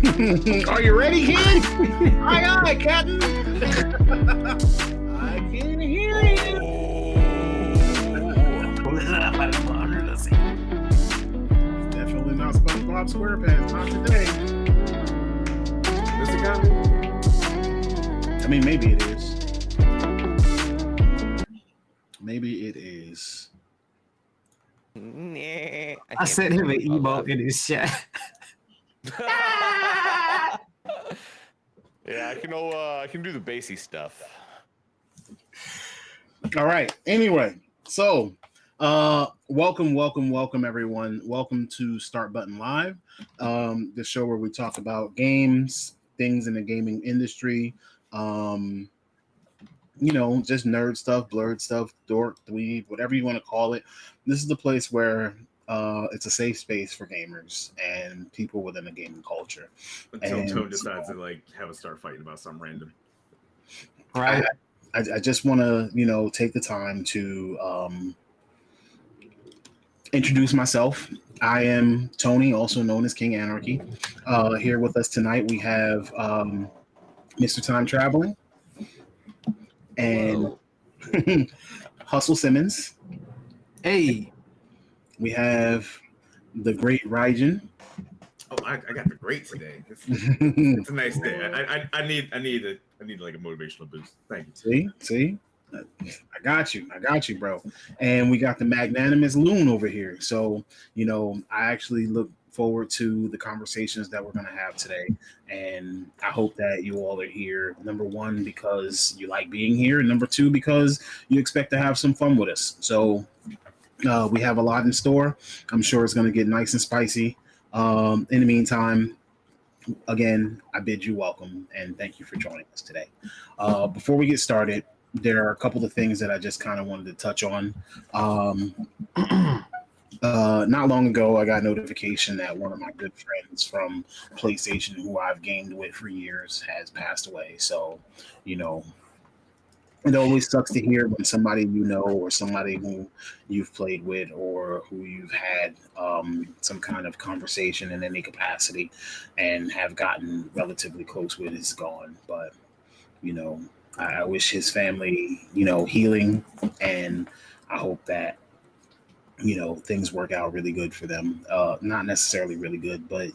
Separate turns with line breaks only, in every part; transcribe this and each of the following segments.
Are you ready, kid? Aye, aye, Captain. I can hear you. Definitely not SpongeBob SquarePants. Not today.
Is this a comedy?
I mean, maybe it is. Maybe it is.
I sent him an emote in his chat.
Yeah, I can do the bassy stuff.
All right. Anyway, so welcome everyone. Welcome to Start Button Live, the show where we talk about games, things in the gaming industry, just nerd stuff, blurred stuff, dork, dweeb, whatever you want to call it. This is the place where it's a safe space for gamers and people within the gaming culture.
Until Tone decides to have us start fighting about something random.
Right.
I just want to, take the time to introduce myself. I am Tony, also known as King Anarchy. Here with us tonight, we have Mr. Time Traveling and Hustle Simmons.
Hey.
We have the great Raijin.
Oh, I got the great today. It's a nice day. I need like a motivational boost. Thank you.
See, I got you, bro. And we got the magnanimous Loon over here. So I actually look forward to the conversations that we're going to have today, and I hope that you all are here. Number one, because you like being here, and number two, because you expect to have some fun with us. So we have a lot in store. I'm sure it's going to get nice and spicy. In the meantime, again, I bid you welcome and thank you for joining us today. Before we get started, there are a couple of things that I just kind of wanted to touch on. Not long ago, I got notification that one of my good friends from PlayStation, who I've gamed with for years, has passed away. So, it always sucks to hear when somebody or somebody who you've played with or who you've had some kind of conversation in any capacity and have gotten relatively close with is gone. But, I wish his family, healing, and I hope that, things work out really good for them. Not necessarily really good, but,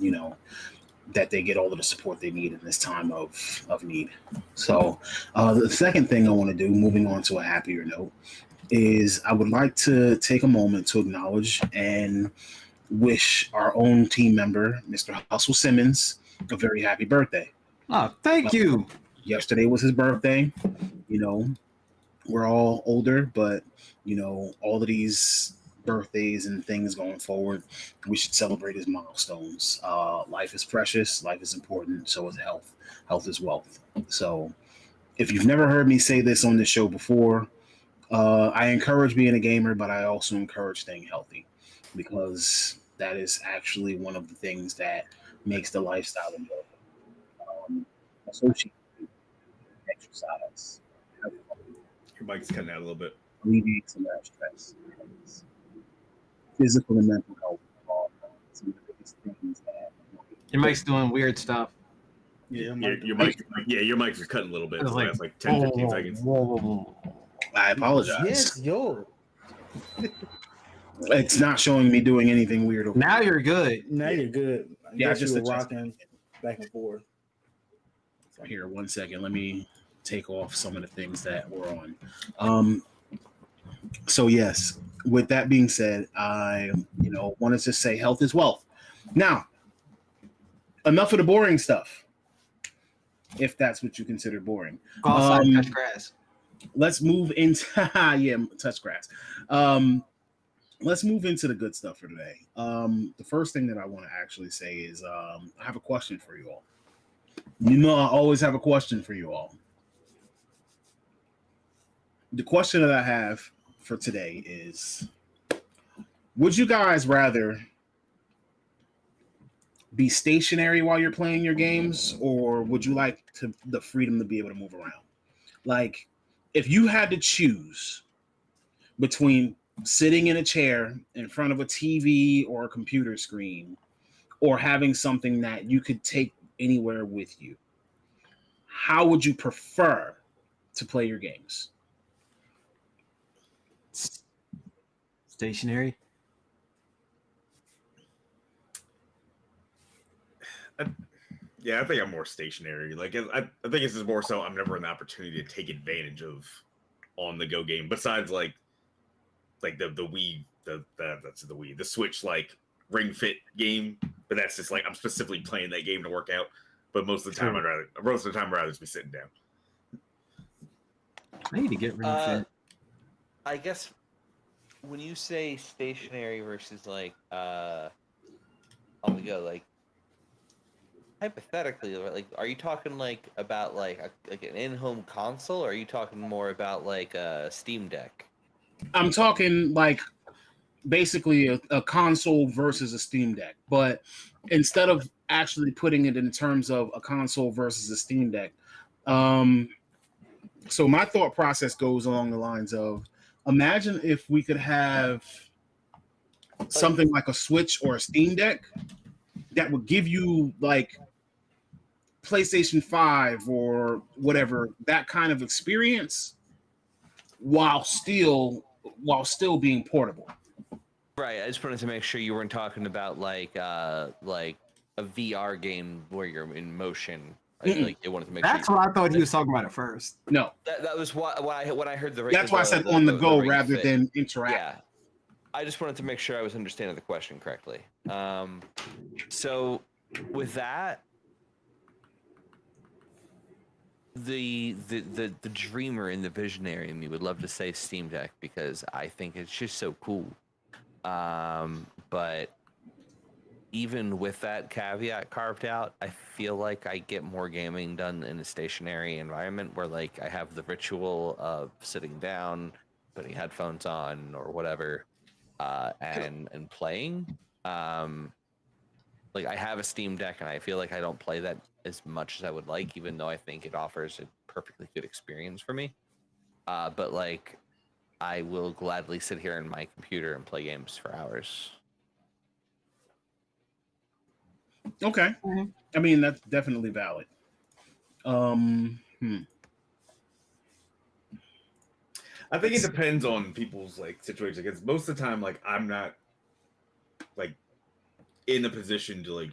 that they get all of the support they need in this time of need. So the second thing I want to do, moving on to a happier note, is I would like to take a moment to acknowledge and wish our own team member, Mr. Hustle Simmons, a very happy birthday.
Oh, thank you.
Yesterday was his birthday. We're all older, but, all of these birthdays and things going forward, we should celebrate his milestones. Life is precious, life is important, so is health. Health is wealth. So if you've never heard me say this on this show before, I encourage being a gamer, but I also encourage staying healthy, because that is actually one of the things that makes the lifestyle enjoyable. Associate exercise,
Your mic's cutting out a little bit.
alleviate some of that stress. Physical and mental health are some of the biggest things that
Your mic's doing weird stuff.
Your mic was cutting a little bit.
It was
So that's like 10, 15 seconds.
I apologize.
Yes, yo.
It's not showing me doing anything weird.
Now you're good.
Now you're good.
Yeah,
Just
just
you were
adjust-
rocking back and forth.
Here, 1 second. Let me take off some of the things that we're on. So yes, with that being said, I wanted to say health is wealth. Now, enough of the boring stuff, if that's what you consider boring.
Go outside and touch grass.
Let's move into touch grass. Let's move into the good stuff for today. The first thing that I want to actually say is I have a question for you all. I always have a question for you all. The question that I have for today is, would you guys rather be stationary while you're playing your games, or would you like the freedom to be able to move around? Like, if you had to choose between sitting in a chair in front of a TV or a computer screen, or having something that you could take anywhere with you, how would you prefer to play your games?
Stationary.
Yeah, I think I'm more stationary. Like, I think it's just more so I'm never an opportunity to take advantage of on the go game. Besides, like the Wii, that's the Wii, the Switch, like Ring Fit game. But that's just like I'm specifically playing that game to work out. But most of the time, I'd rather just be sitting down.
I need to get Ring Fit.
I guess when you say stationary versus like on the go, like hypothetically, like are you talking like about like an in-home console, or are you talking more about like a Steam Deck?
I'm talking like basically a console versus a Steam Deck, but instead of actually putting it in terms of a console versus a Steam Deck, so my thought process goes along the lines of, imagine if we could have something like a Switch or a Steam Deck that would give you like PlayStation 5 or whatever, that kind of experience while still being portable.
Right. I just wanted to make sure you weren't talking about like a VR game where you're in motion. Like you wanted to make
That's
sure.
what I thought he was talking about at first.
No,
That was what I heard.
that's why I said on the go
Ring
rather
Fit.
than interact.
Yeah. I just wanted to make sure I was understanding the question correctly. So with that, the dreamer and the visionary in me would love to say Steam Deck because I think it's just so cool. But even with that caveat carved out, I feel like I get more gaming done in a stationary environment where like I have the ritual of sitting down, putting headphones on or whatever, and playing. Like I have a Steam Deck and I feel like I don't play that as much as I would like, even though I think it offers a perfectly good experience for me. But like I will gladly sit here on my computer and play games for hours.
Okay. I mean, that's definitely valid.
I think it depends on people's like situation, because most of the time, like I'm not like in a position to like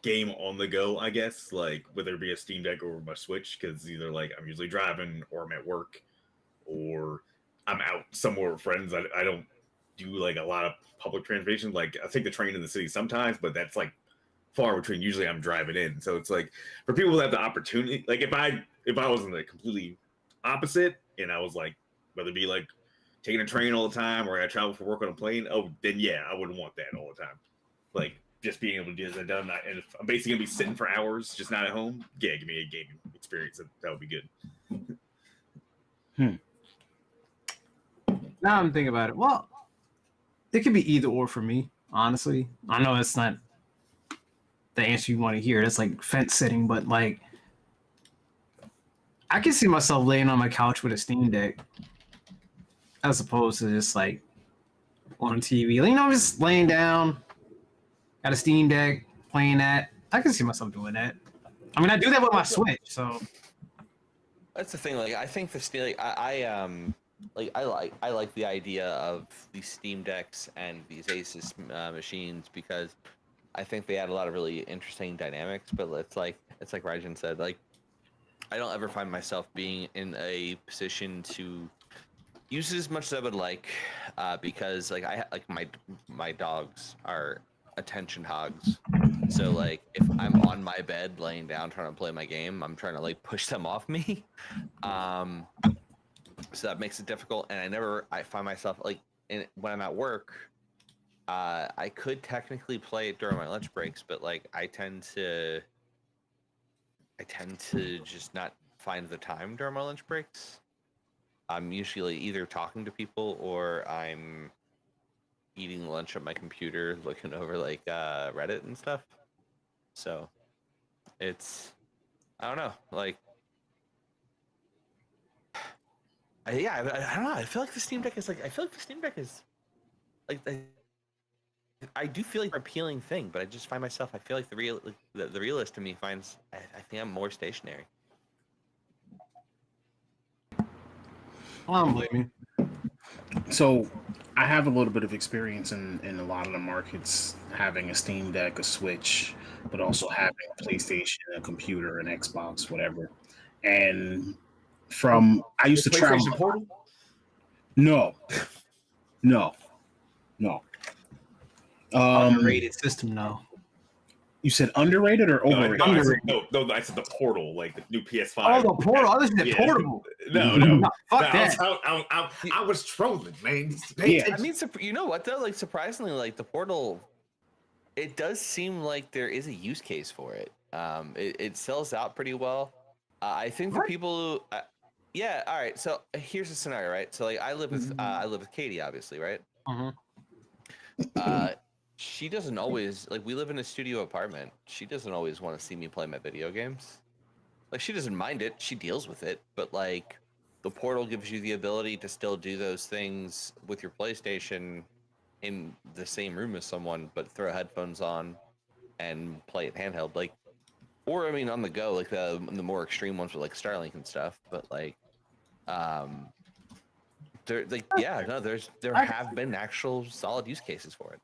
game on the go, I guess, like whether it be a Steam Deck or my Switch, because either like I'm usually driving or I'm at work or I'm out somewhere with friends. I don't do like a lot of public transportation. Like I take the train in the city sometimes, but that's like far between. Usually I'm driving in. So it's like for people who have the opportunity, like if I was in the completely opposite and I was like, whether it be like taking a train all the time or I travel for work on a plane, oh, then yeah, I wouldn't want that all the time. Like just being able to get that done. And if I'm basically gonna be sitting for hours, just not at home, yeah, give me a gaming experience. That would be good.
Now I'm thinking about it. Well, it could be either or for me, honestly. I know it's not the answer you want to hear. It's like fence sitting, but like I can see myself laying on my couch with a Steam Deck as opposed to just like on TV. You know, just laying down, got a Steam Deck, playing that. I can see myself doing that. I mean, I do that with my Switch, so
That's the thing. Like, I think the Steam, I like the idea of these Steam Decks and these Asus machines because I think they add a lot of really interesting dynamics. But it's like Rajan said, like I don't ever find myself being in a position to use it as much as I would like, because like my dogs are attention hogs. So like if I'm on my bed laying down trying to play my game, I'm trying to like push them off me. So that makes it difficult, and I find myself like when I'm at work, I could technically play it during my lunch breaks, but like I tend to just not find the time during my lunch breaks. I'm usually either talking to people or I'm eating lunch at my computer, looking over like Reddit and stuff. So it's, I don't know, like I don't know. I feel like the Steam Deck is like, like I do feel like an appealing thing, but I just find myself. I feel like the realist to me finds. I think I'm more stationary.
I don't blame you.
So I have a little bit of experience in a lot of the markets, having a Steam Deck, a Switch, but also having a PlayStation, a computer, an Xbox, whatever. And from I used to travel.
PlayStation Portal.
No, no, no.
Underrated system, though.
You said underrated or overrated?
No, I said the Portal, like the new PS5.
Oh, the portal. I was
Yeah.
portable.
No.
Fuck that.
I was trolling, man.
Yeah.
I mean, you know what though? Like surprisingly, like the portal, it does seem like there is a use case for it. It sells out pretty well. I think the people who, yeah. All right. So here's the scenario, right? So like I live with Katie, obviously, right?
Mhm.
She doesn't always like we live in a studio apartment. She doesn't always want to see me play my video games. Like she doesn't mind it. She deals with it, but like the portal gives you the ability to still do those things with your PlayStation in the same room as someone, but throw headphones on and play it handheld. Like, or I mean, on the go, like the more extreme ones with like Starlink and stuff. But like, there have been actual solid use cases for it.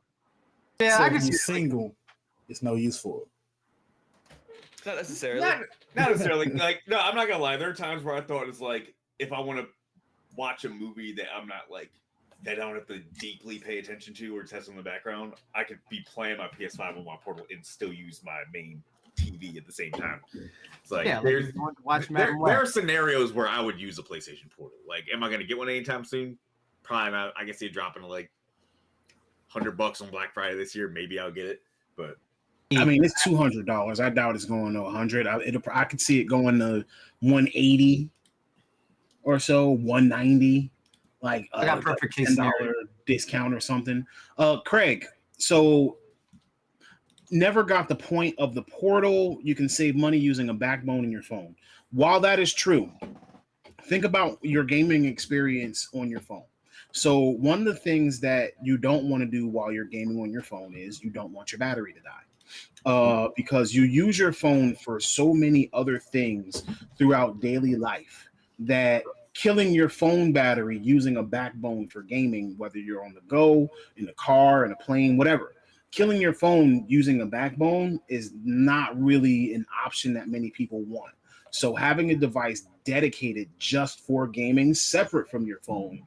Yeah,
So
I
if
can
you're
see.
single, it's no use for it.
Not necessarily.
Not necessarily. Like, no, I'm not gonna lie. There are times where I thought it's like if I want to watch a movie that I'm not like that I don't have to deeply pay attention to or just have some in the background, I could be playing my PS5 on my portal and still use my main TV at the same time. It's like
Yeah,
there are scenarios where I would use a PlayStation Portal. Like, am I gonna get one anytime soon? Probably not. I can see it dropping to like $100 on Black Friday this year. Maybe I'll get it, but
I mean, it's $200. I doubt it's going to 100. I could see it going to 180 or so, 190. Like
I got a perfect case
$10
scenario.
discount or something. Craig, so never got the point of the portal. You can save money using a backbone in your phone. While that is true, think about your gaming experience on your phone. So one of the things that you don't want to do while you're gaming on your phone is you don't want your battery to die. Because you use your phone for so many other things throughout daily life that killing your phone battery using a backbone for gaming, whether you're on the go, in the car, in a plane, whatever, killing your phone using a backbone is not really an option that many people want. So having a device dedicated just for gaming, separate from your phone,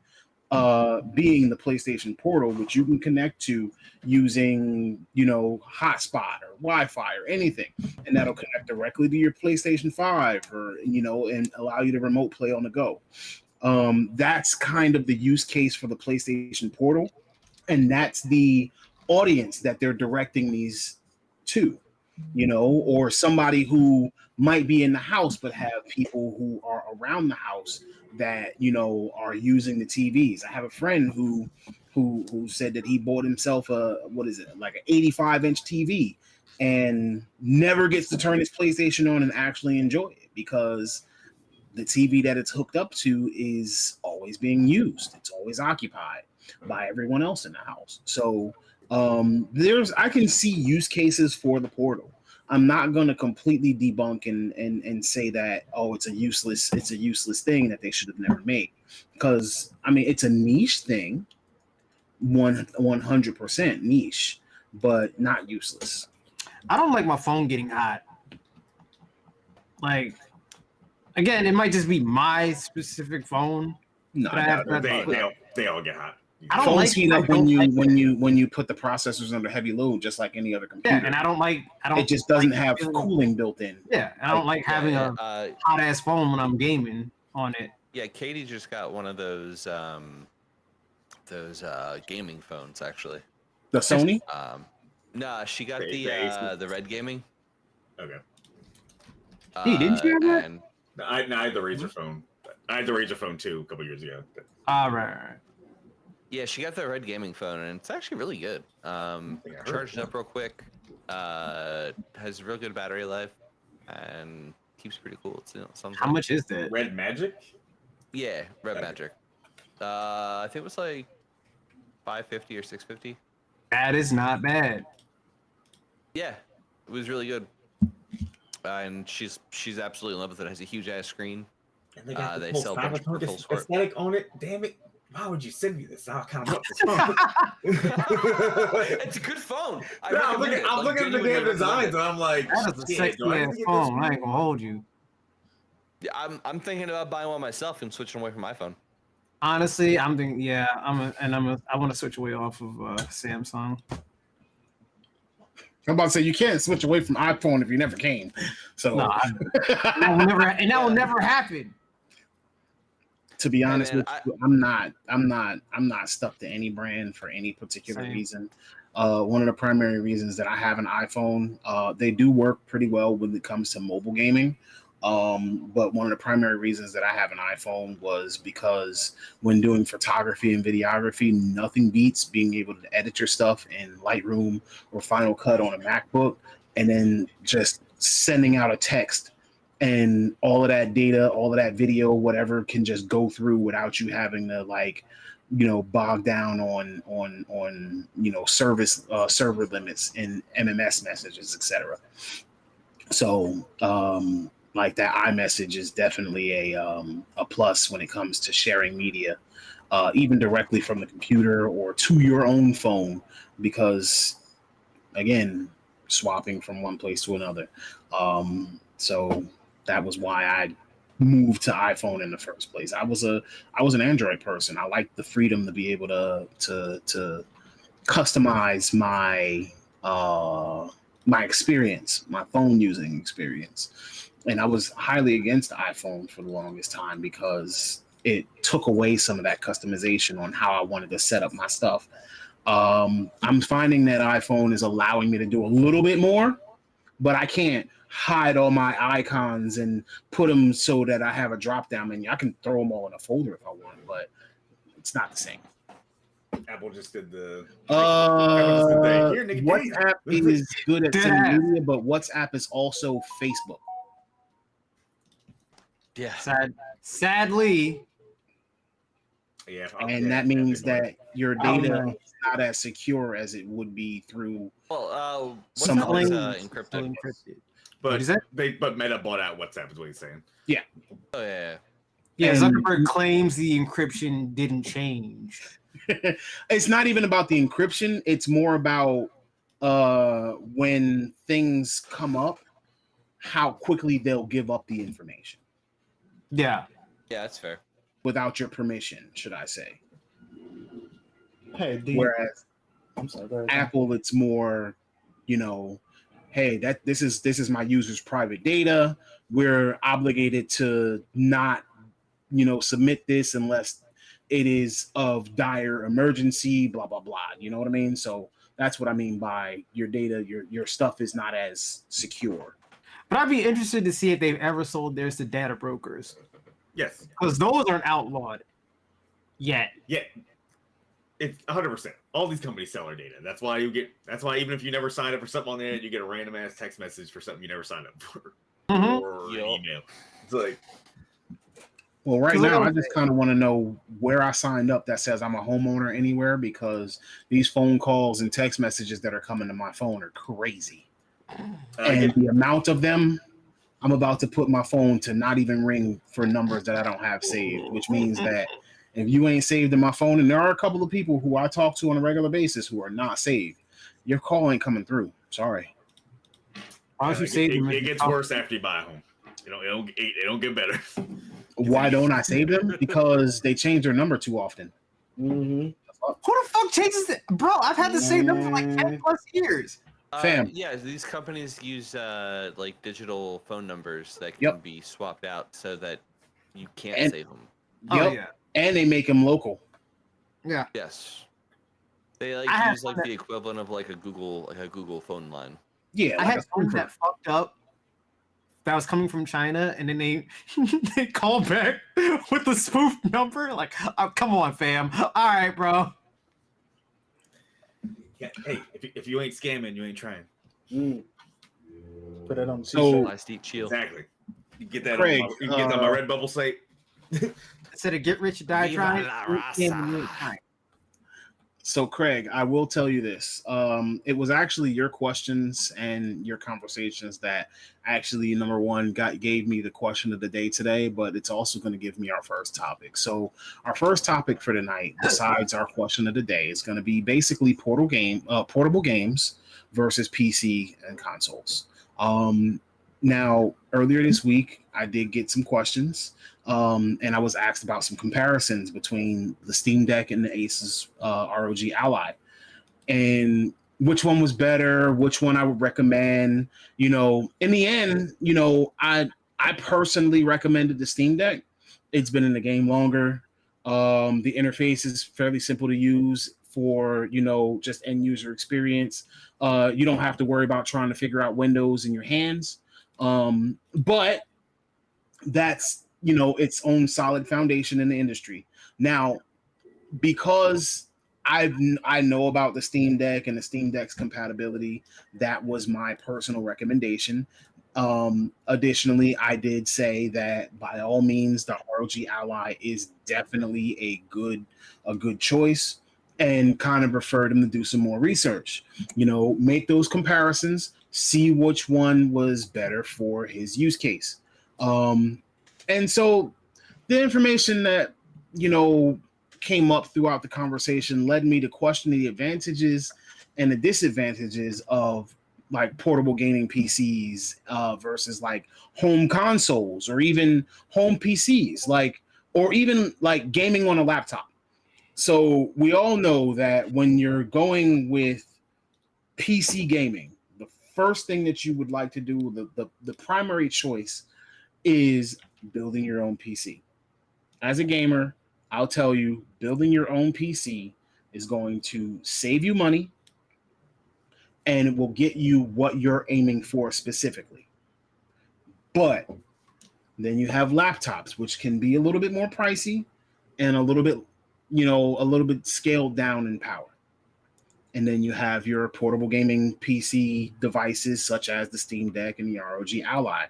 being the PlayStation Portal, which you can connect to using, hotspot or Wi-Fi or anything, and that'll connect directly to your PlayStation 5 or, and allow you to remote play on the go. That's kind of the use case for the PlayStation Portal, and that's the audience that they're directing these to, or somebody who might be in the house but have people who are around the house that are using the TVs. I have a friend who said that he bought himself like an 85-inch TV and never gets to turn his PlayStation on and actually enjoy it because the TV that it's hooked up to is always being used. It's always occupied by everyone else in the house. So I can see use cases for the portal. I'm not going to completely debunk and say that, it's a useless thing that they should have never made, because I mean it's a niche thing, 100% niche, but not useless.
I don't like my phone getting hot. Like, again, it might just be my specific phone.
No,
but I have
they all get hot.
I don't
phones
like
heat up
I don't like
when you put the processors under heavy load, just like any other computer.
Yeah, and I don't.
It just doesn't
like
have
feeling-
cooling built in.
Yeah, I don't like having a hot ass phone when I'm gaming on it.
Yeah, Katie just got one of those gaming phones actually.
The Sony?
Nah, she got the Red Gaming.
Okay.
Hey, didn't you have that?
And
I had the Razer phone. I had the Razer phone too a couple years ago.
Right.
yeah, she got the Red Gaming phone, and it's actually really good. Charged up real quick. Has real good battery life, and keeps pretty cool. It's something.
How much is that?
Red Magic?
Yeah, Red
Okay.
Magic. I think it was like $550 or $650.
That is not bad.
Yeah, it was really good. And she's absolutely in love with it. It has a huge ass screen.
And they got
They
the
sell a bunch of peripherals for it.
aesthetic on it. Damn it! Why would you send me this? I'll kind of up this phone.
It's a good phone.
I'm looking at the damn designs, and I'm like,
That is a
shit,
sexy
do I need
ass
to get this
phone. I
one?
ain't gonna hold you.
Yeah, I'm thinking about buying one myself and switching away from my phone.
Honestly, I'm thinking, yeah, I want to switch away off of Samsung.
I'm about to say you can't switch away from iPhone if you never came. So
No, that will never happen.
to be honest
man,
with you, I'm not stuck to any brand for any particular
Same.
reason. One of the primary reasons that I have an iPhone, they do work pretty well when it comes to mobile gaming. But one of the primary reasons that I have an iPhone was because when doing photography and videography, nothing beats being able to edit your stuff in Lightroom or Final Cut on a MacBook, and then just sending out a text and all of that data, all of that video, whatever can just go through without you having to bog down on server limits and MMS messages, etc. So like that iMessage is definitely a plus when it comes to sharing media, even directly from the computer or to your own phone, because again, swapping from one place to another. So that was why I moved to iPhone in the first place. I was an Android person. I liked the freedom to be able to customize my my experience, my phone using experience. And I was highly against the iPhone for the longest time because it took away some of that customization on how I wanted to set up my stuff. I'm finding that iPhone is allowing me to do a little bit more, but I can't hide all my icons and put them so that I have a drop down menu. I can throw them all in a folder if I want, but it's not the same.
Apple just did the.
WhatsApp is good at sending media, but WhatsApp is also Facebook.
Yeah.
Sadly,
Yeah,
and that means that your data is not as secure as it would be through.
Well,
Some
WhatsApp is
still
encrypted.
What
but
is that?
but Meta bought out WhatsApp is what he's saying.
Oh yeah.
Yeah,
And-
Zuckerberg claims the encryption didn't change.
It's not even about the encryption. It's more about when things come up, how quickly they'll give up the information
Yeah.
Yeah, that's fair.
without your permission, should I say.
Hey,
Whereas
I'm sorry. Go ahead.
Apple, it's more, hey, this is my user's private data. We're obligated to not, submit this unless it is of dire emergency, blah, blah, blah. You know what I mean? So that's what I mean by your data, your stuff is not as secure.
But I'd be interested to see if they've ever sold theirs to data brokers.
Yes.
Because those aren't outlawed yet.
Yeah. It's 100%. All these companies sell their data. That's why even if you never sign up for something on the internet, you get a random ass text message for something you never signed up for.
Mhm.
Or an
Yup.
email. It's like,
Well, right
'Cause
now,
I
I just kind of want to know where I signed up that says I'm a homeowner anywhere, because these phone calls and text messages that are coming to my phone are crazy. And the amount of them, I'm about to put my phone to not even ring for numbers that I don't have saved, which means that if you ain't saved in my phone, and there are a couple of people who I talk to on a regular basis who are not saved, your call ain't coming through. Sorry.
Why don't you save them?
it gets worse after you buy a home. It don't get better.
Why don't I save them? Because they change their number too often.
Mm-hmm.
Who the fuck changes it? Bro, I've had the same number for like 10 plus years.
Fam.
Yeah, these companies use like digital phone numbers that can
Yep.
be swapped out so that you can't
And-
save them.
Yep.
Oh, yeah.
And they make them local.
Yeah.
Yes. They like
I have
use like
one
the equivalent of like a Google phone line.
Yeah.
I
like
had
a
one
spoofer.
that fucked up that was coming from China, and then they they called back with the spoof number. Like, oh, come on, fam. All right, bro.
Yeah, hey, if you ain't scamming, you ain't trying.
Mm. Put that on the
So-
t-shirt.
Nice deep chill.
Exactly. You get that
Craig,
on my, on my Redbubble site.
Instead of get rich or die
Viva
trying,
la
you
raza.
can't do it trying.
So, Craig, I will tell you this. It was actually your questions and your conversations that actually, number one, gave me the question of the day today, but it's also going to give me our first topic. So, our first topic for tonight, besides our question of the day, is going to be basically portable games versus PC and consoles. Now, earlier this week, I did get some questions, and I was asked about some comparisons between the Steam Deck and the Asus ROG Ally, and which one was better, which one I would recommend. In the end, I personally recommended the Steam Deck. It's been in the game longer. The interface is fairly simple to use for just end user experience. You don't have to worry about trying to figure out Windows in your hands. But that's its own solid foundation in the industry. Now, because I know about the Steam Deck and the Steam Deck's compatibility, that was my personal recommendation. Additionally, I did say that by all means, the ROG Ally is definitely a good choice, and kind of referred him to do some more research. Make those comparisons, see which one was better for his use case. And so the information that, came up throughout the conversation led me to question the advantages and the disadvantages of like portable gaming PCs versus like home consoles or even home PCs, or even like gaming on a laptop. So we all know that when you're going with PC gaming, the first thing that you would like to do, the primary choice, is building your own PC. As a gamer, I'll tell you, building your own PC is going to save you money and it will get you what you're aiming for specifically. But then you have laptops, which can be a little bit more pricey and a little bit scaled down in power. And then you have your portable gaming PC devices such as the Steam Deck and the ROG Ally.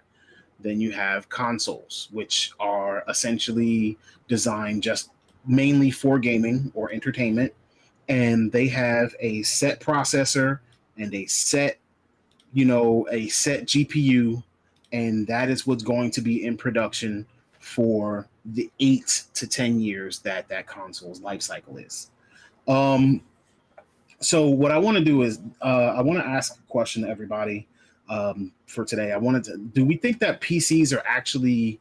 Then you have consoles, which are essentially designed just mainly for gaming or entertainment. And they have a set processor and a set GPU. And that is what's going to be in production for the 8 to 10 years that console's life cycle is. So what I want to do is I want to ask a question to everybody for today. Do we think that PCs are actually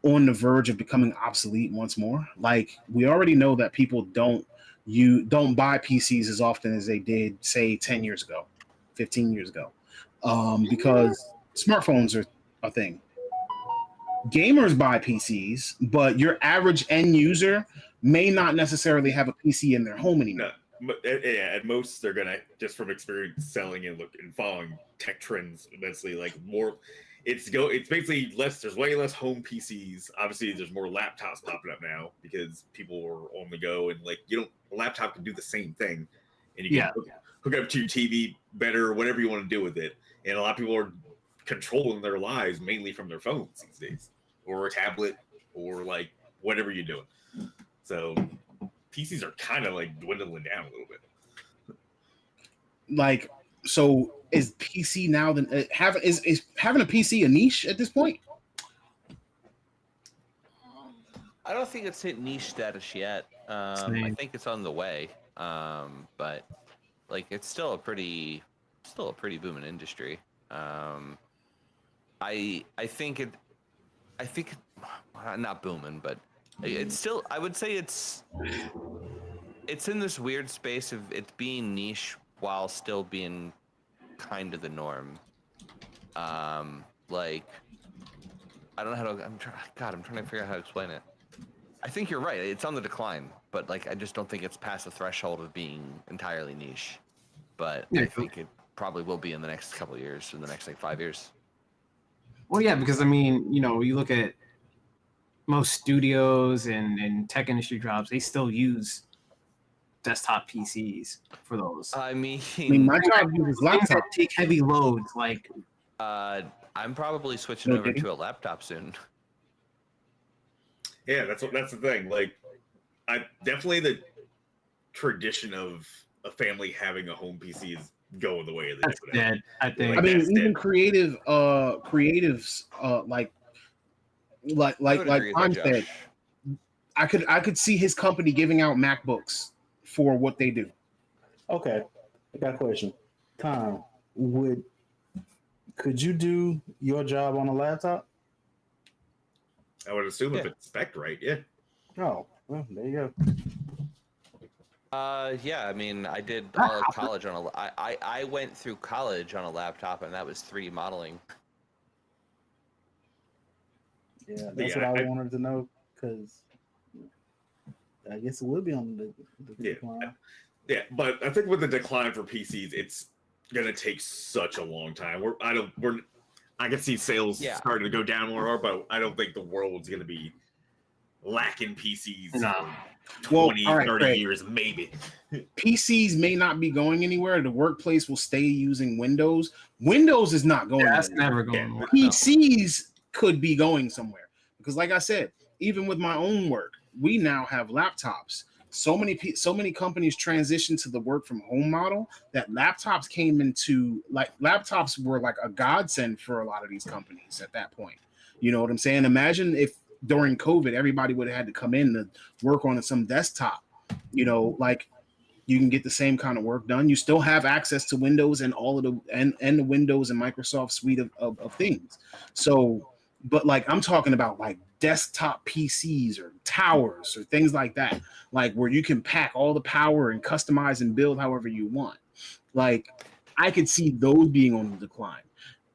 on the verge of becoming obsolete once more? Like, we already know that people don't buy PCs as often as they did, say, 10 years ago, 15 years ago, because smartphones are a thing. Gamers buy PCs, but your average end user may not necessarily have a PC in their home anymore.
No. Yeah, at most they're gonna, just from experience selling and following tech trends immensely, like more. It's basically less. There's way less home PCs. Obviously, there's more laptops popping up now because people are on the go, and a laptop can do the same thing, and you can hook up to your TV better, whatever you want to do with it. And a lot of people are controlling their lives mainly from their phones these days, or a tablet, or like whatever you're doing. So PCs are kind of like dwindling down a little bit.
So is PC now is having a PC a niche at this point?
I don't think it's hit niche status yet. I think it's on the way. But like it's still a pretty booming industry. I think not booming, but it's still, I would say it's in this weird space of it being niche while still being kind of the norm. Like, I don't know how to, I'm trying to figure out how to explain it. I think you're right. It's on the decline, but like, I just don't think it's past the threshold of being entirely niche. But I think it probably will be in the next couple of years, in the next like 5 years.
Well, yeah, because I mean, you look at most studios and tech industry jobs, they still use desktop PCs for those.
I mean
my job uses
Things that
laptop.
take heavy loads, like
I'm probably switching over to a laptop soon.
Yeah, that's the thing. Like, I definitely tradition of a family having a home PC is going the way of the
That's
dodo.
dead. I think.
I mean,
That's
even
dead.
creatives, like
I would agree with
Prime
that,
said,
Josh.
I could see his company giving out MacBooks for what they do.
Okay, I got a question. Tom, could you do your job on a laptop?
I would assume if
Yeah.
it's spec right, yeah.
Oh, well, there you go.
Yeah, I mean, I did all of college on I went through college on a laptop, and that was 3D modeling.
Yeah, that's
Yeah,
what I
I-
wanted to know because I guess it would be on the
Yeah.
decline.
Yeah, but I think with the decline for PCs, it's gonna take such a long time. I can see sales
Yeah.
starting to go down more, but I don't think the world's gonna be lacking PCs
No.
for
Well,
20,
all right,
30
Craig.
years, maybe.
PCs may not be going anywhere. The workplace will stay using Windows. Windows is not going
That's
anywhere.
never going
Yeah.
to work.
PCs could be going somewhere because, like I said, even with my own work, we now have laptops. So many companies transitioned to the work from home model that laptops came into, like, laptops were like a godsend for a lot of these companies at that point. You know what I'm saying? Imagine if during COVID everybody would have had to come in to work on some desktop. You know, like, you can get the same kind of work done. You still have access to Windows and all of the and the Windows and Microsoft suite of things. So, but like, I'm talking about like desktop PCs or towers or things like that, like where you can pack all the power and customize and build however you want. Like, I could see those being on the decline.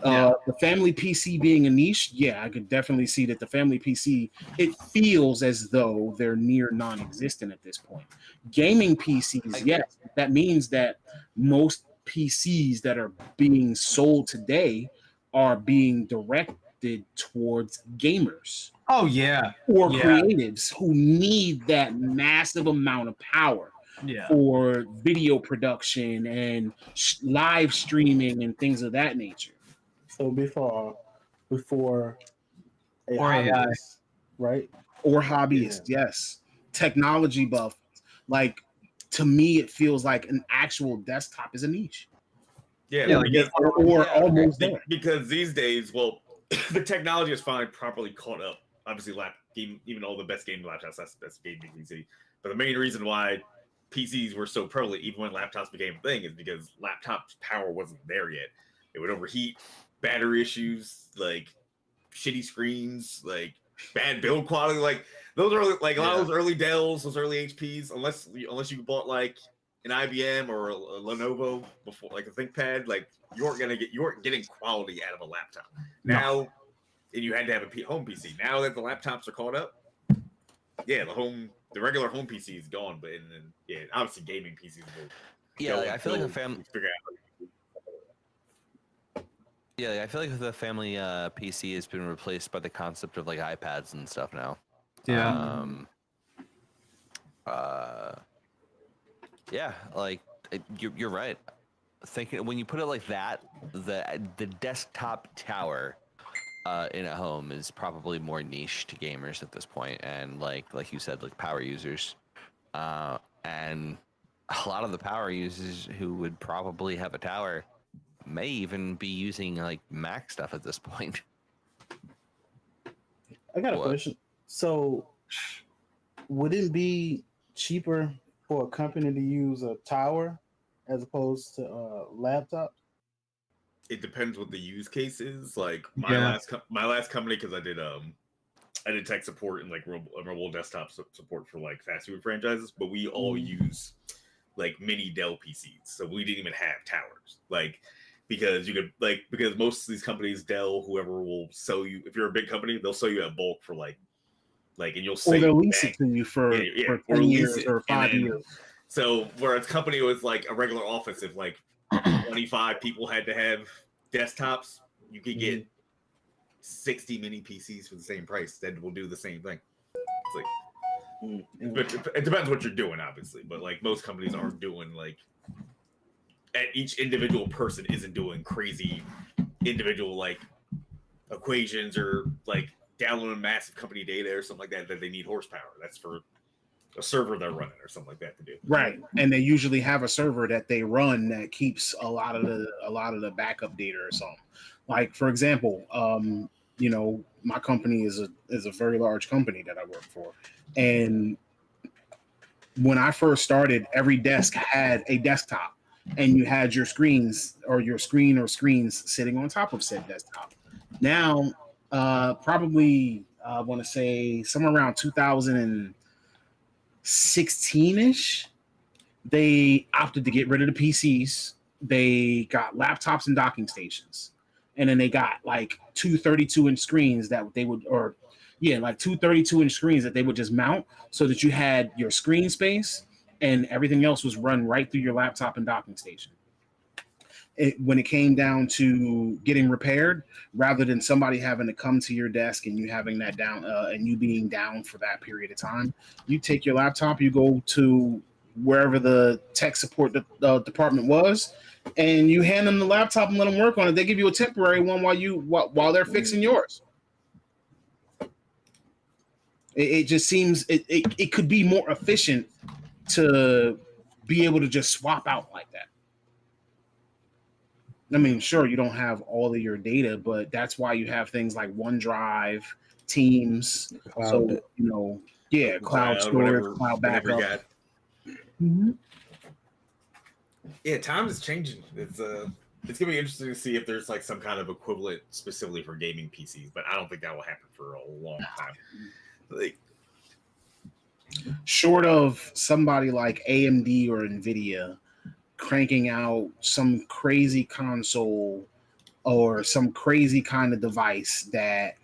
Yeah.
The family PC being a niche, yeah, I could definitely see that the family PC, it feels as though they're near non-existent at this point. Gaming PCs, yes, that means that most PCs that are being sold today are being directed towards gamers
Oh yeah.
or
Yeah.
creatives who need that massive amount of power
Yeah.
for video production and live streaming and things of that nature.
So before a
Or AI.
hobbyist, right?
Or hobbyists, yes. Technology buff. Like, to me, it feels like an actual desktop is a niche.
Yeah,
Yeah, like
because,
Or
Yeah,
almost there.
because these days, well, the technology is finally properly caught up. Obviously, even all the best gaming laptops, that's gaming PC. But the main reason why PCs were so prevalent, even when laptops became a thing, is because laptops power wasn't there yet. It would overheat, battery issues, like shitty screens, like bad build quality. Like, those are like a lot of those early Dells, those early HPs. Unless you bought like an IBM or a Lenovo before, like a ThinkPad, like you weren't getting quality out of a laptop. Now, and you had to have a home PC. Now that the laptops are caught up, yeah, the regular home PC is gone. But yeah, obviously gaming PCs will.
Yeah,
go
like, I feel like a
until
fam.
we figure out.
Yeah, like, I feel like the family PC has been replaced by the concept of like iPads and stuff now.
Yeah.
Yeah, like you're right. Thinking when you put it like that, the desktop tower in a home is probably more niche to gamers at this point, and like you said, like power users, and a lot of the power users who would probably have a tower may even be using like Mac stuff at this point.
I got a
What?
question. So, would it be cheaper for a company to use a tower as opposed to a laptop?
It depends what the use case is. Like
Yeah.
my last company, because I did tech support and like mobile desktop support for like fast food franchises, but we all use like mini Dell PCs, so we didn't even have towers. Like, because because most of these companies, Dell, whoever will sell you, if you're a big company, they'll sell you at bulk for like, and you'll
Or
save.
they'll lease it to you for
or
10
lease
years
it,
or
and
5
then-
years.
So where a company was like a regular office, if like 25 people had to have desktops, you could get 60 mini PCs for the same price that will do the same thing. It's like, but it depends what you're doing, obviously. But like most companies aren't doing like, each individual person isn't doing crazy individual like equations or like downloading massive company data or something like that they need horsepower. That's for a server they're running or something like that to do.
Right, and they usually have a server that they run that keeps a lot of the backup data or something. Like for example, my company is a very large company that I work for, and when I first started, every desk had a desktop, and you had your screens or your screen or screens sitting on top of said desktop. Now, probably I want to say somewhere around 2016-ish, they opted to get rid of the PCs. They got laptops and docking stations. And then they got like two 32-inch screens that they would, like two 32-inch screens that they would just mount so that you had your screen space and everything else was run right through your laptop and docking station. When it came down to getting repaired, rather than somebody having to come to your desk and you having that down and you being down for that period of time, you take your laptop, you go to wherever the tech support department was, and you hand them the laptop and let them work on it. They give you a temporary one while they're fixing yours. It just seems it could be more efficient to be able to just swap out like that. I mean, sure, you don't have all of your data, but that's why you have things like OneDrive, Teams,
Cloud.
cloud storage, cloud backup. Mm-hmm.
Yeah, time is changing. It's gonna be interesting to see if there's like some kind of equivalent specifically for gaming PCs, but I don't think that will happen for a long time. Like,
short of somebody like AMD or Nvidia cranking out some crazy console or some crazy kind of device that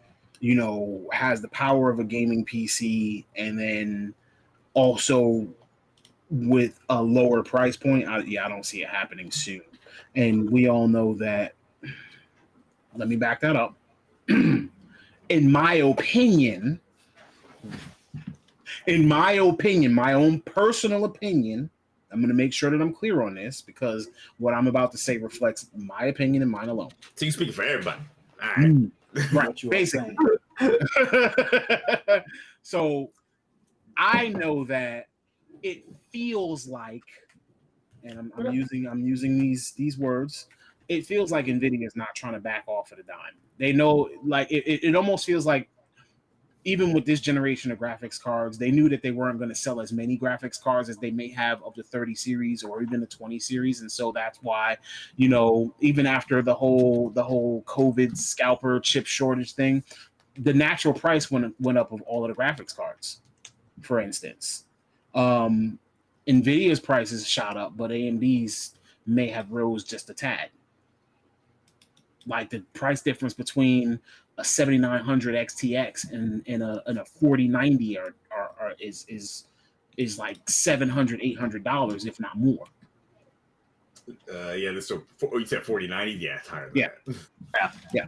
has the power of a gaming PC, and then also with a lower price point, I don't see it happening soon. And we all know that. Let me back that up. In my opinion, my own personal opinion, I'm going to make sure that I'm clear on this because what I'm about to say reflects my opinion and mine alone.
So you speak for everybody. All right.
Right, basically. So I know that it feels like, and I'm using these words, it feels like NVIDIA is not trying to back off at a dime. They know, like, it almost feels like even with this generation of graphics cards, they knew that they weren't going to sell as many graphics cards as they may have of the 30 series or even the 20 series. And so that's why, even after the whole COVID scalper chip shortage thing, the natural price went up of all of the graphics cards, for instance. NVIDIA's prices shot up, but AMD's may have rose just a tad. Like the price difference between a 7900 XTX and a 4090 is like $700, $800, if not more.
You said 4090, yeah, it's higher than that.
Yeah.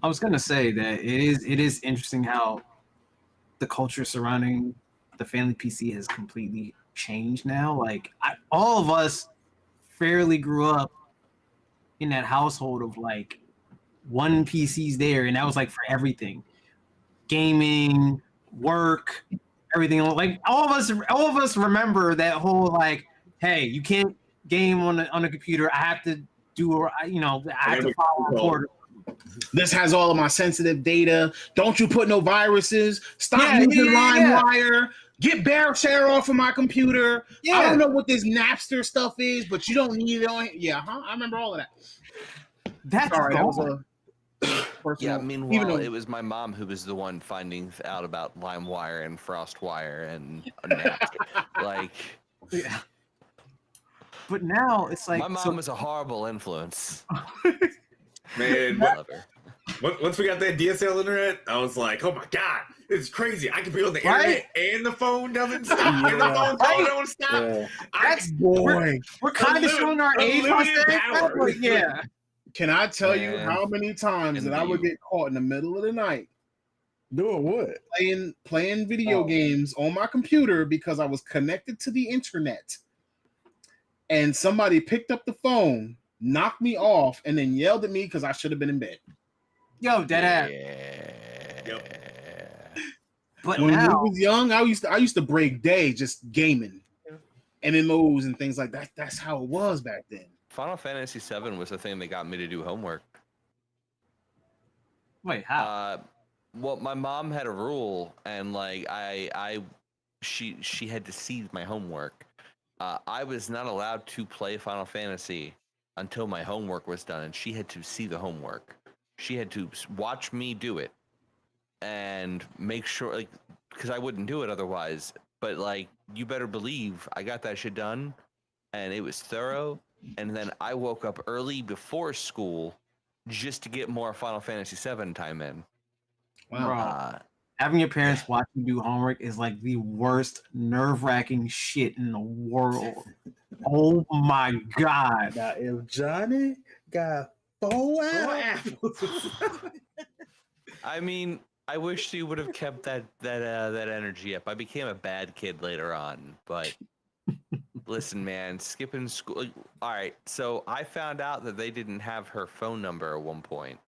I was gonna say that it is interesting how the culture surrounding the family PC has completely changed now. Like all of us fairly grew up in that household of like one PC's there, and that was like for everything, gaming, work, everything. Like all of us remember that whole like, hey, you can't game on a computer. I have to do, I have to follow a order.
This has all of my sensitive data. Don't you put no viruses. Stop using LimeWire. Get BearShare off of my computer. Yeah. I don't know what this Napster stuff is, but you don't need it on. Yeah, I remember all of that.
That's
sorry. That was
yeah. Meanwhile, it was my mom who was the one finding out about LimeWire and FrostWire and Napster. Like,
yeah. But now it's like
my mom was a horrible influence.
Man, once we got that DSL internet, I was like, oh my god, it's crazy. I can be on the internet and the phone doesn't stop. And the phone call don't stop.
Yeah.
We're kind of showing our age on that, yeah.
Can I tell you how many times that I would get caught in the middle of the night
doing what?
Playing video games on my computer because I was connected to the internet, and somebody picked up the phone, knocked me off, and then yelled at me because I should have been in bed.
Yo, deadass.
Yep.
But
When we
now,
was young, I used to break day just gaming, MMOs and things like that. That's how it was back then.
Final Fantasy VII was the thing that got me to do homework.
wait, how?
Well, my mom had a rule, and like she had to see my homework. I was not allowed to play Final Fantasy until my homework was done, and she had to see the homework. She had to watch me do it and make sure, like, because I wouldn't do it otherwise. But like, you better believe I got that shit done, and it was thorough. And then I woke up early before school just to get more Final Fantasy VII time in.
Wow.
Bro, having your parents watch you do homework is like the worst nerve-wracking shit in the world. Oh my god.
Now, if Johnny got 4 apples,
I mean, I wish you would have kept that energy up. I became a bad kid later on, but listen, man, skipping school. All right, so I found out that they didn't have her phone number at one point.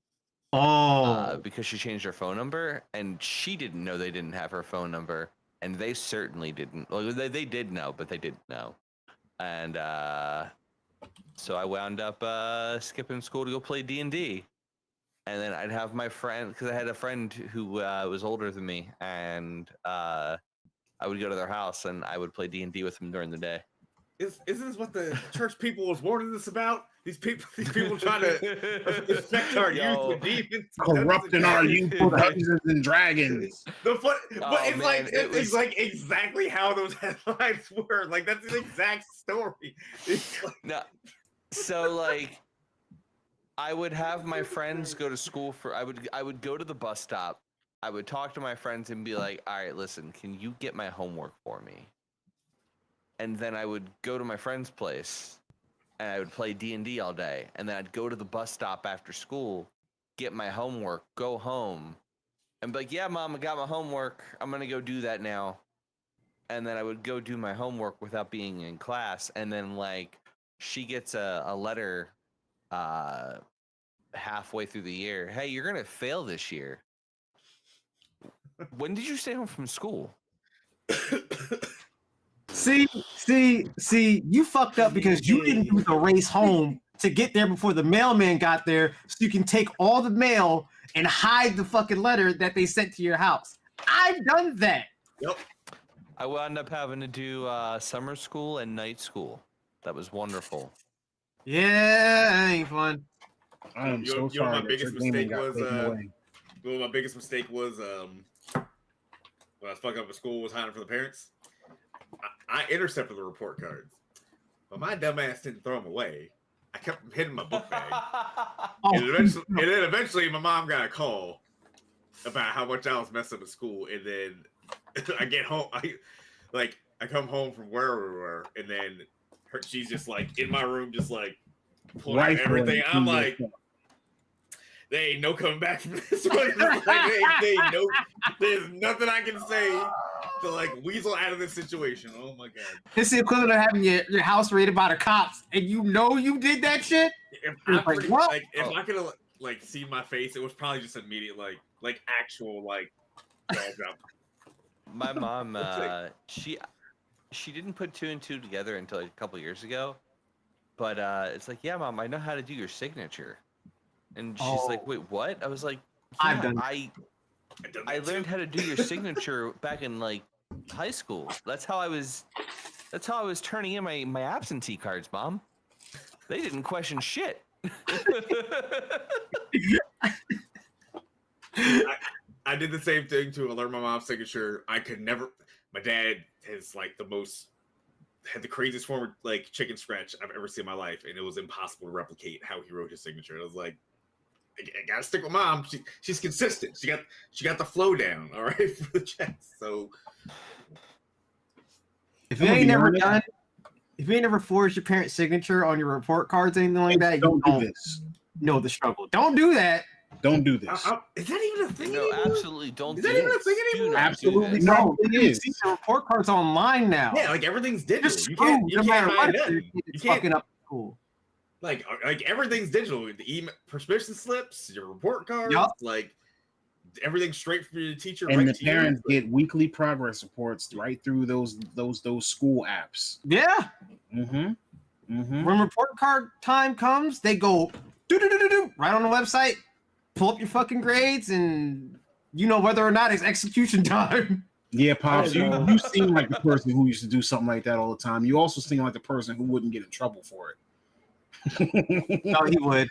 Oh,
Because she changed her phone number, and she didn't know they didn't have her phone number, and they certainly didn't. Well, they did know, but they didn't know. And so I wound up skipping school to go play D&D. And then I'd have my friend, because I had a friend who was older than me, and I would go to their house and I would play D&D with them during the day.
Isn't this what the church people was warning us about? These people trying to infect our youth with demons,
Corrupting our youth with Dungeons and Dragons.
But it's
man,
like
it's
like exactly how those headlines were. Like that's the exact story. It's like,
No, so like, I would have my friends go to school I would go to the bus stop. I would talk to my friends and be like, all right, listen, can you get my homework for me? And then I would go to my friend's place and I would play D&D all day. And then I'd go to the bus stop after school, get my homework, go home, and be like, yeah, Mom, I got my homework. I'm going to go do that now. And then I would go do my homework without being in class. And then, like, she gets a letter halfway through the year. Hey, you're going to fail this year. When did you stay home from school?
see, you fucked up because you didn't do the race home to get there before the mailman got there, so you can take all the mail and hide the fucking letter that they sent to your house. I've done that.
yep.
I wound up having to do summer school and night school. That was wonderful.
Yeah, that ain't fun.
I am
You
so
know
sorry.
my
that
biggest
your gaming
mistake
got
was,
taken away.
Well, my biggest mistake was when I was fucking up at school, was hiding from the parents. I intercepted the report cards, but my dumbass didn't throw them away. I kept them hidden in my book bag.
Oh,
And then eventually my mom got a call about how much I was messing up at school, and then I get home. I come home from wherever we were, and then she's just like in my room, just like pulling out
Rifling
everything.
through
I'm
your
like,
stuff.
there ain't no coming back from this one. Like, there's nothing I can say to like weasel out of this situation. Oh my god!
it's the equivalent of having your house raided by the cops, and you know you did that shit.
If
You're
I
like,
pretty-
what?
like, if I could have like seen my face, it was probably just immediate like actual like jaw drop.
My mom, she didn't put 2 and 2 together until like a couple years ago. But it's like, yeah, Mom, I know how to do your signature. And she's like,
Oh.
wait, what? I was like,
I've
"Yeah,
done that.
I learned how to do your signature back in like high school. That's how I was turning in my absentee cards, Mom. They didn't question shit."
I did the same thing to learn my mom's signature. I could never. My dad has like had the craziest form of like chicken scratch I've ever seen in my life, and it was impossible to replicate how he wrote his signature. I was like, I gotta stick with Mom. She's consistent. She got the flow down. All right, for the checks. So
If you ain't never forged your parents' signature on your report cards, anything like that,
Don't
you
do
don't
this.
know the struggle. Don't do that.
Don't do this.
is that even a thing
No,
anymore?
absolutely don't.
Is
do
that even a
this.
thing
Do
anymore?
not do
Absolutely
this.
not.
No,
it
you
is.
see the report cards online now.
Yeah, like everything's
You're
digital. You
screwed
can't
no matter
hide
what.
nothing. You
It's
can't
fucking up school.
like everything's digital. The email permission slips, your report cards,
Yup.
like everything straight from your teacher,
And
right
the
to you.
parents get weekly progress reports right through those school apps.
Yeah.
Mm-hmm. Mm-hmm.
When report card time comes, they go do right on the website, pull up your fucking grades, and you know whether or not it's execution time.
Yeah, Pops,
I know.
you seem like the person who used to do something like that all the time. You also seem like the person who wouldn't get in trouble for it.
No, he would.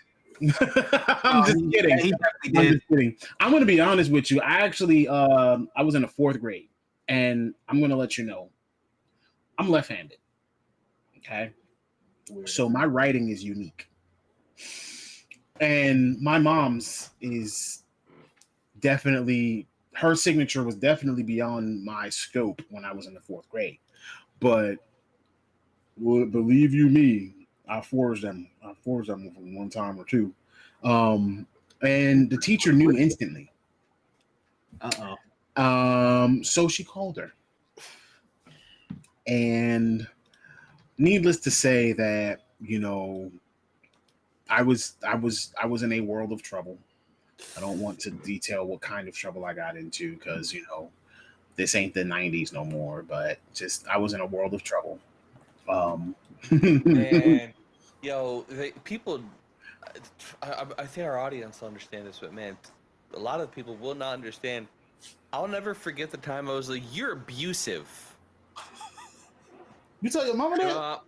I'm just kidding.
He definitely
I'm
did.
just kidding. I'm going to be honest with you. I actually, I was in the 4th grade, and I'm going to let you know, I'm left-handed. Okay, so my writing is unique, and my mom's is definitely, her signature was definitely beyond my scope when I was in the 4th grade. But believe you me, I forged them from one time or two. And the teacher knew instantly. So she called her. And needless to say that, you know, I was in a world of trouble. I don't want to detail what kind of trouble I got into because, you know, this ain't the 90s no more, but just I was in a world of trouble.
Man, yo, people, I think our audience will understand this, but man, a lot of people will not understand. I'll never forget the time I was like, "You're abusive."
You tell your mama that?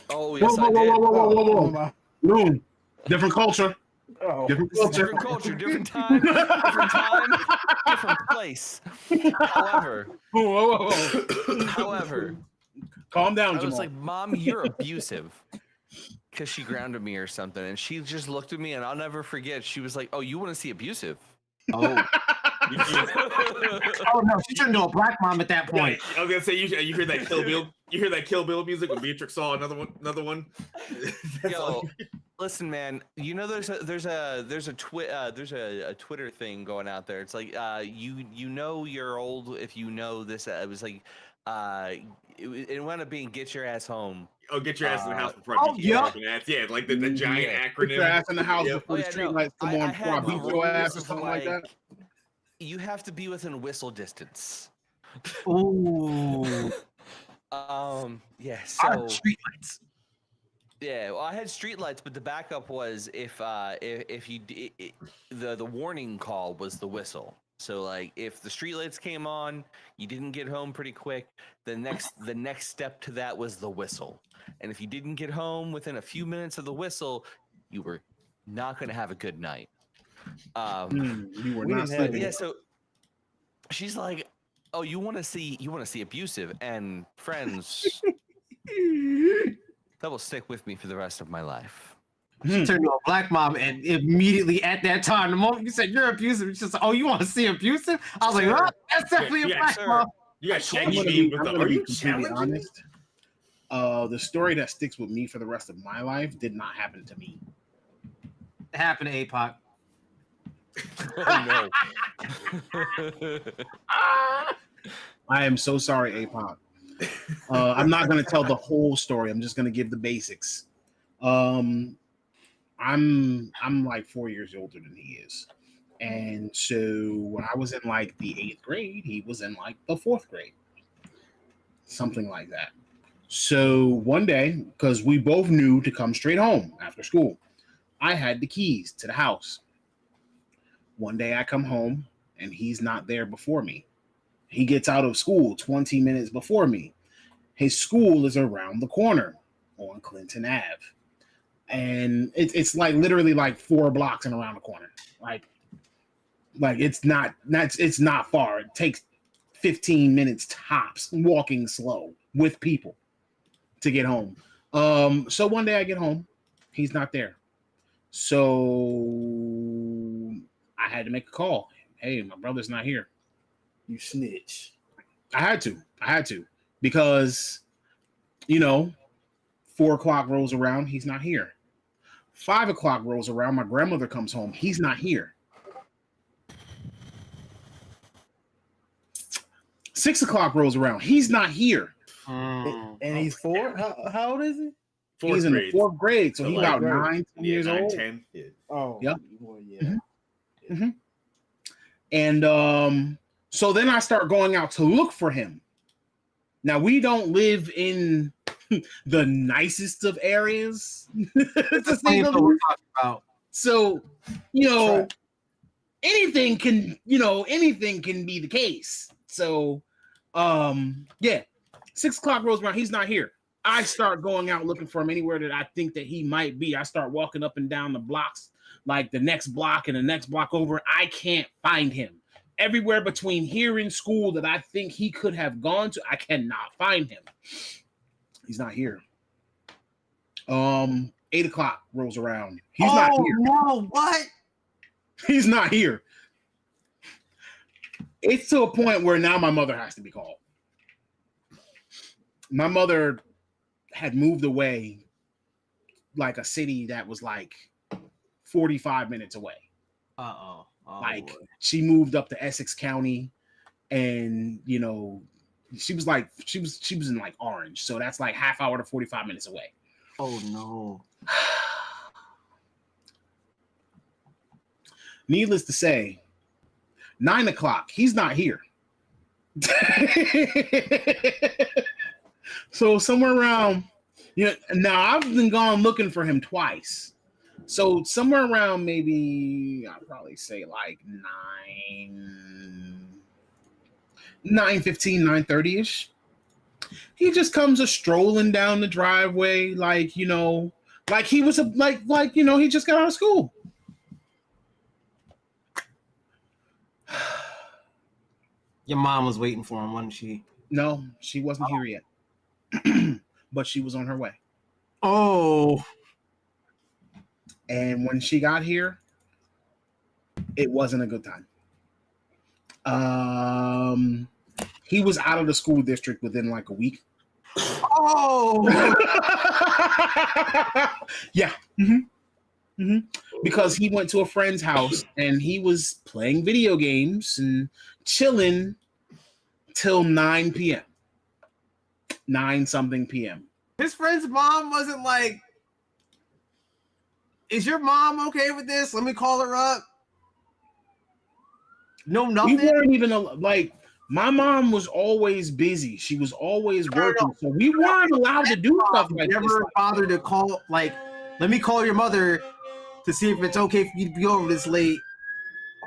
Oh yes, I did.
Whoa. No, different culture.
Oh.
Different
This is
culture.
different culture, different time, different place. However, however,
Calm down,
I
Jamal.
was like, "Mom, you're abusive," because she grounded me or something, and she just looked at me, and I'll never forget. She was like, "Oh, you want to see abusive?"
Oh. Oh no, she turned into a black mom at that point.
I was gonna say you hear that Kill Bill, Kill Bill music when Beatrix saw another one. That's
Yo,
all.
listen, man. You know, there's a Twitter thing going out there. It's like you know you're old if you know this. It was like it wound up being "Get Your Ass Home."
Oh, get your ass in the house before I
oh,
beat your
yeah.
fucking ass. Yeah, like the giant
Yeah.
Put your
acronym.
ass in the house
Yep.
before the streetlights come on. Before I
the
beat your ass or
rules of,
something like that.
You have to be within whistle distance.
Ooh.
Yeah.
Our
So
streetlights.
yeah, well, I had streetlights, but the backup was if you the warning call was the whistle. So like if the streetlights came on, you didn't get home pretty quick. The next step to that was the whistle, and if you didn't get home within a few minutes of the whistle, you were not going to have a good night.
You were
We
not
didn't have
sleeping.
Yeah, so she's like, "Oh, you want to see abusive?" And friends, that will stick with me for the rest of my life.
She turned into a black mom, and immediately at that time, the moment you said you're abusive, it's just, oh, you want to see abusive? I was like,
Sir.
oh, that's definitely a
Yeah,
black
sir.
mom.
You got
I'm
Shaggy
gonna
Bean
be,
with
I'm
the.
gonna
Are
be
you
completely
challenging?
honest. The story that sticks with me for the rest of my life did not happen to me.
It happened to APOC.
Oh no.
I am so sorry, APOC. I'm not going to tell the whole story. I'm just going to give the basics. I'm like 4 years older than he is. And so when I was in like the 8th grade, he was in like the 4th grade. Something like that. So one day, because we both knew to come straight home after school, I had the keys to the house. One day I come home and he's not there before me. He gets out of school 20 minutes before me. His school is around the corner on Clinton Ave. And it's like literally like 4 blocks and around the corner. Like it's not far. It takes 15 minutes tops walking slow with people to get home. So one day I get home, he's not there. So I had to make a call. Hey, my brother's not here.
You snitch.
I had to because, you know, 4 o'clock rolls around, he's not here. 5 o'clock rolls around, my grandmother comes home, he's not here. 6 o'clock rolls around, he's not here.
Mm.
And he's 4? How old is he?
He's in the 4th grade, so
So
he's
like,
about 9, 10 years
9,
old.
10. Yeah.
Oh,
Yeah.
well, yeah.
And so then I start going out to look for him. Now we don't live in the nicest of areas. To say the
we're
least.
talking about.
So, anything can be the case. So, yeah, 6 o'clock rolls around. He's not here. I start going out looking for him anywhere that I think that he might be. I start walking up and down the blocks, like the next block and the next block over. I can't find him. Everywhere between here and school that I think he could have gone to, I cannot find him. He's not here. 8 o'clock rolls around. He's not here.
No, what?
He's not here. It's to a point where now my mother has to be called. My mother had moved away like a city that was like 45 minutes away.
Uh-oh. Oh,
Like
Lord.
she moved up to Essex County, and she was in like Orange, so that's like half hour to 45 minutes away.
Oh no.
Needless to say, 9 o'clock, he's not here. So somewhere around, now I've been gone looking for him twice. So somewhere around maybe I'd probably say like 9:15, 9:30-ish. He just comes a strolling down the driveway, like he was he just got out of school.
Your mom was waiting for him, wasn't she?
No, she wasn't here yet. But she was on her way.
Oh.
And when she got here, it wasn't a good time. He was out of the school district within like a week.
Oh.
Yeah. Because he went to a friend's house and he was playing video games and chilling till 9 p.m. 9-something p.m.
His friend's mom wasn't like, is your mom okay with this? Let me call her up. No, nothing.
We weren't even like, my mom was always busy. She was always working. So we weren't allowed to do stuff like this.
Never bothered to call, like, let me call your mother to see if it's okay for you to be over this late.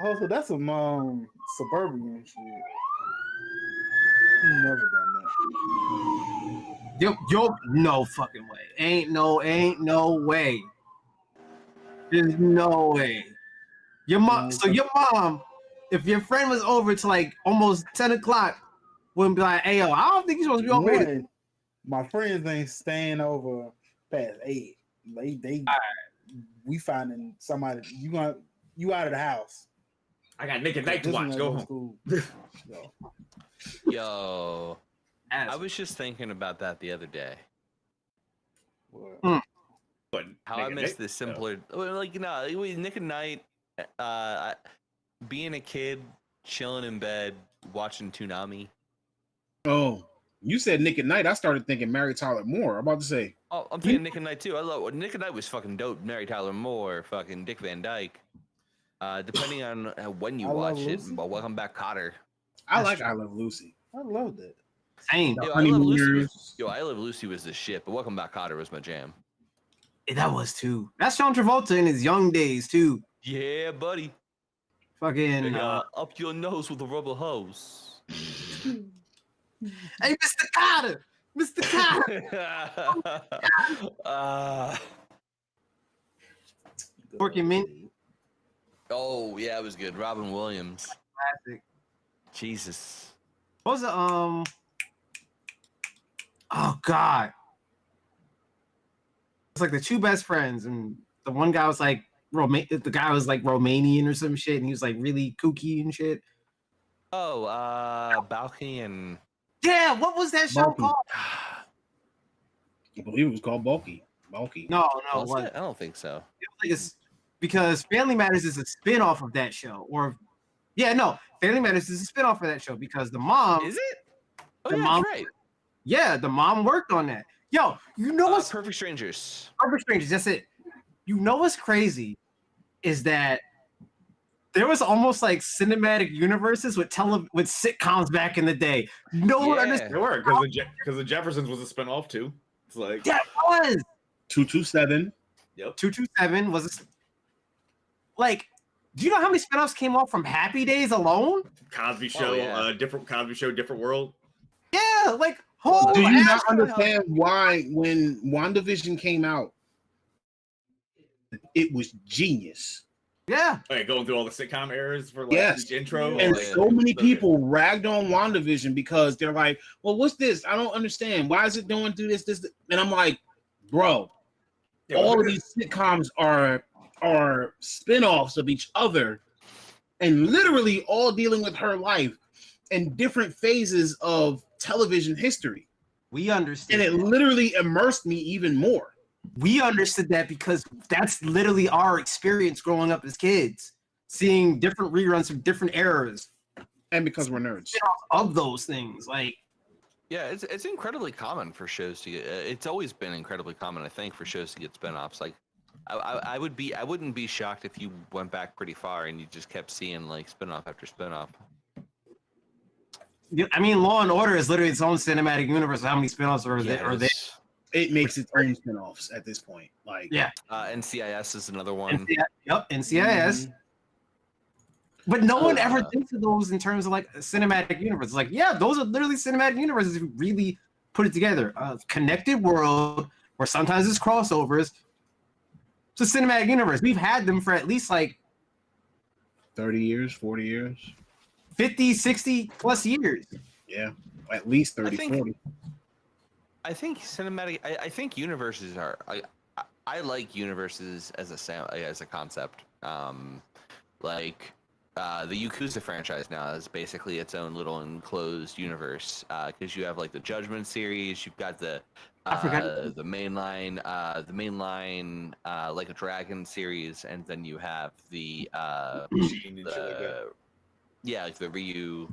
Oh, so that's some suburban shit. Never done that.
Yo, no fucking way. Ain't no way. There's no way. Your mom. So your mom, if your friend was over to like almost 10 o'clock, wouldn't be like, "Hey, yo, I don't think you're supposed to be over here."
My friends ain't staying over past 8. We finding somebody. You out of the house.
I got Nick at Night to watch. Go home.
Yo, I was just thinking about that the other day.
But
How I miss the simpler, like Nick at Night, being a kid, chilling in bed, watching Toonami.
Oh, you said Nick at Night. I started thinking Mary Tyler Moore. I'm about to say.
Oh, I'm thinking Nick at Night too. I love Nick at Night was fucking dope. Mary Tyler Moore, fucking Dick Van Dyke. Depending on when you watch it, but Welcome Back, Kotter.
I Love Lucy.
I love that.
Same.
Yo, I Love Lucy was the shit, but Welcome Back, Kotter was my jam.
That was too. That's John Travolta in his young days too.
Yeah, buddy.
Fucking
up your nose with a rubber hose.
Hey, Mr. Carter! Mr. Carter! Porky Minnie.
Oh, yeah, it was good. Robin Williams.
Classic.
Jesus.
What was it? Oh, God. It's like the two best friends, and the one guy was like, the guy was like Romanian or some shit, and he was like really kooky and shit.
Oh, Balky and...
Yeah, what was that show called?
I believe it was called Bulky.
No,
I
what?
don't think so.
It was like because Family Matters is a spin-off of that show. Family Matters is a spin-off of that show because the mom...
Is it? Oh,
the
yeah,
mom,
that's right.
Yeah, the mom worked on that. Yo, you know what's...
Perfect Strangers.
Perfect Strangers, that's it. You know what's crazy is that there was almost like cinematic universes with with sitcoms back in the day. No one
Yeah.
understood.
They were because the Jeffersons was a spinoff too. It's like
Yeah, it was
227.
yep.
227 was like. Do you know how many spinoffs came off from Happy Days alone?
Cosby Show,
yeah.
different Cosby Show, different world.
Yeah, like whole.
Do you not
Astro-
understand why when WandaVision came out, it was genius?
Yeah,
Like going through all the sitcom eras for like
Yes.
each intro.
And
yeah.
so many people ragged on WandaVision because they're like, well, what's this? I don't understand. Why is it doing through this? And I'm like, bro,
Yeah,
all
well,
of these sitcoms are spin-offs of each other and literally all dealing with her life and different phases of television history.
we understood.
And it
that.
literally immersed me even more.
We understood that because that's literally our experience growing up as kids, seeing different reruns from different eras
And because we're nerds.
of those things. Like,
Yeah, it's incredibly common for shows to get. It's always been incredibly common, I think, for shows to get spinoffs. Like, I wouldn't be shocked if you went back pretty far and you just kept seeing like spinoff after spinoff.
I mean, Law and Order is literally its own cinematic universe. How many spinoffs are there?
It makes its own spin-offs at this point. Like,
Yeah.
NCIS is another one.
Yep, NCIS. But no one ever
Uh,
thinks of those in terms of like a cinematic universe. Like, yeah, those are literally cinematic universes if you really put it together. A connected world where sometimes it's crossovers. It's a cinematic universe. We've had them for at least like
30 years, 40 years.
50, 60 plus years.
Yeah. At least 30,
I think-
40.
I think cinematic. I think universes are. I like universes as a concept. Like the Yakuza franchise now is basically its own little enclosed universe because you have like the Judgment series. You've got the
I forgot.
the mainline like a Dragon series, and then you have the
Machine and shit like that.
yeah, like the Ryu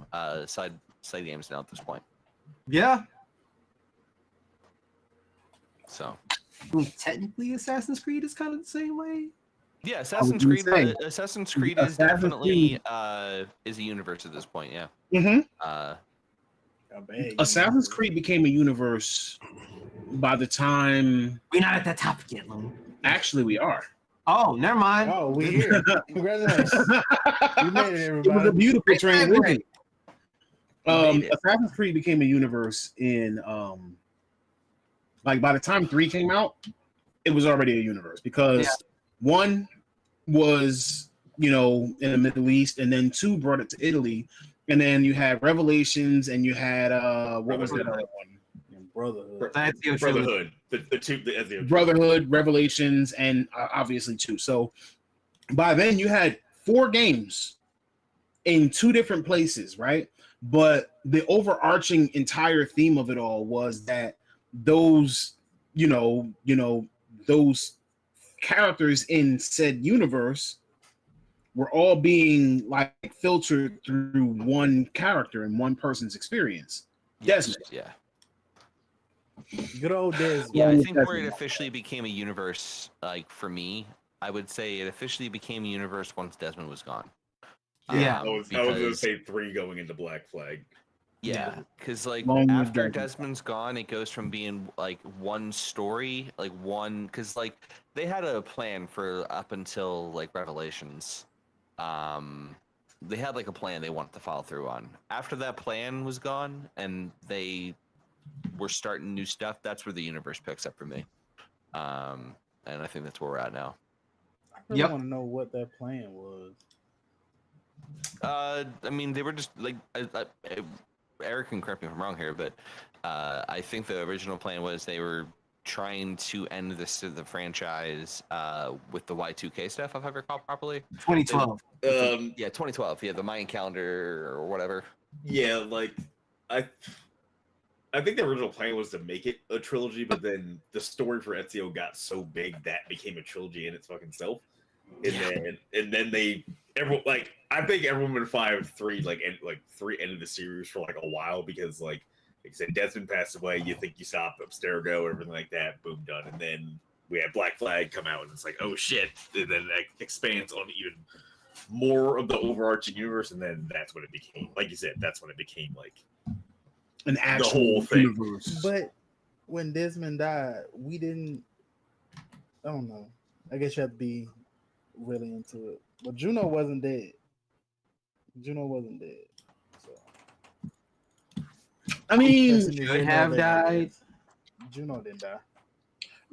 side games now at this point.
Yeah.
So
I mean, technically, Assassin's Creed is kind of the same way.
yeah, Assassin's
gonna
Creed.
say,
Assassin's Creed is
Assassin's
definitely is a universe at this point. Yeah.
Mm-hmm. Assassin's
Creed.
Creed became a universe by the time.
We're not at that topic yet, Loon.
Actually, we are.
Oh, never mind.
Oh, we here. Congratulations. You made it,
It was a
everybody.
beautiful transition.
Great.
Made it.
Assassin's Creed became a universe in like by the time 3 came out, it was already a universe because 1 was, you know, in the Middle East, and then 2 brought it to Italy, and then you had Revelations, and you had what was the other one?
Brotherhood.
That's the trilogy.
Brotherhood. The two
Brotherhood, Revelations, and obviously 2. So by then you had 4 games in 2 different places, right? But the overarching entire theme of it all was that those, those characters in said universe were all being like filtered through one character and one person's experience. Desmond.
Yeah.
Good old Desmond.
Yeah, I
Well,
think where it
Desmond.
officially became a universe, like for me, I would say it officially became a universe once Desmond was gone.
Yeah.
I was gonna
because-
say 3 going into Black Flag.
Yeah, because like
Long live
after
Desmond.
Desmond's gone, it goes from being like one story, like one, because like they had a plan for up until like Revelations. They had like a plan they wanted to follow through on. After that plan was gone and they were starting new stuff, that's where the universe picks up for me. And I think that's where we're at now.
I really
Yep.
want to know what that plan was.
I mean, they were just like Eric can correct me if I'm wrong here, but I think the original plan was they were trying to end the franchise with the Y2K stuff, if I recall properly.
2012.
Yeah, 2012. Yeah, the Mayan calendar or whatever.
Yeah, like I think the original plan was to make it a trilogy, but then the story for Ezio got so big that became a trilogy in its fucking self. And then they I think everyone would find 3 ended the series for like a while because like I said, Desmond passed away. You think you stopped Abstergo, everything like that. Boom, done. And then we had Black Flag come out, and it's like, oh shit! And then that expands on even more of the overarching universe, and then that's what it became. Like you said, that's when it became like
An actual
whole thing.
universe.
But when Desmond died, we didn't. I don't know. I guess you have to be really into it. But Juno wasn't dead. Juno wasn't dead. So
I mean,
that's neither here nor
have
there, I
died.
guess. Juno didn't die.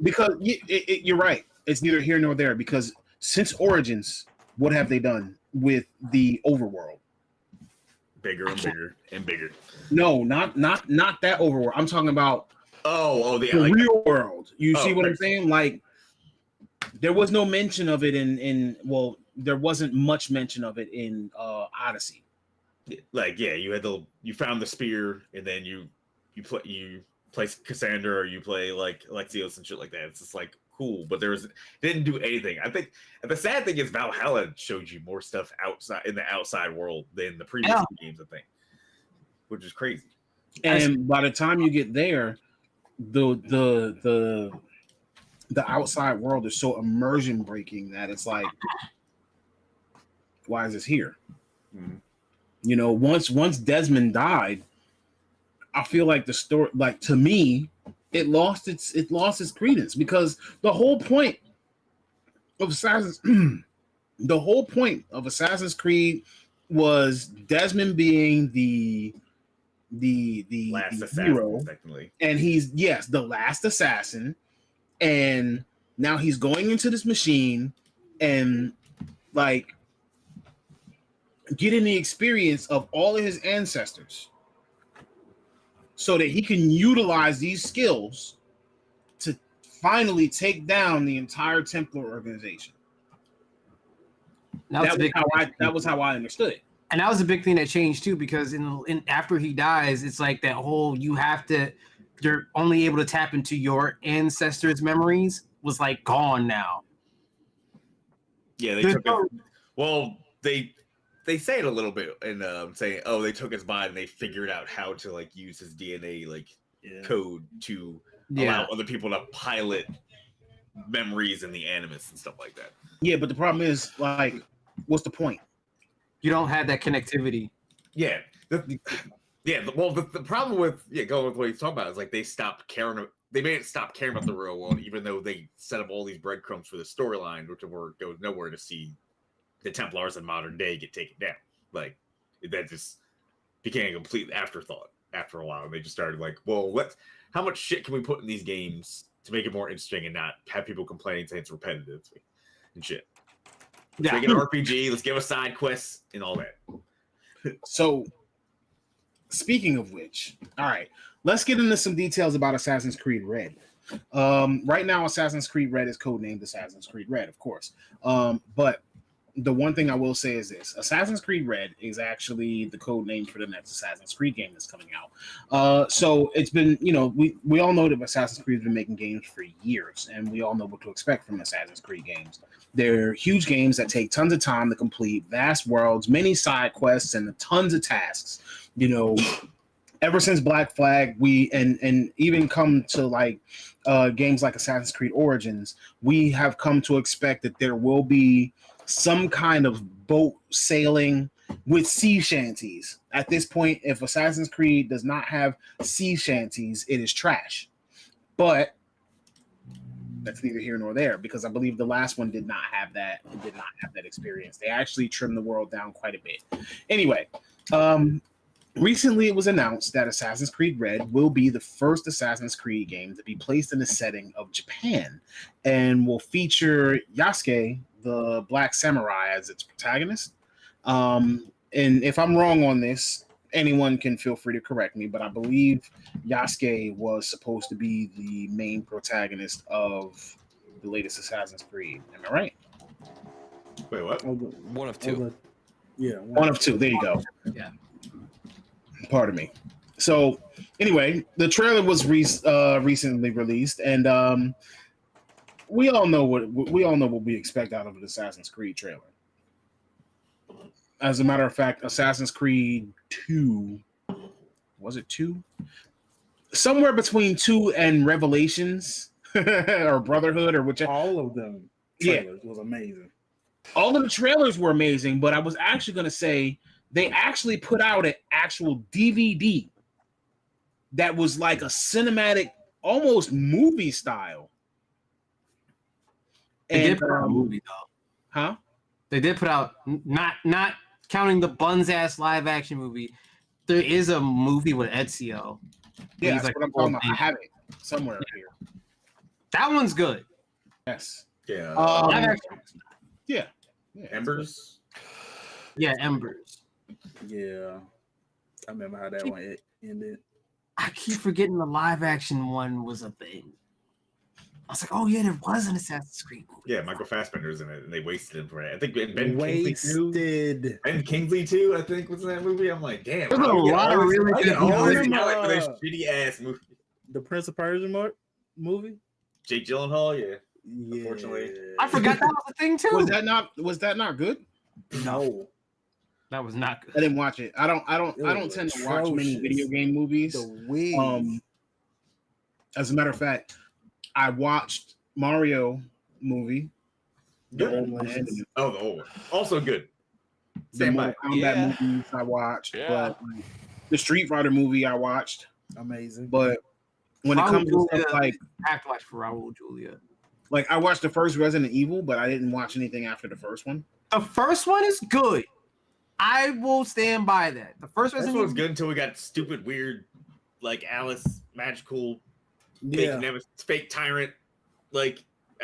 because you're right. It's neither here nor there because since Origins, what have they done with the overworld?
bigger and bigger and bigger.
No, not that overworld. I'm talking about
The
the
like,
real world. You
Oh,
see what I'm
right.
saying? Like there was no mention of it there wasn't much mention of it in Odyssey.
you found the spear and then you play Cassandra or you play like Alexios and shit like that. It's just like cool, but didn't do anything. I think the sad thing is Valhalla showed you more stuff outside in the outside world than the previous games, I think, which is crazy.
And by the time you get there, the outside world is so immersion breaking that it's like, why is this here?
Mhm.
You know, once Desmond died, I feel like the story, like to me, it lost its credence because the whole point of Assassin's Creed was Desmond being the
Last
the
assassin,
hero,
technically.
and he's the last assassin, and now he's going into this machine and like getting the experience of all of his ancestors so that he can utilize these skills to finally take down the entire Templar organization. That was how I understood it.
And that was a big thing that changed too, because in after he dies, it's like that whole you're only able to tap into your ancestors' memories was like gone now.
Yeah, they
There's
took
no-
it. Well, they say it a little bit and saying, oh, they took his mind and they figured out how to like use his DNA code to allow other people to pilot memories and the animus and stuff like that.
Yeah, but the problem is like, what's the point?
You don't have that connectivity.
Yeah. The problem with going with what he's talking about is like they stopped caring. They made it stop caring about the real world, even though they set up all these breadcrumbs for the storyline, which goes nowhere to see the Templars in modern day get taken down. Like that just became a complete afterthought after a while. And they just started like, well, how much shit can we put in these games to make it more interesting and not have people complaining saying it's repetitive and shit. Let's make it an RPG. Let's give us side quests and all that.
So, speaking of which, all right, let's get into some details about Assassin's Creed Red. Right now, Assassin's Creed Red is codenamed Assassin's Creed Red, of course. But the one thing I will say is this: Assassin's Creed Red is actually the code name for the next Assassin's Creed game that's coming out. So it's been, we all know that Assassin's Creed has been making games for years, and we all know what to expect from Assassin's Creed games. They're huge games that take tons of time to complete, vast worlds, many side quests, and tons of tasks. Ever since Black Flag, and even come to like games like Assassin's Creed Origins, we have come to expect that there will be some kind of boat sailing with sea shanties. At this point, if Assassin's Creed does not have sea shanties, it is trash. But that's neither here nor there, because I believe the last one did not have that. It did not have that experience. They actually trimmed the world down quite a bit. Anyway, recently it was announced that Assassin's Creed Red will be the first Assassin's Creed game to be placed in the setting of Japan and will feature Yasuke, the Black Samurai, as its protagonist. And if I'm wrong on this, anyone can feel free to correct me, but I believe Yasuke was supposed to be the main protagonist of the latest Assassin's Creed. Am I right?
Wait, what?
One of two.
One of two. There you go.
Yeah.
Pardon me. So anyway, the trailer was recently released, and we all know what we expect out of an Assassin's Creed trailer. As a matter of fact, Assassin's Creed 2, was it 2? Somewhere between 2 and Revelations or Brotherhood or whichever.
All of them
Yeah.
trailers was amazing.
All of the trailers were amazing, but I was actually going to say they actually put out an actual DVD that was like a cinematic, almost movie style.
They did put out a movie though.
Huh?
They did put out not counting the buns ass live action movie. There is a movie with Ezio.
Yeah,
He's
that's
like
what I'm talking about. I have it somewhere up here.
That one's good.
Yes.
Yeah.
Live action.
Yeah.
Embers.
Yeah, Embers.
Yeah, I remember how that one ended.
I keep forgetting the live action one was a thing. I was like, oh yeah, there was an Assassin's Creed movie.
Yeah, Michael Fassbender's in it, and they wasted him for it. I think Ben Kingsley too.
Wasted.
Ben Kingsley too, I think, was in that movie. I'm like, damn.
There's a lot of really good
always
movies.
got like this shitty ass movie.
The Prince of Persia movie.
Jake Gyllenhaal, yeah.
Yeah.
Unfortunately.
I forgot that was a thing too.
Was that not good?
No.
That was not
I
good.
didn't watch it. I don't tend to watch many
atrocious.
video game movies.
The wig.
As a matter of fact, I watched Mario movie. The
Good.
old one and
Oh, the old one. Also good.
the
Stand by.
Mortal Kombat movies I watched,
Yeah.
but like, the Street Fighter movie I watched.
Amazing.
But when it
Raul
comes to
Julia.
stuff like
I have to watch for Raul Julia.
I watched the first Resident Evil, but I didn't watch anything after the first one.
The first one is good. I will stand by that. The first
This
Resident
one's
Evil.
good until we got stupid, weird, like Alice, magical,
yeah.
fake tyrant, like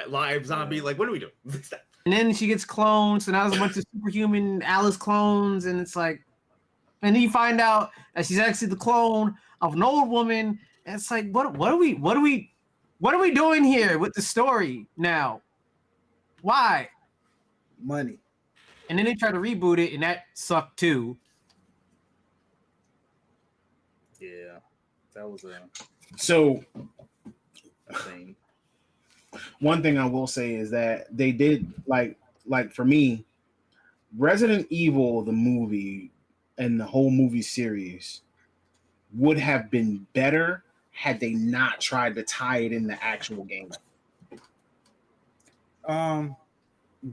live zombie. Like, what are we doing?
And then she gets cloned, so now there's a bunch of superhuman Alice clones, and it's like, and then you find out that she's actually the clone of an old woman, and it's like, what are we doing here with the story now? Why?
Money.
And then they try to reboot it, and that sucked too.
Yeah. That was a
So
thing.
one thing I will say is that they did like for me, Resident Evil the movie and the whole movie series would have been better had they not tried to tie it in the actual game.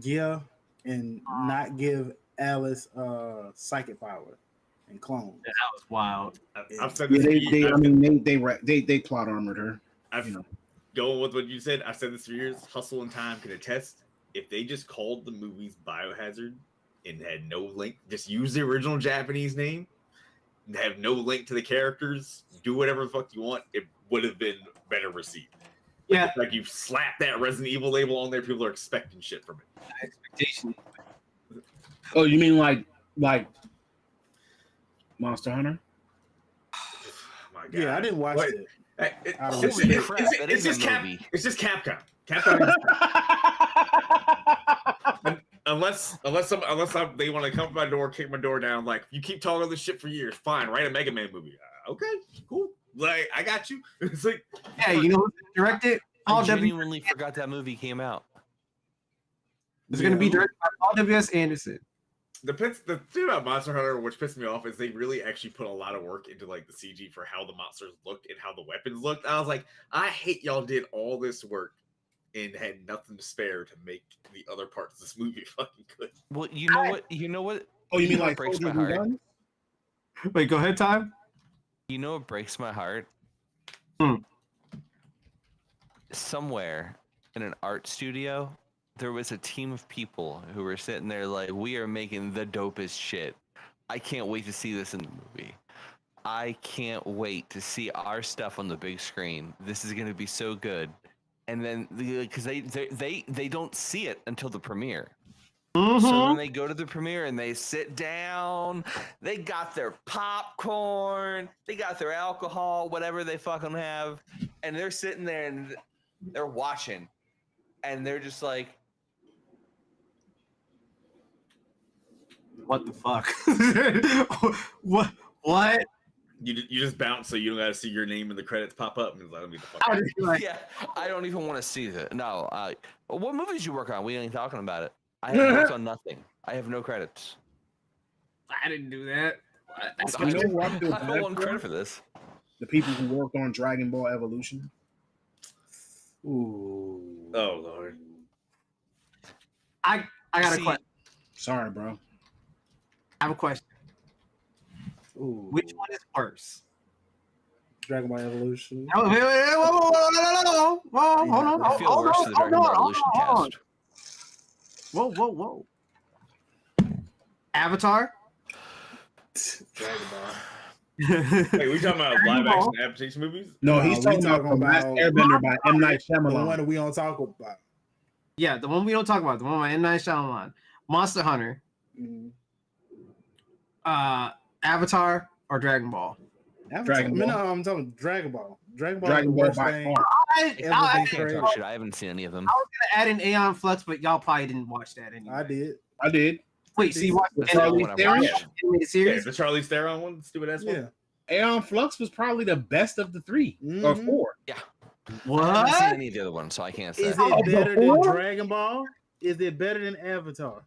Yeah, and not give Alice psychic power and clone.
That was wild.
I've said
Yeah,
this.
they
for years.
I mean they plot armored her.
I've
you know.
going with what you said. I've said this for years. Hustle and Time can attest. If they just called the movies Biohazard and had no link, just use the original Japanese name and have no link to the characters, do whatever the fuck you want, it would have been better received.
Yeah,
Like you slap that Resident Evil label on there, people are expecting shit from it.
expectation.
Oh, you mean like Monster Hunter?
Oh my God.
Yeah, I didn't watch
What?
it.
It's
Holy crap, that
it's
is
just
a movie.
It's just Capcom. Capcom. unless they want to come to my door, kick my door down. Like you keep talking this shit for years. Fine, write a Mega Man movie. Okay, cool. Like I got you. It's like
Yeah, you know who directed?
I
Paul W.
genuinely forgot that movie came out.
It's going to be directed by Paul W.S. Anderson.
the thing about Monster Hunter, which pissed me off, is they really actually put a lot of work into like the CG for how the monsters looked and how the weapons looked. I was like, I hate y'all did all this work and had nothing to spare to make the other parts of this movie fucking good.
Well, you know what? You know what?
Oh, you mean
know what
like
breaks my
Soldiers and
heart?
Guns?
Wait, go ahead, Time.
You know what breaks my heart?
Hmm.
Somewhere in an art studio, there was a team of people who were sitting there like, we are making the dopest shit. I can't wait to see this in the movie. I can't wait to see our stuff on the big screen. This is going to be so good. And then because they don't see it until the premiere. So then they go to the premiere and they sit down. They got their popcorn. They got their alcohol, whatever they fucking have. And they're sitting there and they're watching. And they're just like,
What the fuck? What?
You just bounce so you don't gotta see your name in the credits pop up and let me the fuck
I
out.
was like,
yeah, I don't even want to see that. No. What movies you work on? We ain't talking about it. I have worked on nothing. I have no credits.
I didn't do that. That's
I
You know
don't
who I feel
I
bad
don't want
for?
credit for this.
The people who worked on Dragon Ball Evolution.
Ooh.
Oh Lord.
I got a
See,
question.
Sorry, bro.
I have a question.
Ooh,
Which one is worse?
Dragon Ball Evolution.
Oh, wait, whoa, hold on.
I feel
hold
worse
on,
for the
hold
Dragon Ball
on,
Evolution
hold on.
cast.
Whoa. Avatar?
Dragon Ball.
Wait, we talking about live action adaptation movies?
No,
No,
he's
we
talking about
talking
The Last
about-
Airbender by M. Night
The one
Shyamalan.
that we don't talk about.
Yeah, the one we don't talk about, the one by M. Night Shyamalan. Monster Hunter,
Mm.
Avatar, or Dragon Ball?
Dragon Ball.
No, I'm talking Dragon Ball. Dragon Ball
Dragon
is the
Ball
worst
by
thing.
far.
I
Ever
was
been
I can't
created.
talk shit. I haven't seen any of them.
gonna add in Aeon Flux, but y'all probably didn't watch that anyway.
I did.
I did.
Wait, so you watched the
That's the
Charlie
one I
Theron?
watched.
animated
Yeah,
series?
the Charlie Theron one, stupid ass
Yeah.
one.
Aeon Flux was probably the best of the 3 or
Mhm.
4.
I haven't seen
What?
any of the other ones, so I can't say.
Is
Oh,
it better than
before?
Dragon Ball? Is it better than Avatar?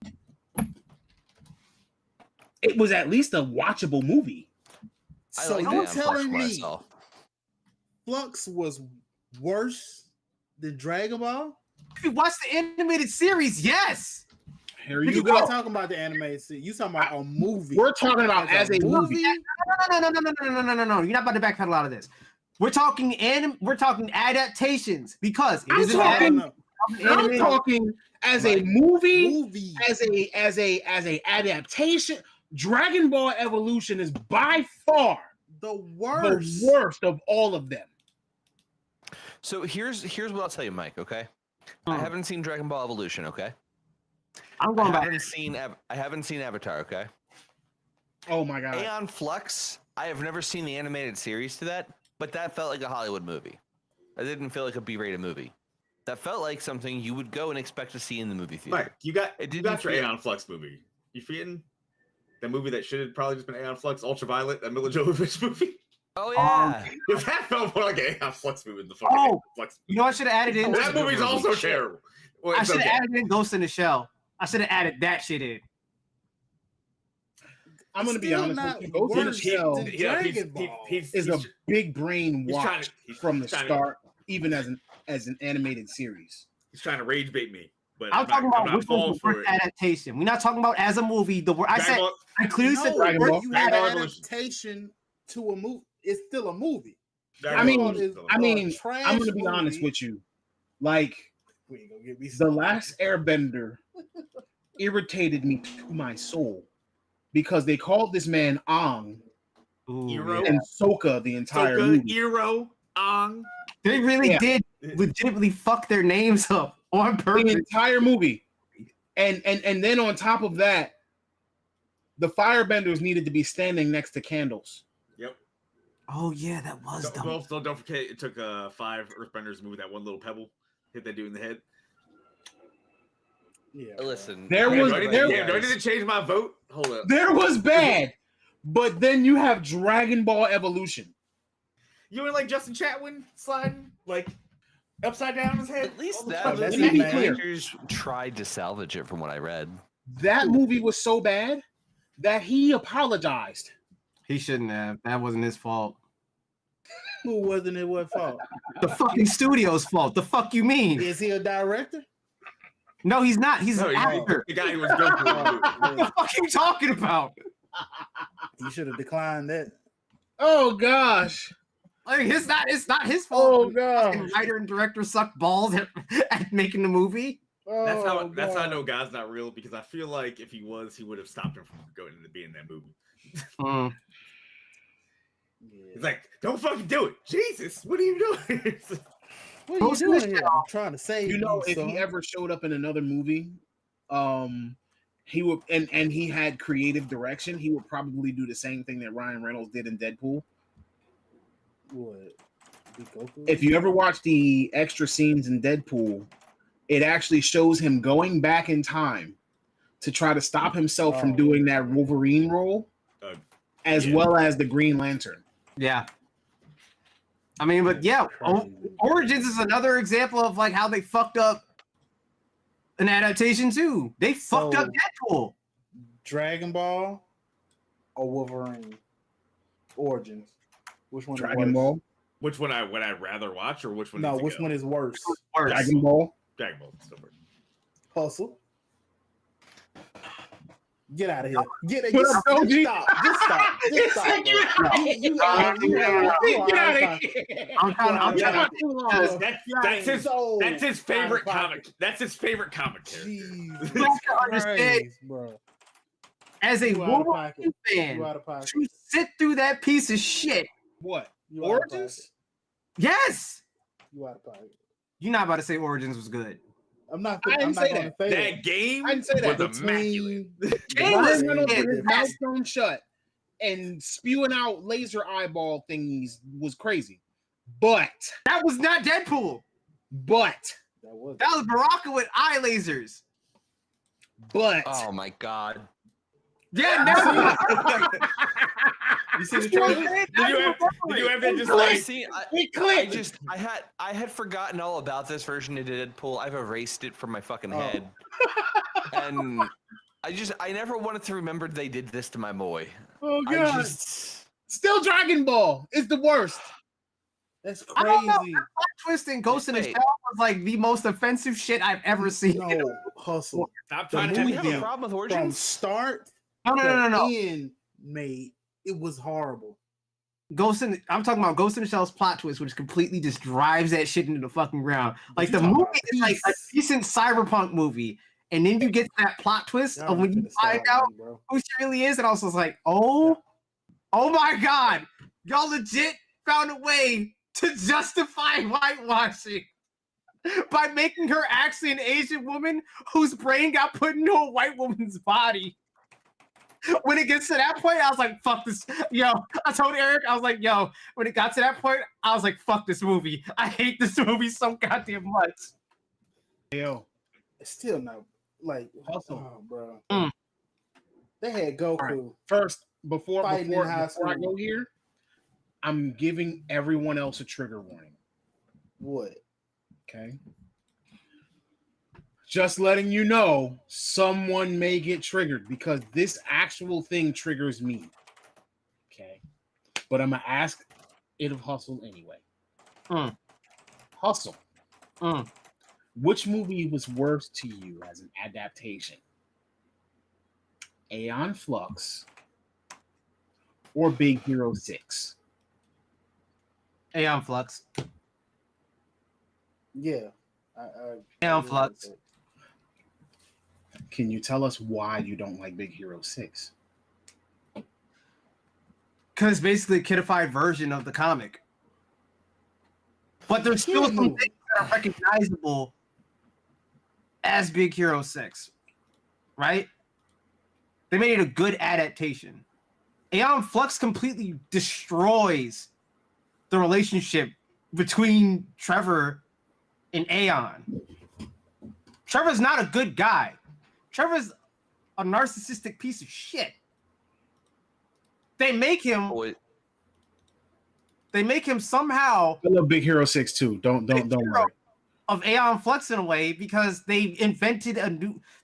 It was at least a watchable movie.
I
So
like
you're
Aeon Flux
telling me
myself.
Flux was worse than Dragon Ball?
If you watch the animated series, yes.
Here
You're
you
not
go.
talking about the animated series. You talking about a movie?
We're talking about as a movie.
No. You're not about to backpedal out of this. We're talking adaptations because it
I'm
is an
talking-
No,
I'm
animated.
talking as a
Right.
movie,
movie.
as a adaptation. Dragon Ball Evolution is by far
The worst.
the worst of all of them.
So here's what I'll tell you, Mike. Okay, I haven't seen Dragon Ball Evolution. Okay,
I'm
I
going back.
haven't seen Avatar. Okay,
Oh my god.
Aeon Flux. I have never seen the animated series to that, but that felt like a Hollywood movie. That didn't feel like a B-rated movie. That felt like something you would go and expect to see in the movie theater.
Mike, you got
It
you
didn't
got your
feel-
Aeon Flux movie. You forgetting that movie that should have probably just been Aeon Flux, Ultraviolet, that Mila Jovovich movie?
Oh yeah.
Because that felt more like an Aeon Flux movie than the fucking
Oh,
Aeon Flux.
You know, I should have added in.
That movie's also terrible. Well,
I
it's
should have
okay.
added in Ghost in the Shell. I should have added that shit in.
I'm gonna be
Still
honest
not
with you. Ghost in the
worse
Shell
than Dragon Ball.
is a big brain
he's trying
watch
to-
from the
trying to-
start, even as an animated series.
He's trying to rage bait me, but
I'm talking
not, I'm
about
not
which
falling
one's the
for
worst
it.
adaptation. We're not talking about as a movie. The word I
Dragon
said,
Ball-
I clearly said
No,
Dragon
but
Ball.
you
Dragon
have
Ball
an
Evolution.
adaptation to a movie. It's still a movie.
Dragon
I mean-
Ball
Dragon Ball is
Evolution.
I
a
mean,
trash
I'm gonna be honest
movie.
with you. Like
We ain't gonna get me
The
started.
Last Airbender irritated me to my soul because they called this man Aang
Ooh,
Hero?
yeah.
and Sokka the entire
Soka,
movie.
Iro, Ong.
They really
Yeah.
did legitimately fuck their names up on
The
purpose.
entire movie. And then on top of that, the firebenders needed to be standing next to candles.
Yep.
Oh yeah, that was dumb.
Also, don't forget, it took 5 Earthbenders to move that one little pebble, hit that dude in the head.
Yeah, bro.
Listen,
There
I
was-
gotta
there-
let you
do I need
guys-
to change my vote? Hold up.
There was bad, but then you have Dragon Ball Evolution.
You ain't like Justin Chatwin sliding like upside down his head?
At least
all the
that
time?
Let's
movie,
be
the
clear.
directors tried to salvage it from what I read.
That movie was so bad that he apologized.
He shouldn't have. That wasn't his fault.
Who wasn't it? What fault?
The fucking studio's fault. The fuck you mean?
Is he a director?
No, he's not. He's
No,
an
he's
actor.
the guy who was good for the movie.
What the fuck are you talking about?
He should have declined that.
Oh gosh.
Like it's not his
Oh
fault.
gosh.
Fucking writer and director suck balls at making the movie.
That's how
Oh,
that's how I
God.
know God's not real, because I feel like if he was, he would have stopped him from going into being in that movie.
Mm.
He's like, don't fucking do it. Jesus, what are you doing?
What are you
Ghost in the
doing here? I'm trying to save
You know, if
son.
he ever showed up in another movie, he would and he had creative direction, he would probably do the same thing that Ryan Reynolds did in Deadpool.
What? Be Goku?
If you ever watch the extra scenes in Deadpool, it actually shows him going back in time to try to stop himself from
Oh.
doing that Wolverine role, as
yeah.
well as the Green Lantern.
Yeah. I mean, but yeah,
Crazy.
Origins is another example of like how they fucked up an adaptation too. They fucked up Deadpool.
Dragon Ball or Wolverine? Origins. Which one?
Dragon
is worse?
Ball,
Which one would I rather watch, or which one?
No,
needs to
which
go?
one is worse?
Worse.
Dragon Ball.
Dragon Ball. Still worse.
Hustle. Get out of here. Get it.
What
Just
up, OG?
stop. Just stop. Just stop.
Get
Bro.
out of
You
here.
are
Get out of
pocket.
here.
I'm trying
You're
to
not too long.
That's his
So
that's his favorite
out of pocket.
comic. That's his favorite comic character.
Jesus
You have to understand,
Christ, bro.
as a
You out of
Wolverine
pocket.
fan,
You out of pocket.
to sit through that piece of shit.
What?
You out of pocket.
Origins?
Yes,
You out of pocket.
you're not about to say Origins was good.
I'm not.
I
I'm
didn't
not
say
going to say that.
That game
I didn't say that.
was immaculate.
Game was
Ryan Reynolds with his
good.
mouth sewn shut and spewing out laser eyeball thingies was crazy. But
That was not Deadpool.
That was.
That was Baraka with eye lasers.
Oh my god.
Yeah, never.
You see the trailer?
Did you have that just
I
like
see.
it
I
clicked.
just I had forgotten all about this version of Deadpool. I've erased it from my fucking head, and I never wanted to remember they did this to my boy.
Oh
I
god.
just
Still Dragon Ball is the worst.
That's
I don't know.
crazy.
Plot twist in Ghost in the
Wait.
Shell was like the most offensive shit I've ever seen.
No, Hustle.
stop
The
trying to
do we
tell
have
me.
a problem with
From
Origins?
start
No.
to end, mate, it was horrible.
I'm talking about Ghost in the Shell's plot twist, which completely just drives that shit into the fucking ground. Like
You
the
talking
movie
about
is like a
peace.
decent cyberpunk movie, and then you get to that plot twist
Y'all
of when you
finna start
find
with
out
me, bro.
who she really is, and also it's like, oh my god, y'all legit found a way to justify whitewashing by making her actually an Asian woman whose brain got put into a white woman's body. When it gets to that point, I was like, fuck this. Yo, I told Eric, I was like, yo, when it got to that point, I was like, fuck this movie. I hate this movie so goddamn much.
Yo,
It's still not like
Hustle.
oh, bro.
Mm.
They had Goku.
All right. First, before
Fighting in high
before I
school.
go here, I'm giving everyone else a trigger warning.
What?
Okay. Just letting you know, someone may get triggered because this actual thing triggers me. Okay. But I'm gonna ask it of Hustle anyway.
Mm.
Hustle.
Mm.
Which movie was worse to you as an adaptation? Aeon Flux or Big Hero 6?
Aeon Flux.
Yeah.
Aeon
agree
Flux.
with that.
Can you tell us why you don't like Big Hero 6?
Because it's basically a kidified version of the comic. But there's still
Kid
some
movie.
things that are recognizable as Big Hero 6. Right? They made it a good adaptation. Aeon Flux completely destroys the relationship between Trevor and Aeon. Trevor's not a good guy. Trevor's a narcissistic piece of shit. They make him somehow
I love Big Hero 6 too. Don't worry.
of Aeon Flux in a way because they invented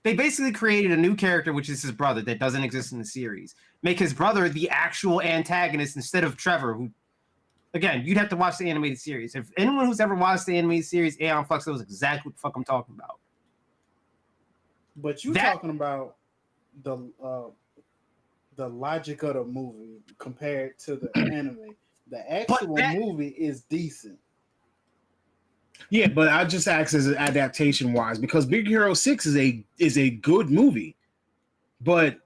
they basically created a new character, which is his brother that doesn't exist in the series. Make his brother the actual antagonist instead of Trevor, who, again, you'd have to watch the animated series. If anyone who's ever watched the animated series, Aeon Flux knows exactly what the fuck I'm talking about.
But you
That-
talking about the logic of the movie compared to the anime. The actual movie is decent.
Yeah, but I just asked as adaptation wise because Big Hero 6 is a good movie. But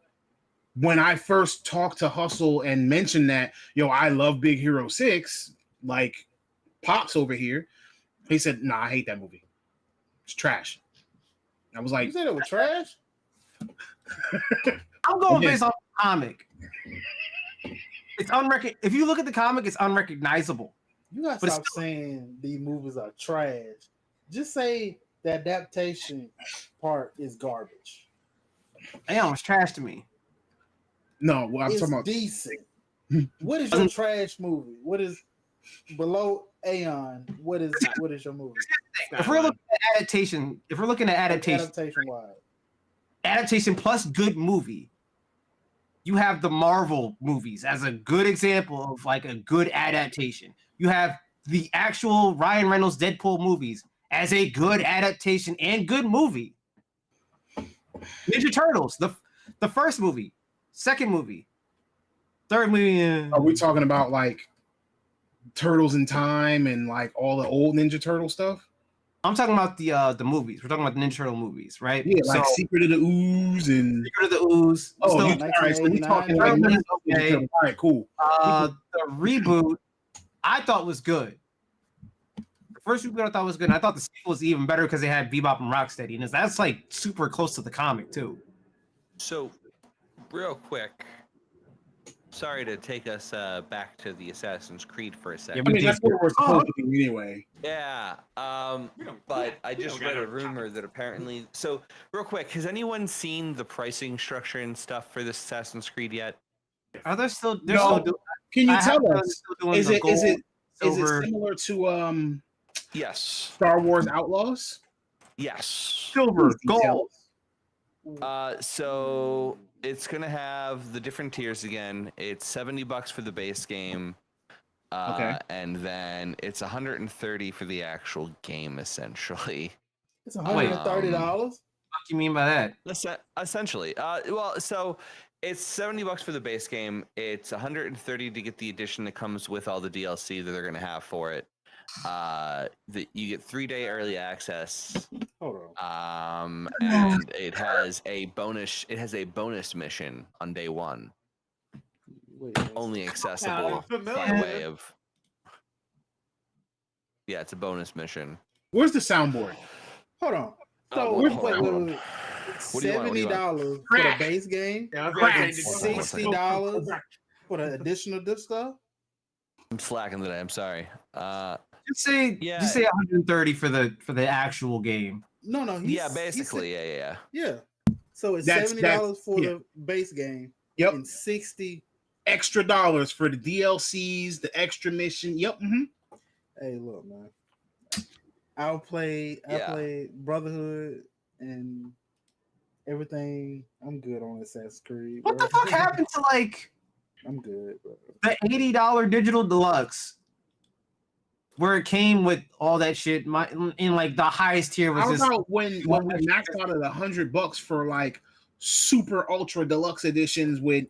when I first talked to Hustle and mentioned that, yo, I love Big Hero 6, like Pops over here, he said, nah, I hate that movie. It's trash. I was
You
like,
said it was trash?
I'm going
Yeah.
based on the comic. It's if you look at the comic, it's unrecognizable.
You gotta
But
stop saying these movies are trash. Just say the adaptation part is garbage.
Aeon was trash to me.
no, well, I'm
It's
talking about
decent. What is your trash movie? What is below Aeon? What is your movie?
If we're looking at adaptation,
Adaptation wise.
adaptation plus good movie, you have the Marvel movies as a good example of like a good adaptation. You have the actual Ryan Reynolds Deadpool movies as a good adaptation and good movie. Ninja Turtles, the The first movie, second movie, third movie.
Are we talking about like Turtles in Time and like all the old Ninja Turtle stuff?
I'm talking about the movies. We're talking about the Ninja Turtle movies, right?
Yeah, like Secret of the Ooze and
Secret of the Ooze.
oh,
Still,
all right. So you
1989.
talking like
Turtles,
Ninja
okay.
Turtle. All right, cool.
The reboot I thought was good. The first reboot I thought was good. And I thought the sequel was even better because they had Bebop and Rocksteady, and that's like super close to the comic too.
So, real quick, sorry to take us back to the Assassin's Creed for a second.
I mean, that's what we're supposed to do anyway.
Yeah, but I just read a rumor that apparently. So, real quick, has anyone seen the pricing structure and stuff for this Assassin's Creed yet?
Are they still? They're
No.
still doing.
Can you
I
tell
have to
us?
still doing
Is
the
it
gold,
is it
silver,
similar to
Yes.
Star Wars Outlaws?
Yes.
silver,
Please tell
gold?
us.
So it's gonna have the different tiers again. It's $70 for the base game.
Okay.
And then it's $130 for the actual game, essentially.
It's $130.
What do you mean by that?
Essentially. Well, so it's $70 for the base game. It's $130 to get the edition that comes with all the DLC that they're gonna have for it. You get 3-day early access.
Hold on.
And it has a bonus. It has a bonus mission on day one,
Wait,
only accessible by way of. Yeah, it's a bonus mission.
Where's the soundboard?
hold on.
Oh,
So
hold
wait.
on. What do you want? What do you want?
$70 for the
Crack.
base game,
Yeah, I was
Crack.
gonna
and
say,
$60 for the additional stuff.
I'm slacking today. I'm sorry.
Just say 130 for the actual game.
No,
Yeah, basically. Yeah.
Yeah. So it's
That's-
$70 for
yeah.
the base game
Yep.
and 60.
Extra dollars for the DLCs, the extra mission. Yep.
Hey, look, man. I played Brotherhood and everything. I'm good on Assassin's Creed.
What
bro.
the fuck happened to like
I'm good, bro.
the $80 digital deluxe, where it came with all that shit? In like the highest tier was
How
just
about when we maxed out at $100 for like super ultra deluxe editions with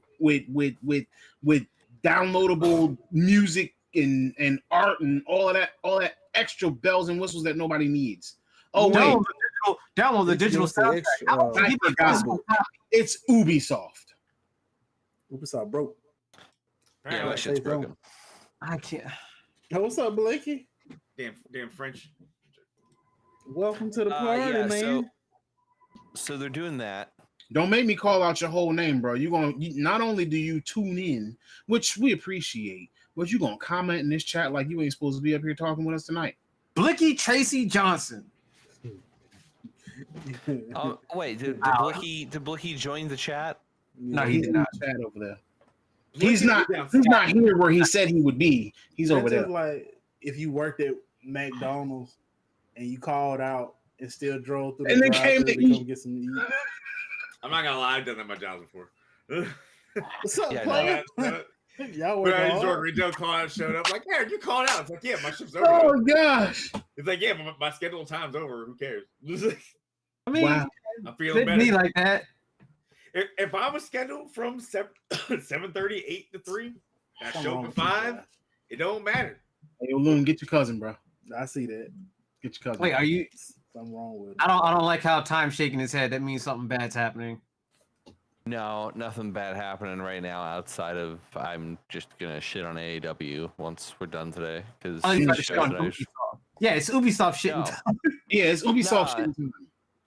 downloadable music and art and all that extra bells and whistles that nobody needs. Oh wait,
download the digital
It's just
soundtrack.
extra,
How about
I
people
forgot.
physical copy?
it's Ubisoft.
Ubisoft broke.
Yeah, my shit's broken.
I can't.
Hey, what's up, Blakey?
damn French.
Welcome to the party,
Yeah,
man.
So they're doing that.
Don't make me call out your whole name, bro. Not only do you tune in, which we appreciate, but you gonna comment in this chat like you ain't supposed to be up here talking with us tonight.
Blicky Tracy Johnson.
Wait, did Blicky join the chat?
No, he
He's
did
in
not.
the chat over there. He's not here where he said he would be. He's over
That's
there.
just like if you worked at McDonald's and you called out and still drove through
And
the
then came
drive-thru
to
to
eat.
come get some eat.
I'm not gonna lie, I've done that at my job before.
What's up,
Yeah,
player? Y'all work
When I
hard.
retail call out showed up, like, Eric, you called out. It's like, yeah, my shift's over.
Oh gosh.
It's like, yeah, my scheduled time's over. Who cares?
I mean,
Wow.
I'm feeling
fit me
better.
like that.
If I was scheduled from 7:30, 8 to 3, I
Come
show
on,
up at 5, it don't matter.
Hey, Loon, get your cousin, bro.
I see that.
Get your cousin.
Wait, are you?
Something wrong with it.
I don't like how Time's shaking his head. That means something bad's happening.
No, nothing bad happening right now outside of I'm just gonna shit on AEW once we're done today because
Oh, you got to shit on Ubisoft. Yeah, it's Ubisoft shit.
No.
Yeah, it's Ubisoft.
Nah.
shit.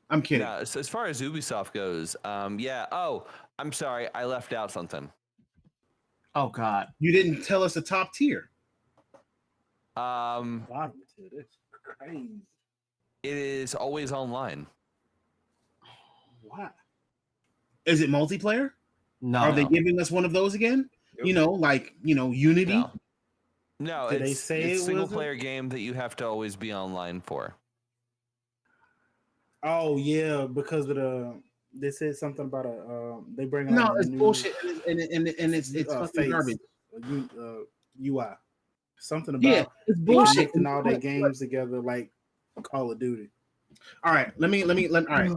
I'm kidding.
No, so as far as Ubisoft goes, yeah. Oh, I'm sorry, I left out something.
Oh God.
You didn't tell us the top tier.
Bottom tier, that's crazy.
It is always online.
Why?
Is it multiplayer?
No.
Are they giving us one of those again? You know, like Unity.
No, no,
Did they
it's
say
it's
it
a single
wasn't?
player game that you have to always be online for.
Oh yeah, because of the they said something about they bring
No,
out a
it's
new,
bullshit, and it's fucking
face,
garbage.
UI. Something about
Yeah, it's bullshit.
connecting all their games together like Call of Duty.
All right, let me. All right,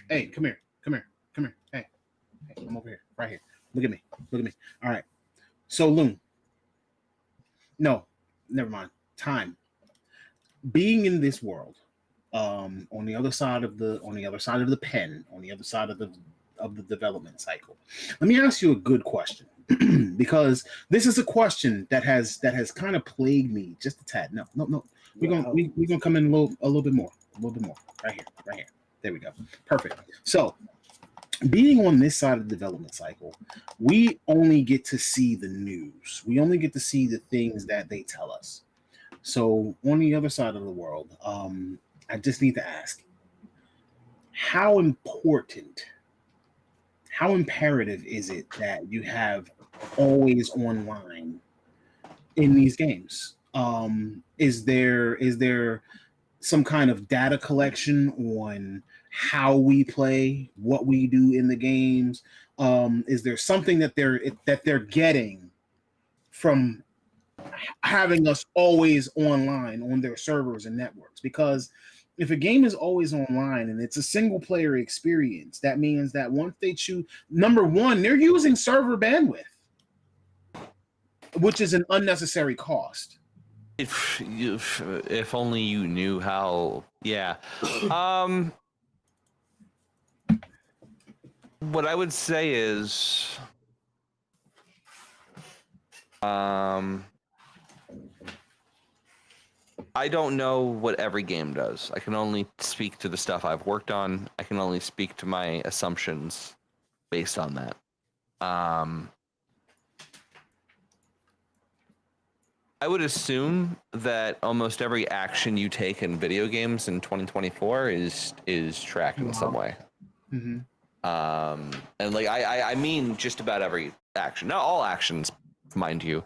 hey, come here. Hey, Hey, I'm over here, right here. Look at me. Look at me. All right. So Loon. No, never mind. Time. Being in this world, on the other side of the pen, on the other side of the development cycle. Let me ask you a good question. Because this is a question that has kind of plagued me just a tad. No. We're gonna come in a little bit more. Right here. There we go. Perfect. So being on this side of the development cycle, we only get to see the news. We only get to see the things that they tell us. So on the other side of the world, I just need to ask, how important, how imperative is it that you have always online in these games? Is there some kind of data collection on how we play, what we do in the games? Is there something that they're getting from having us always online on their servers and networks? Because if a game is always online and it's a single player experience, that means that once they choose, number one, they're using server bandwidth, which is an unnecessary cost.
If only you knew how. Yeah. What I would say is, I don't know what every game does. I can only speak to the stuff I've worked on. I can only speak to my assumptions based on that. I would assume that almost every action you take in video games in 2024 is tracked in some way.
Mm-hmm.
And like I mean just about every action, not all actions, mind you.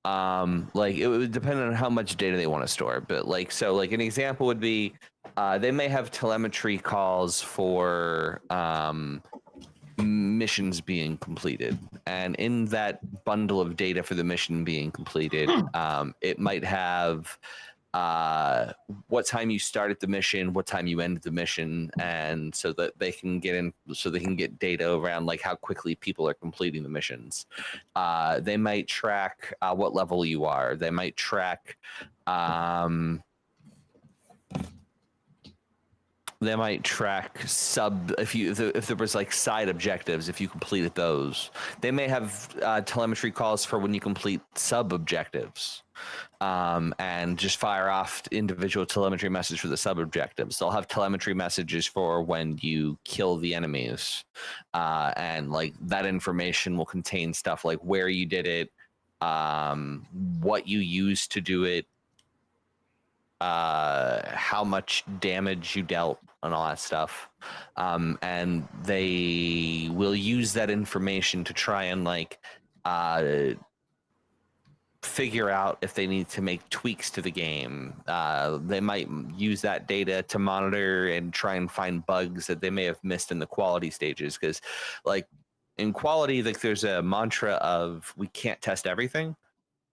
Like it would depend on how much data they want to store, but like, so like an example would be they may have telemetry calls for missions being completed, and in that bundle of data for the mission being completed, it might have what time you started the mission, what time you ended the mission, and so that they can get data around like how quickly people are completing the missions. They might track what level you are. They might track if there was like side objectives, if you completed those. They may have telemetry calls for when you complete sub objectives, and just fire off individual telemetry messages for the sub objectives. They'll have telemetry messages for when you kill the enemies, and like that information will contain stuff like where you did it, what you used to do it, how much damage you dealt, and all that stuff. And they will use that information to try and like figure out if they need to make tweaks to the game. They might use that data to monitor and try and find bugs that they may have missed in the quality stages, because like in quality, like there's a mantra of we can't test everything.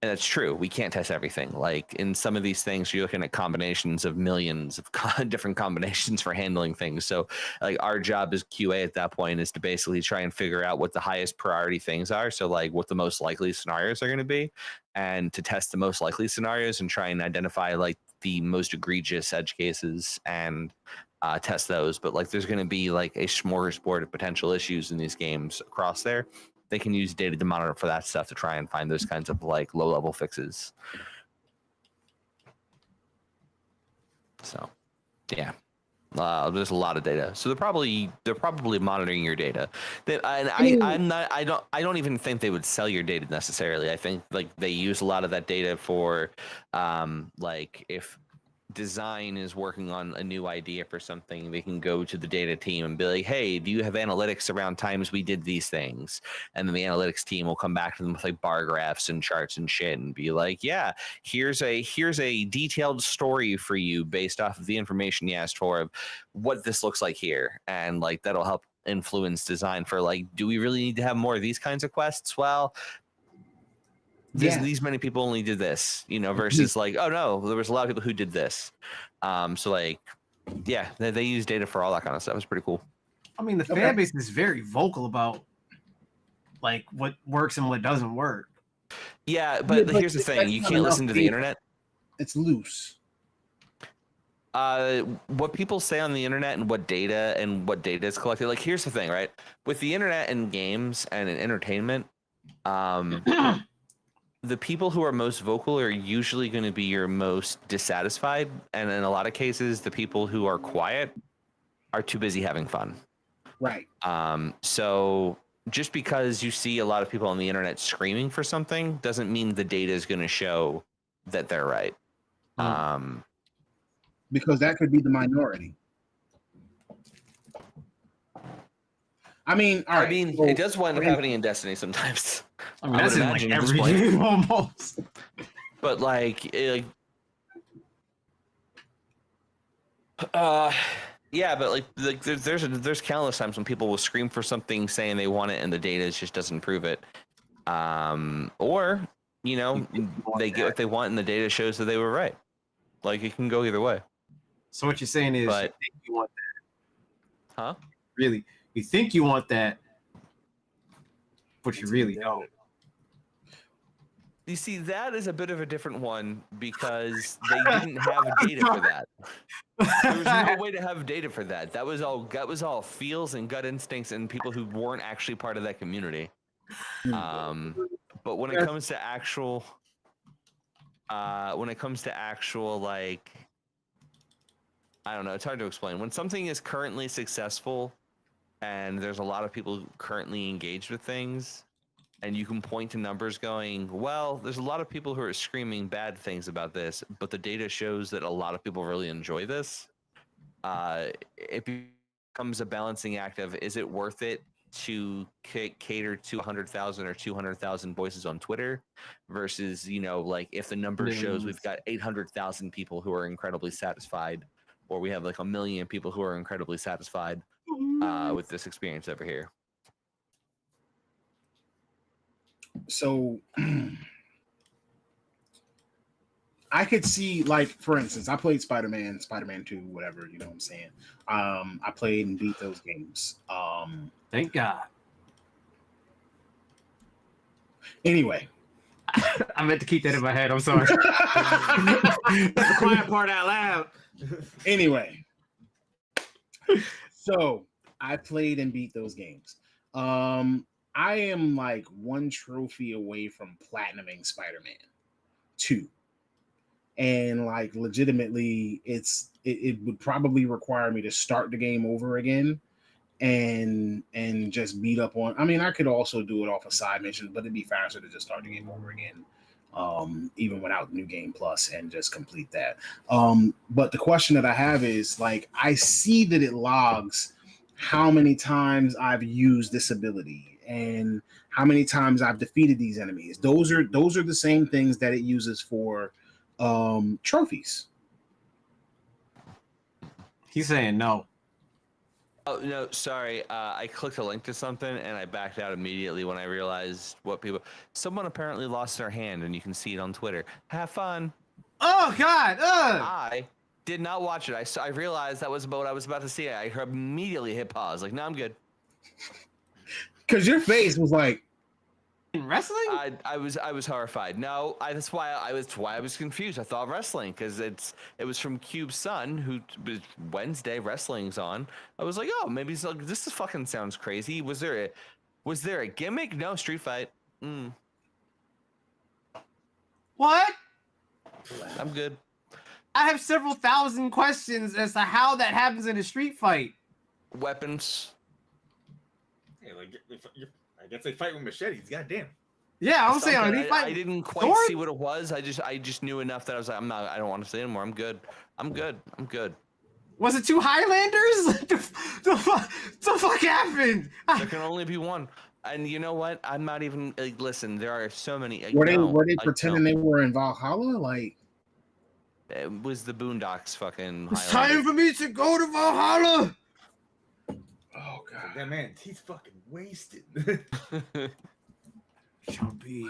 And it's true. We can't test everything. Like in some of these things, you're looking at combinations of millions of different combinations for handling things. So like our job as QA at that point is to basically try and figure out what the highest priority things are. So like what the most likely scenarios are going to be, and to test the most likely scenarios and try and identify like the most egregious edge cases and test those. But like there's going to be like a smorgasbord of potential issues in these games across there. They can use data to monitor for that stuff to try and find those kinds of like low level fixes. So, yeah, there's a lot of data. So they're probably monitoring your data. I don't even think they would sell your data necessarily. I think like they use a lot of that data for like if design is working on a new idea for something, they can go to the data team and be like, hey, do you have analytics around times we did these things? And then the analytics team will come back to them with like bar graphs and charts and shit and be like, yeah, here's a detailed story for you based off of the information you asked for of what this looks like here. And like that'll help influence design for like, do we really need to have more of these kinds of quests? Well, these many people only did this, you know, versus like, oh no, there was a lot of people who did this. So like, yeah, they use data for all that kind of stuff. It's pretty cool.
I mean, the fan base is very vocal about like what works and what doesn't work.
Yeah, but
but
here's the thing:
that's
you
not
can't
enough
listen to the
data.
internet.
It's loose.
What people say on the internet and what data is collected. Like, here's the thing, right? With the internet and games and in entertainment, the people who are most vocal are usually going to be your most dissatisfied, and in a lot of cases, the people who are quiet are too busy having fun.
Right.
So just because you see a lot of people on the internet screaming for something doesn't mean the data is going to show that they're right.
Because that could be the minority. I mean, all right.
I mean,
so-
it does wind up happening in Destiny sometimes.
I mean,
I
that's
would
in like
imagine at this
every
point.
game almost.
But like, yeah, but like there's countless times when people will scream for something saying they want it and the data just doesn't prove it. Or you know, they get what they want and the data shows that they were right. Like, it can go either way.
So what you're saying is,
But-
you think you want that?
Huh?
Really, you think you want that, but you really don't.
You see, that is a bit of a different one because they didn't have data for that. There was no way to have data for that. That was all feels and gut instincts and people who weren't actually part of that community. But when it comes to actual, like, I don't know, it's hard to explain. When something is currently successful and there's a lot of people currently engaged with things, and you can point to numbers going, well, there's a lot of people who are screaming bad things about this, but the data shows that a lot of people really enjoy this. It becomes a balancing act of, is it worth it to cater to 100,000 or 200,000 voices on Twitter versus, you know, like if the number shows we've got 800,000 people who are incredibly satisfied, or we have like 1 million people who are incredibly satisfied with this experience over here.
So I could see, like, for instance, I played Spider-Man 2, whatever, you know what I'm saying? I played and beat those games.
Thank God.
Anyway.
I meant to keep that in my head. I'm sorry. The quiet part out loud.
Anyway. So I played and beat those games. I am like one trophy away from platinuming Spider-Man 2. And like legitimately it would probably require me to start the game over again and just beat up on. I mean, I could also do it off a side mission, but it'd be faster to just start the game over again, even without New Game Plus, and just complete that. But the question that I have is, like, I see that it logs how many times I've used this ability and how many times I've defeated these enemies. Those are the same things that it uses for trophies.
He's saying no.
Oh, no, sorry. I clicked a link to something and I backed out immediately when I realized someone apparently lost their hand, and you can see it on Twitter. Have fun.
Oh God!
I did not watch it. I realized that was what I was about to see. I immediately hit pause. Like, no, I'm good.
Because your face was like,
In wrestling?
I was horrified. No, that's why I was confused. I thought wrestling because it was from Cube's son, who Wednesday wrestling's on. I was like, oh, maybe this fucking sounds crazy. Was there a gimmick? No, Street Fight.
What?
I'm good.
I have several thousand questions as to how that happens in a street fight.
Weapons.
Hey, like, I guess they fight with machetes. Goddamn.
Yeah, I'm saying, are they
I
fighting?
didn't quite
sword?
see what it was. I just knew enough that I was like, I don't want to say anymore. I'm good. I'm good.
Was it two Highlanders? the fuck happened?
There can only be one. And you know what? I'm not even listen. There are so many.
were they pretending they were in Valhalla? Like,
it was the Boondocks fucking.
It's time for me to go to Valhalla.
oh god,
That man, he's fucking wasted.
Shall be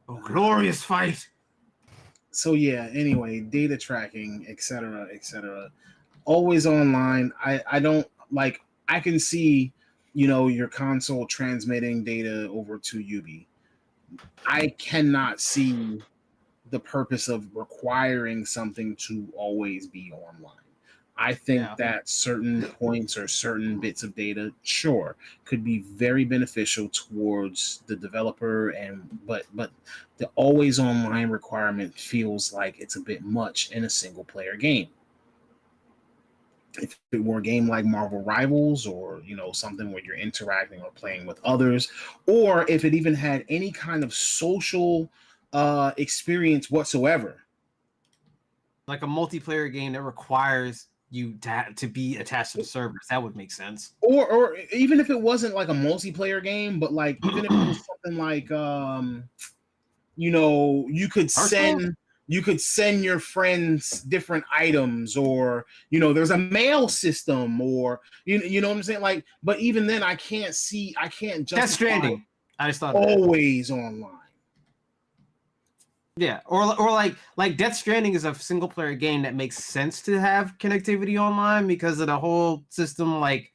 a glorious fight.
so yeah, anyway, data tracking, etc., always online. I don't like, I can see your console transmitting data over to Yubi, I cannot see the purpose of requiring something to always be online. I think that certain points or certain bits of data, sure, could be very beneficial towards the developer, but the always online requirement feels like it's a bit much in a single player game. If it were a game like Marvel Rivals, or something where you're interacting or playing with others, or if it even had any kind of social experience whatsoever,
like a multiplayer game that requires you to be attached to the servers, that would make sense.
Or even if it wasn't like a multiplayer game, but like even if it was something like you could send your friends different items, or there's a mail system, or you know what I'm saying, like, but even then I can't justify
Death Stranding. I just thought
always online.
Yeah, or like Death Stranding is a single player game that makes sense to have connectivity online because of the whole system. Like,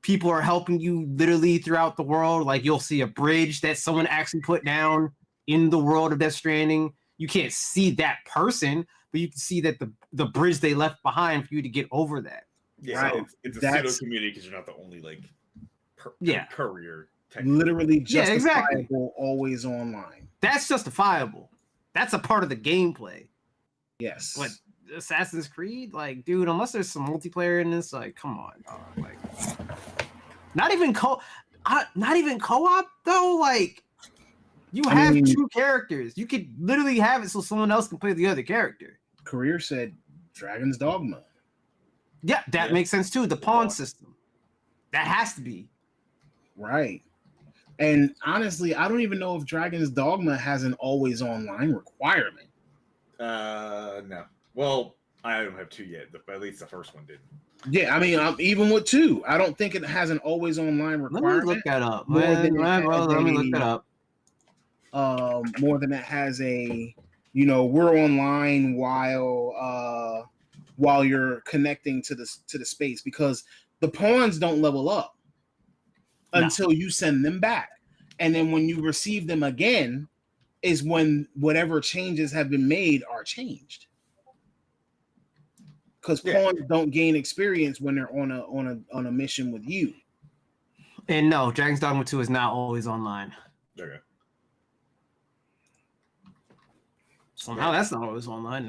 people are helping you literally throughout the world. Like, you'll see a bridge that someone actually put down in the world of Death Stranding. You can't see that person, but you can see that the bridge they left behind for you to get over that.
Yeah,
right.
It's a pseudo community because you're not the only like courier.
Literally justifiable,
exactly.
Always online.
That's justifiable. That's a part of the gameplay.
Yes.
But Assassin's Creed, like, dude, unless there's some multiplayer in this, like, come on, dog. Like, not even co-op though. Like, you have two characters. You could literally have it so someone else can play the other character.
Career said Dragon's Dogma.
Yeah, that makes sense too. The pawn system. That has to be.
Right. And honestly, I don't even know if Dragon's Dogma has an always online requirement.
No. Well, I don't have 2 yet, but at least the first one didn't.
Yeah, I mean, even with 2, I don't think it has an always online requirement.
Let me look that up. Let me look that up.
More than it has a, we're online while you're connecting to the space, because the pawns don't level up until you send them back. And then when you receive them again is when whatever changes have been made are changed. Because pawns don't gain experience when they're on a mission with you.
And no, Dragon's Dogma 2 is not always online.
Okay.
Somehow that's not always online.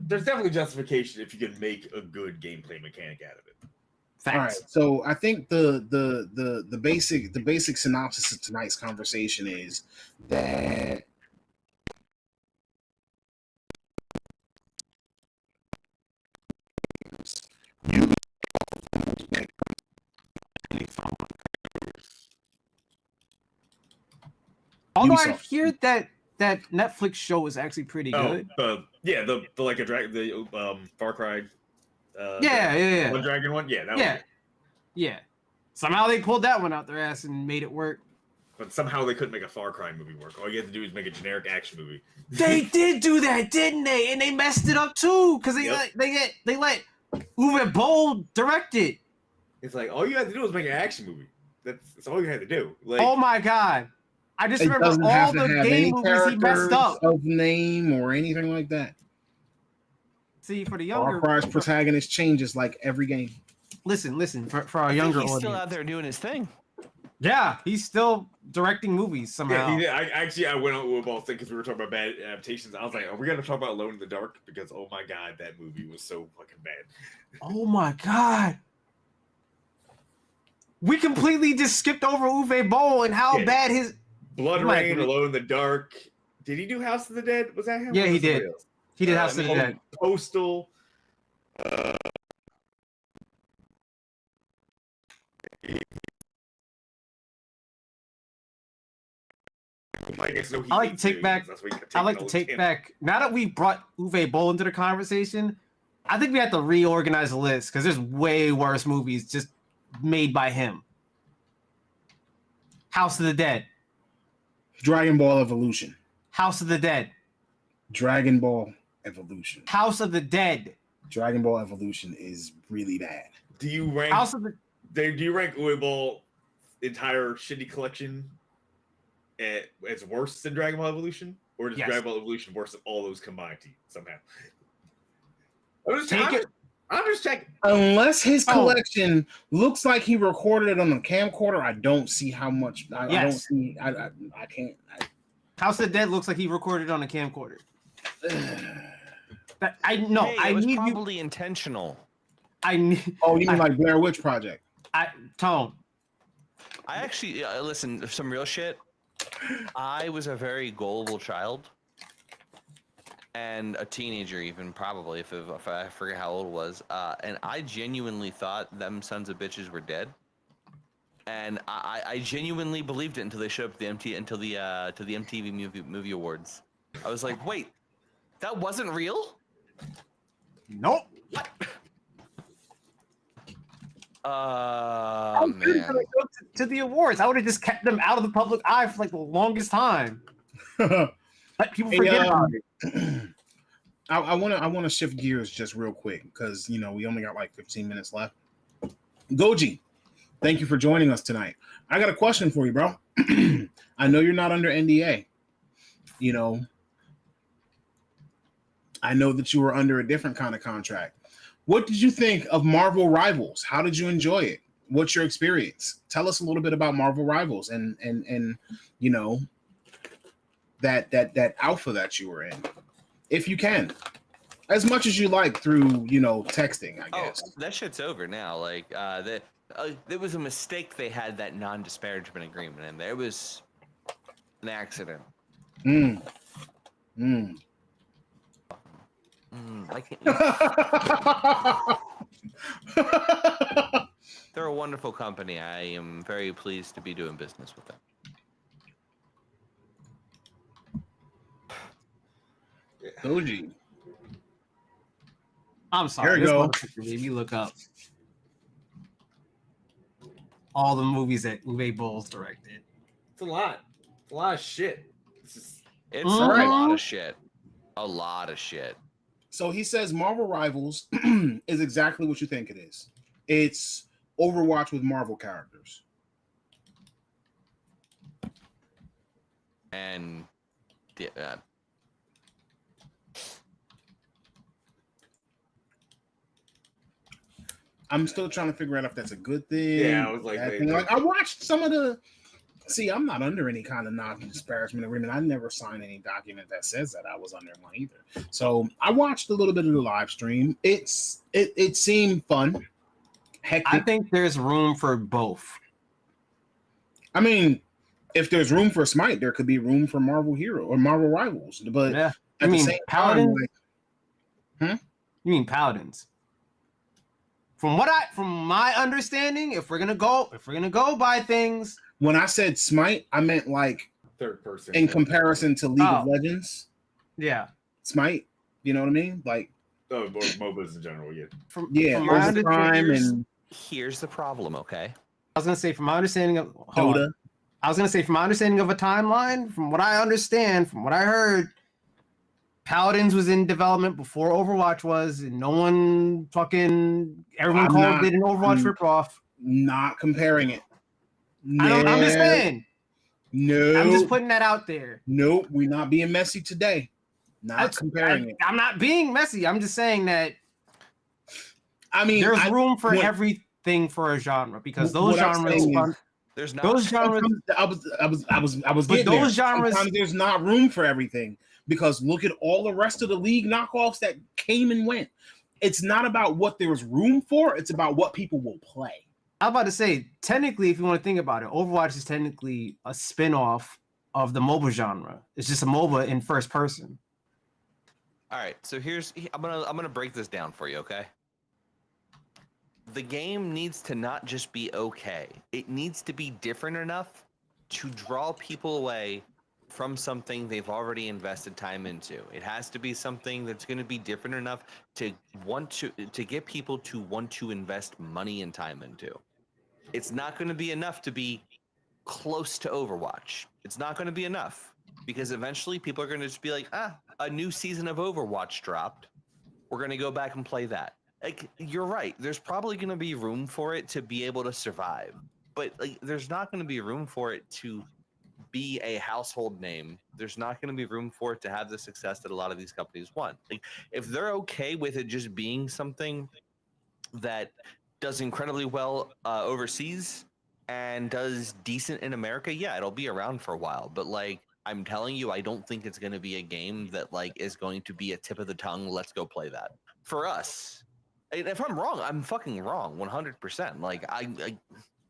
There's definitely justification if you can make a good gameplay mechanic out of it.
Facts.
All right, so I think the basic synopsis of tonight's conversation is that you
although I hear that Netflix show is actually pretty good.
The like a dragon, the Far Cry.
Yeah.
One dragon one. Yeah, that was good.
Yeah. Somehow they pulled that one out their ass and made it work.
But somehow they couldn't make a Far Cry movie work. All you had to do is make a generic action movie.
They did do that, didn't they? And they messed it up too, because they let Uwe Boll direct it.
It's like all you had to do was make an action movie. That's all you had to do. Like,
oh my god! I just remember all the game movies he messed up.
Of name or anything like that.
See, for the younger,
Far Cry's protagonist changes like every game.
Listen, for our younger audience,
he's still out there doing his thing.
Yeah, he's still directing movies somehow.
Yeah, I went on with Ball thing because we were talking about bad adaptations. I was like, are we gonna talk about Alone in the Dark? Because oh my god, that movie was so fucking bad.
Oh my god. We completely just skipped over Uwe Boll and how bad his
Blood Rain, Alone in the Dark. Did he do House of the Dead? Was that him?
Yeah, he did. He did House of the Dead.
Postal.
I like to take back. Now that we brought Uwe Boll into the conversation, I think we have to reorganize the list because there's way worse movies just made by him. House of the Dead.
Dragon Ball Evolution.
House of the Dead.
Dragon Ball Evolution.
House of the Dead.
Dragon Ball Evolution is really bad.
Do you rank?
House of the
Dave, do you rank Uwe Ball entire shitty collection as worse than Dragon Ball Evolution, or is
Yes.
Dragon Ball Evolution worse than all those combined somehow? I'm just checking.
Unless his
Oh.
collection looks like he recorded it on a camcorder, I don't see how much. I don't
Yes.
see. I can't.
House of the Dead looks like he recorded on a camcorder. I know.
Hey,
I
it was
need you.
probably intentional.
I need.
Oh, you mean like Blair Witch Project?
Tone.
I actually listen. Some real shit. I was a very gullible child, and a teenager, even probably if I forget how old it was. And I genuinely thought them sons of bitches were dead. And I genuinely believed it until they showed up to the MTV movie awards. I was like, wait, that wasn't real?
Nope.
Man.
To the awards, I would have just kept them out of the public eye for like the longest time. Let people forget about it.
I want to shift gears just real quick because we only got like 15 minutes left. Goji, thank you for joining us tonight. I got a question for you, bro. I know you're not under NDA. I know that you were under a different kind of contract. What did you think of Marvel Rivals? How did you enjoy it? What's your experience? Tell us a little bit about Marvel Rivals and that alpha that you were in, if you can, as much as you like through texting, I guess.
Oh, that shit's over now. Like there was a mistake. They had that non-disparagement agreement in there. It was an accident. I can't. They're a wonderful company. I am very pleased to be doing business with them.
Goji.
I'm sorry.
Here we go.
Made me look up all the movies that Uwe Boll's directed.
It's a lot. It's a lot of shit.
It's
Mhm.
a lot of shit. A lot of shit.
So he says Marvel Rivals is exactly what you think it is. It's Overwatch with Marvel characters.
And
I'm still trying to figure out if that's a good thing.
Yeah, I was like,
bad thing. I watched some of the. See, I'm not under any kind of non-disparagement agreement. I never signed any document that says that I was under one either. So I watched a little bit of the live stream. It seemed fun. Hectic.
I think there's room for both.
I mean, if there's room for Smite, there could be room for Marvel Hero or Marvel Rivals. But
Yeah.
at
You
the
mean
same
Paladin?
time,
You mean Paladins? From my understanding, if we're gonna go by things,
when I said Smite, I meant like
Third person.
in comparison to League of Legends.
yeah.
Smite, you know what I mean? Like,
Oh, or MOBAs in general, yeah.
From
yeah,
my
Overprime and
here's the problem, okay?
I was gonna say from my understanding of
Dota.
I was gonna say from my understanding of a timeline, from what I understand, from what I heard, Paladins was in development before Overwatch was, and everyone
I'm
called
not-
it an Overwatch ripoff.
Not comparing it.
I'm just saying.
No.
I'm just putting that out there.
Nope, we're not being messy today. Not comparing it.
I'm not being messy. I'm just saying that
I mean,
there's room for
what-
everything for a genre because
What
those
I'm
genres,
saying is-
There's not.
those genres,
I was
But
getting there.
those genres-
Sometimes there's not room for everything because look at all the rest of the league knockoffs that came and went. It's not about what there's room for, it's about what people will play.
I'm about to say, technically, if you want to think about it, Overwatch is technically a spin-off of the MOBA genre. It's just a MOBA in first person.
All right, so I'm gonna break this down for you, okay? The game needs to not just be okay. It needs to be different enough to draw people away from something they've already invested time into. It has to be something that's going to be different enough to get people to want to invest money and time into. It's not going to be enough to be close to Overwatch. It's not going to be enough because eventually people are going to just be like, a new season of Overwatch dropped. We're going to go back and play that. like you're right. There's probably going to be room for it to be able to survive, but like there's not going to be room for it to be a household name. There's not going to be room for it to have the success that a lot of these companies want. Like if they're okay with it just being something that does incredibly well overseas and does decent in America, yeah, it'll be around for a while. But like I'm telling you, I don't think it's going to be a game that like is going to be a tip of the tongue. Let's go play that for us. And if I'm wrong, I'm fucking wrong, 100%. Like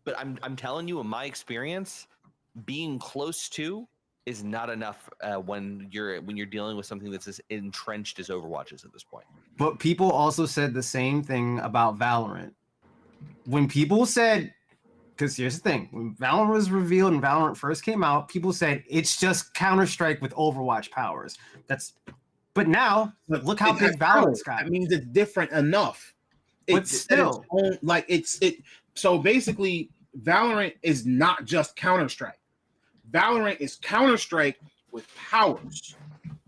but I'm telling you, in my experience, being close to is not enough when you're dealing with something that's as entrenched as Overwatch is at this point.
But people also said the same thing about Valorant. When people said, because here's the thing, when Valorant was revealed and Valorant first came out, people said it's just Counter-Strike with Overwatch powers. But now, look how big Valorant's got.
That means it's different enough.
But still,
So basically, Valorant is not just Counter-Strike. Valorant is Counter-Strike with powers.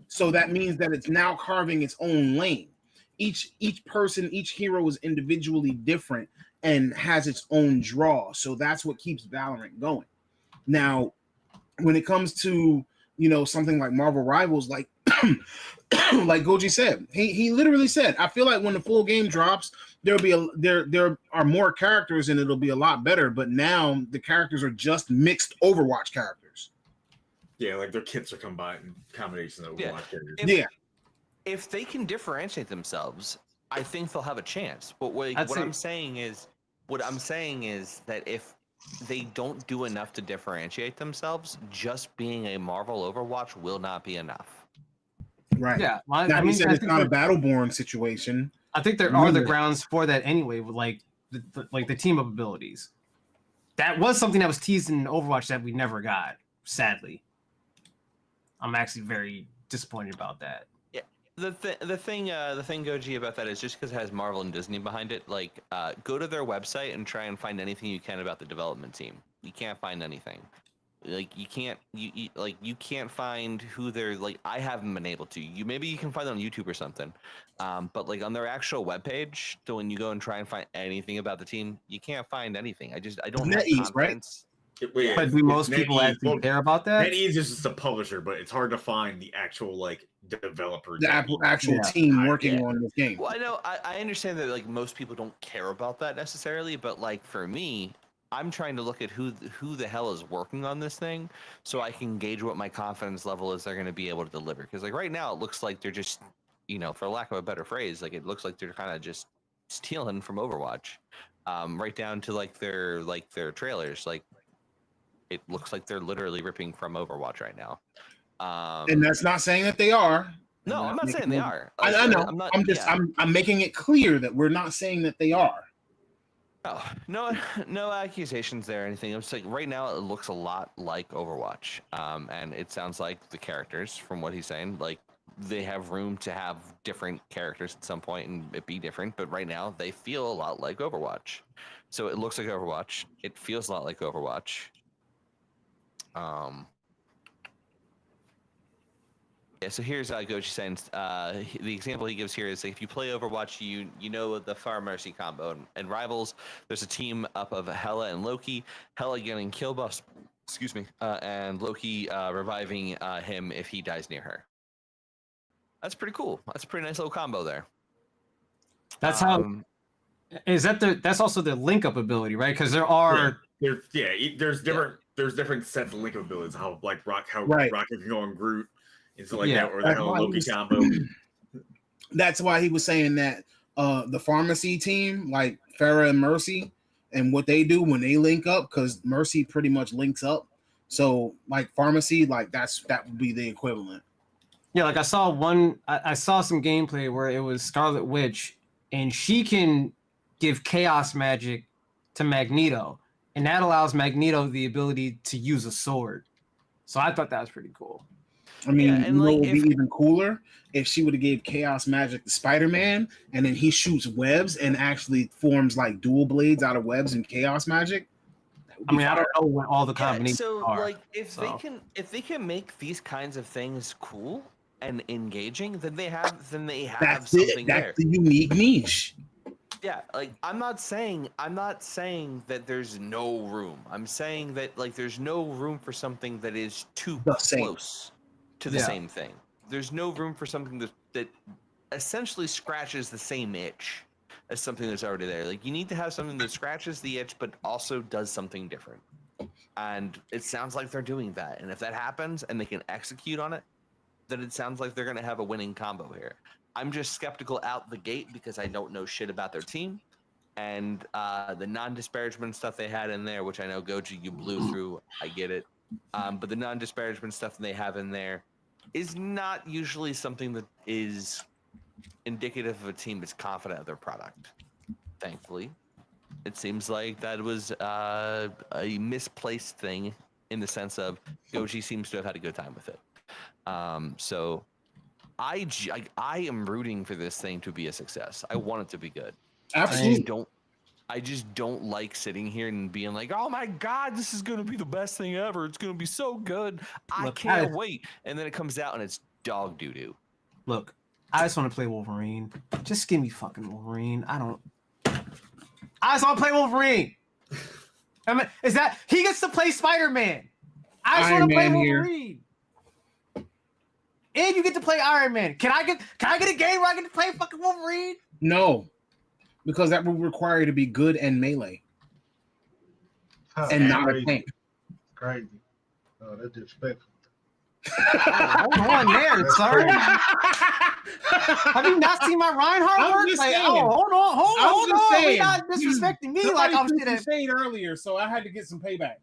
So that means that it's now carving its own lane. Each person, each hero is individually different and has its own draw. So that's what keeps Valorant going. Now, when it comes to, something like Marvel Rivals, like like Goji said, he literally said, I feel like when the full game drops, there are more characters and it'll be a lot better. But now the characters are just mixed Overwatch characters.
Yeah, like their kits are combinations of Overwatch characters.
If they can differentiate themselves, I think they'll have a chance. But what I'm saying is that if they don't do enough to differentiate themselves, just being a Marvel Overwatch will not be enough.
Right.
Yeah.
He said it's not a Battleborn situation.
I think there are the grounds for that anyway, with like the team up abilities. That was something that was teased in Overwatch that we never got, sadly. I'm actually very disappointed about that.
Yeah. The thing Goji about that is just because it has Marvel and Disney behind it. Like, go to their website and try and find anything you can about the development team. You can't find anything. Like you can't find who they're like. I haven't been able to. Maybe you can find them on YouTube or something. But like on their actual webpage, so when you go and try and find anything about the team, you can't find anything. I don't have confidence.
Right?
But do most people actually care about that?
NetEase is just a publisher, but it's hard to find the actual like developer,
the actual team working on this game.
Well, I know I understand that like most people don't care about that necessarily, but like for me, I'm trying to look at who the hell is working on this thing, so I can gauge what my confidence level is they're going to be able to deliver. Because like right now, it looks like they're just, for lack of a better phrase, like it looks like they're kind of just stealing from Overwatch, right down to like their trailers. Like it looks like they're literally ripping from Overwatch right now.
And that's not saying that they are.
No, I'm not saying they are.
I know. I'm making it clear that we're not saying that they are.
Oh, no accusations there or anything. It's like right now it looks a lot like Overwatch, and it sounds like the characters, from what he's saying, like they have room to have different characters at some point and it be different. But right now they feel a lot like Overwatch, so it looks like Overwatch. It feels a lot like Overwatch. Yeah, so here's Goji saying the example he gives here is like, if you play Overwatch, you know the Pharah Mercy combo. And Rivals, there's a team up of Hela and Loki. Hela getting kill buffs, and Loki reviving him if he dies near her. That's pretty cool. That's a pretty nice little combo there.
That's that's also the link up ability, right? Because there are
there's different sets of link up abilities. How Rocket can go on Groot. It's like that, or the Loki combo.
That's why he was saying that the pharmacy team, like Pharah and Mercy, and what they do when they link up, because Mercy pretty much links up. So like pharmacy, like that would be the equivalent.
Yeah, like I saw some gameplay where it was Scarlet Witch, and she can give chaos magic to Magneto, and that allows Magneto the ability to use a sword. So I thought that was pretty cool.
I mean, it would be even cooler if she would have gave chaos magic to Spider-Man, and then he shoots webs and actually forms like dual blades out of webs and chaos magic.
I mean, I don't know what all the combinations are.
So, like, if they can make these kinds of things cool and engaging, then they have something there.
That's the unique niche.
Yeah, like I'm not saying that there's no room. I'm saying that like there's no room for something that is too
The same.
close to the
Yeah.
same thing. There's no room for something that essentially scratches the same itch as something that's already there. Like you need to have something that scratches the itch but also does something different. And it sounds like they're doing that. And if that happens and they can execute on it, then it sounds like they're going to have a winning combo here. I'm just skeptical out the gate because I don't know shit about their team. And the non-disparagement stuff they had in there, which I know Goji, you blew through, I get it. But the non-disparagement stuff they have in there is not usually something that is indicative of a team that's confident of their product. Thankfully, it seems like that was a misplaced thing in the sense of Goji seems to have had a good time with it. So I am rooting for this thing to be a success. I want it to be good.
Absolutely.
I just don't like sitting here and being like, oh my God, this is going to be the best thing ever. It's going to be so good. I
Look,
can't wait. And then it comes out and it's dog doo-doo.
Look, I just want to play Wolverine. Just give me fucking Wolverine. I just want to play Wolverine. I mean, is that he gets to play Spider-Man? I just want to play Wolverine. And you get to play Iron Man. Can I get a game where I get to play fucking Wolverine?
No, because that would require you to be good and melee and not a tank.
Crazy. Oh, that's disrespectful.
Hold on there, sir. Have you not seen my Reinhardt work? Like, hold on. You're not disrespecting me like I'm shit at
shade earlier, so I had to get some payback.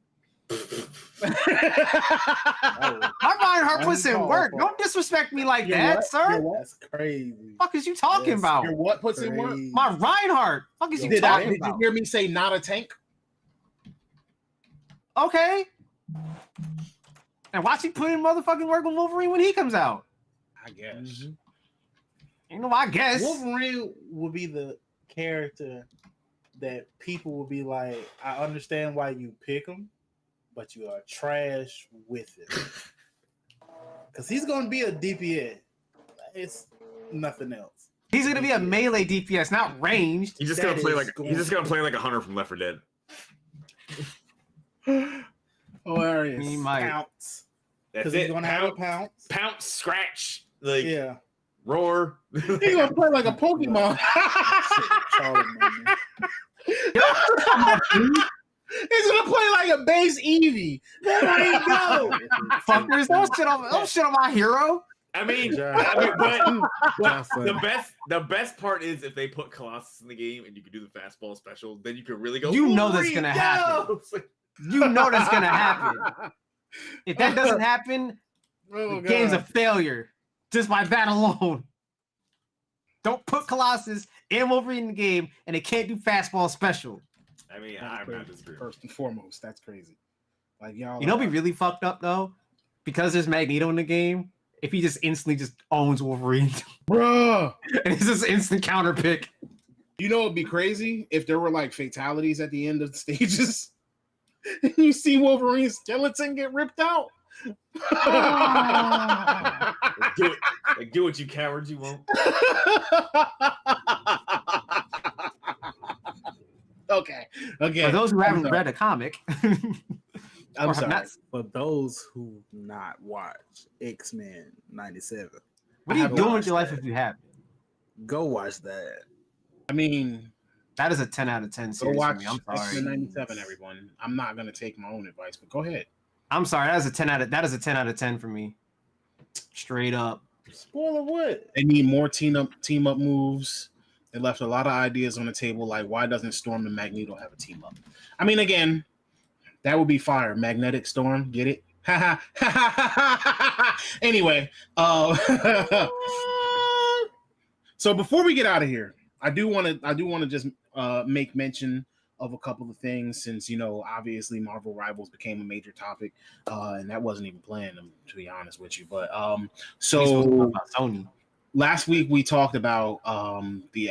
My Reinhardt puts in work. Don't disrespect me like that, sir.
That's crazy.
Fuck is you talking about?
Your what puts in work?
Crazy.
My Reinhardt. Fuck is you
Did
talking
you
about?
hear me say not a tank?
Okay. And watch he put in motherfucking work on Wolverine when he comes out.
I guess.
Mhm.
You know, I guess.
Wolverine will be the character that people will be like, I understand why you pick him, but you are trash with it. Because he's going to be a DPS. It's nothing else.
He's gonna be a melee DPS, not ranged.
He's just
That
gonna play
is
like
going-
he's just gonna play like a hunter from Left 4 Dead.
Hilarious.
He might.
Pounce.
That's
Because he's
it.
going to have a pounce.
Pounce, scratch, like
Yeah.
roar.
He's gonna play like a Pokemon.
Charlemagne.
He's gonna play like a base Eevee. There you go.
Fuckers, don't shit on my hero.
I mean,
Exactly.
but
Johnson.
the best part is if they put Colossus in the game and you can do the fastball special, then you can really go.
You know that's
"Wolverine,
gonna
go!"
happen.
It's like,
You know that's gonna happen. If that doesn't happen,
Oh,
the game's a
God.
failure just by that alone. Don't put Colossus and Wolverine in the game, and they can't do fastball special.
I mean,
That's
I'm
crazy.
not disagreeing.
First and foremost, that's crazy. Like y'all,
You know, be really fucked up though, because there's Magneto in the game. If he just instantly just owns Wolverine
bruh.
and it's just instant counter pick.
You know, it'd be crazy if there were like fatalities at the end of the stages, and you see Wolverine's skeleton get ripped out.
Do it, you cowards! You won't.
Okay.
For those who haven't read a comic,
I'm
or have
sorry.
not-
For those who not watch X-Men 97,
what are you
haven't
doing with
watched
your life
that.
if you haven't?
go watch that.
I mean,
That is a 10 out of 10
go
series for
watch
me. I'm sorry.
X-Men 97, everyone. I'm not gonna take my own advice, but go ahead.
I'm sorry. That is a 10 out of 10 for me. Straight up.
Spoiler what?
They need more team up moves. They left a lot of ideas on the table, like why doesn't Storm and Magneto have a team up? I mean, again, that would be fire. Magnetic Storm, get it? Anyway, so before we get out of here, I do want to just make mention of a couple of things, since obviously Marvel Rivals became a major topic, and that wasn't even planned, to be honest with you. But so
About Sony.
last week we talked about the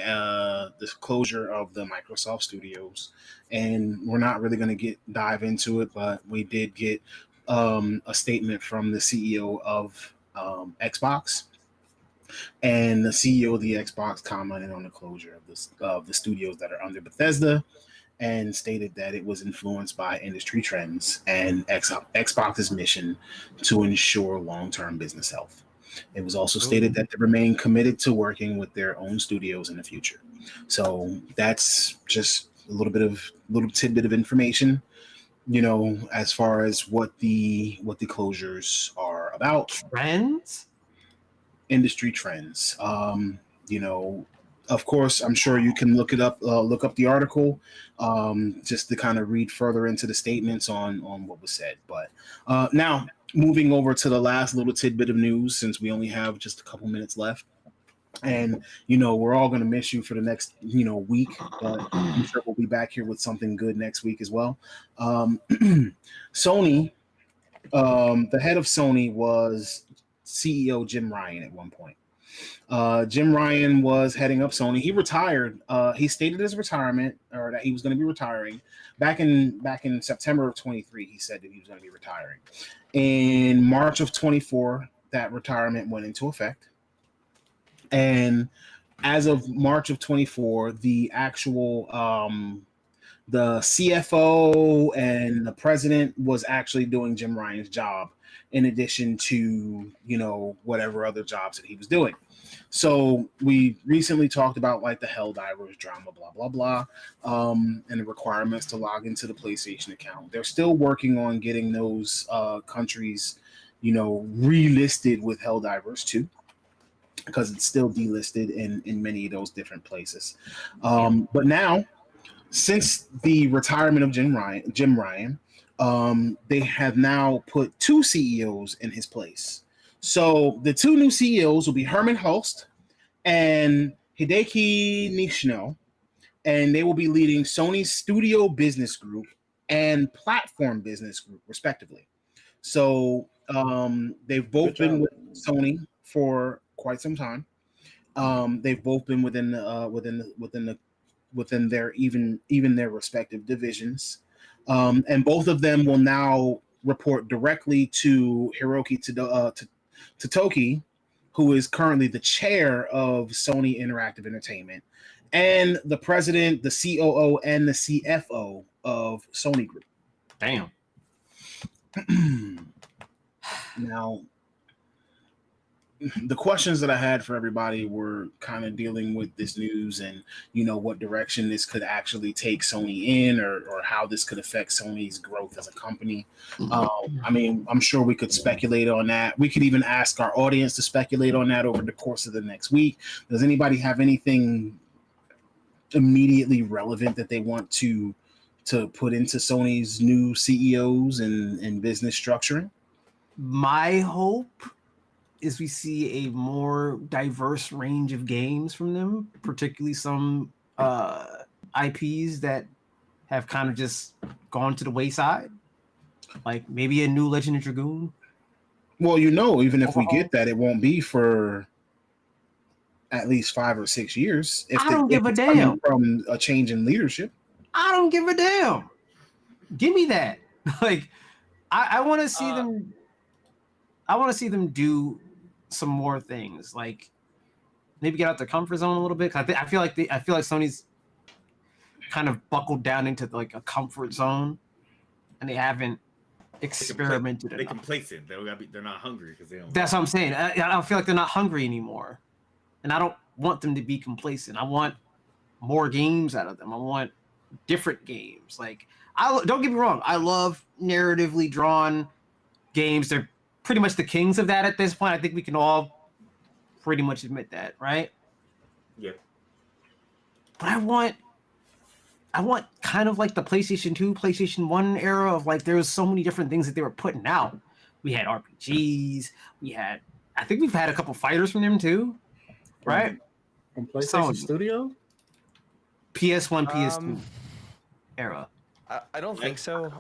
closure of the Microsoft Studios, and we're not really going to dive into it, but we did get a statement from the CEO of Xbox, And the CEO of the Xbox commented on the closure of the studios that are under Bethesda, and stated that it was influenced by industry trends and Xbox's mission to ensure long-term business health. It was also stated that they remain committed to working with their own studios in the future. So that's just a little tidbit of information, as far as what the closures are about.
Friends?
Industry trends. You know, of course, I'm sure you can look up the article, just to kind of read further into the statements on what was said. But now, moving over to the last little tidbit of news, since we only have just a couple minutes left. And we're all going to miss you for the next week, but I'm sure we'll be back here with something good next week as well. Sony, the head of Sony was CEO Jim Ryan at one point. Jim Ryan was heading up Sony. He retired. He stated his retirement, or that he was going to be retiring back in September of 23. He said that he was going to be retiring. In March of 24, that retirement went into effect. And as of March of 24, the actual the CFO and the president was actually doing Jim Ryan's job, in addition to whatever other jobs that he was doing. So we recently talked about like the Helldivers drama, blah blah blah, and the requirements to log into the PlayStation account. They're still working on getting those countries, relisted with Helldivers 2, because it's still delisted in many of those different places. But now, since the retirement of Jim Ryan, they have now put 2 CEOs in his place. So the 2 new CEOs will be Herman Hulst and Hideki Nishino, and they will be leading Sony's Studio Business Group and Platform Business Group, respectively. So they've both been with Sony for quite some time. They've both been within their even their respective divisions, and both of them will now report directly to Hiroki Totoki, who is currently the chair of Sony Interactive Entertainment and the president, the COO, and the CFO of Sony Group.
Damn.
Now, the questions that I had for everybody were kind of dealing with this news and, what direction this could actually take Sony in, or how this could affect Sony's growth as a company. I mean, I'm sure we could speculate on that. We could even ask our audience to speculate on that over the course of the next week. Does anybody have anything immediately relevant that they want to put into Sony's new CEOs and business structuring?
My hope is we see a more diverse range of games from them, particularly some IPs that have kind of just gone to the wayside, like maybe a new Legend of Dragoon.
Well, even if we get that, it won't be for at least 5 or 6 years.
I don't give a damn.
From a change in leadership.
I don't give a damn. Give me that. Like, I want to see them. I want to see them do some more things, like maybe get out their comfort zone a little bit. I feel like Sony's kind of buckled down into like a comfort zone, and they haven't experimented.
They're complacent. They're not hungry because they don't.
That's what I'm saying. I don't feel like they're not hungry anymore, and I don't want them to be complacent. I want more games out of them. I want different games. Like, don't get me wrong. I love narratively drawn games. They're pretty much the kings of that at this point. I think we can all pretty much admit that, right?
Yeah.
But I want kind of like the PlayStation 2, PlayStation 1 era of like, there was so many different things that they were putting out. We had RPGs. I think we've had a couple fighters from them too, right?
From PlayStation Studio?
PS1, PS2 era.
I don't think so.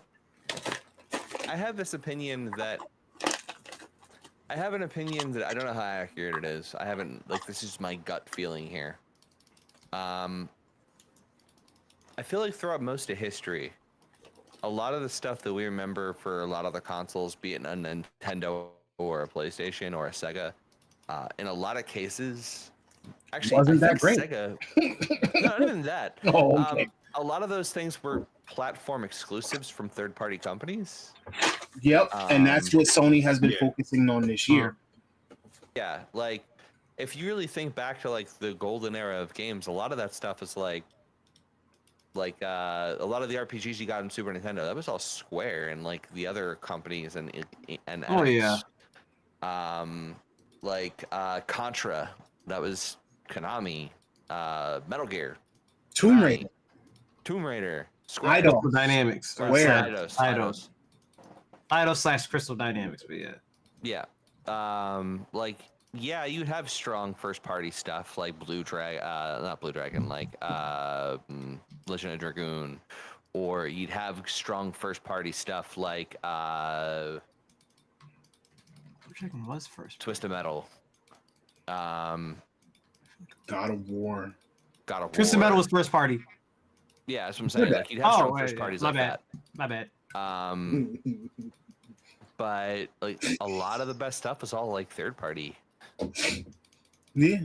I have an opinion that I don't know how accurate it is. I haven't, this is my gut feeling here. I feel like throughout most of history, a lot of the stuff that we remember for a lot of the consoles, be it a Nintendo or a PlayStation or a Sega, In a lot of cases, actually,
Wasn't
I
that
think
great?
Sega. No, not even that.
Oh, okay.
A lot of those things were platform exclusives from third-party companies.
Yep, and that's what Sony has been
Yeah.
focusing on this year.
Yeah, like if you really think back to like the golden era of games, a lot of that stuff is like a lot of the RPGs you got in Super Nintendo, that was all Square and like the other companies and
Oh, yeah.
Contra, that was Konami, Metal Gear,
Tomb
Konami,
Raider,
Tomb Raider, Square,
Idol,
Crystal Dynamics.
Square.
Eidos.
Eidos/Crystal Dynamics, but yeah.
Yeah. Yeah, you'd have strong first party stuff like not Blue Dragon, Legend of Dragoon, or you'd have strong first party stuff like
Blue Dragon was first.
Twisted Metal,
God of War.
God of War.
Twisted Metal was first party.
Yeah, that's what I'm saying. Like you'd have strong first parties
my
like
bad.
that.
My bad.
But like a lot of the best stuff was all like third party.
Yeah.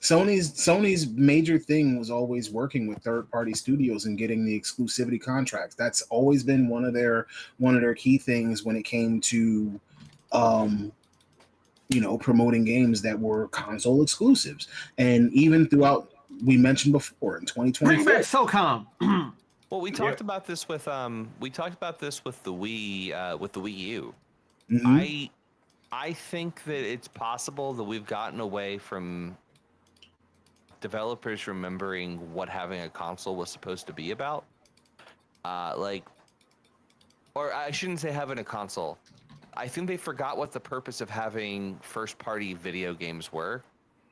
Sony's major thing was always working with third-party studios and getting the exclusivity contracts. That's always been one of their key things when it came to promoting games that were console exclusives. And even throughout, we mentioned before in 2024.
Bring back SOCOM.
Well, we talked about this with the Wii U.
Mhm.
I think that it's possible that we've gotten away from developers remembering what having a console was supposed to be about. Or I shouldn't say having a console. I think they forgot what the purpose of having first-party video games were.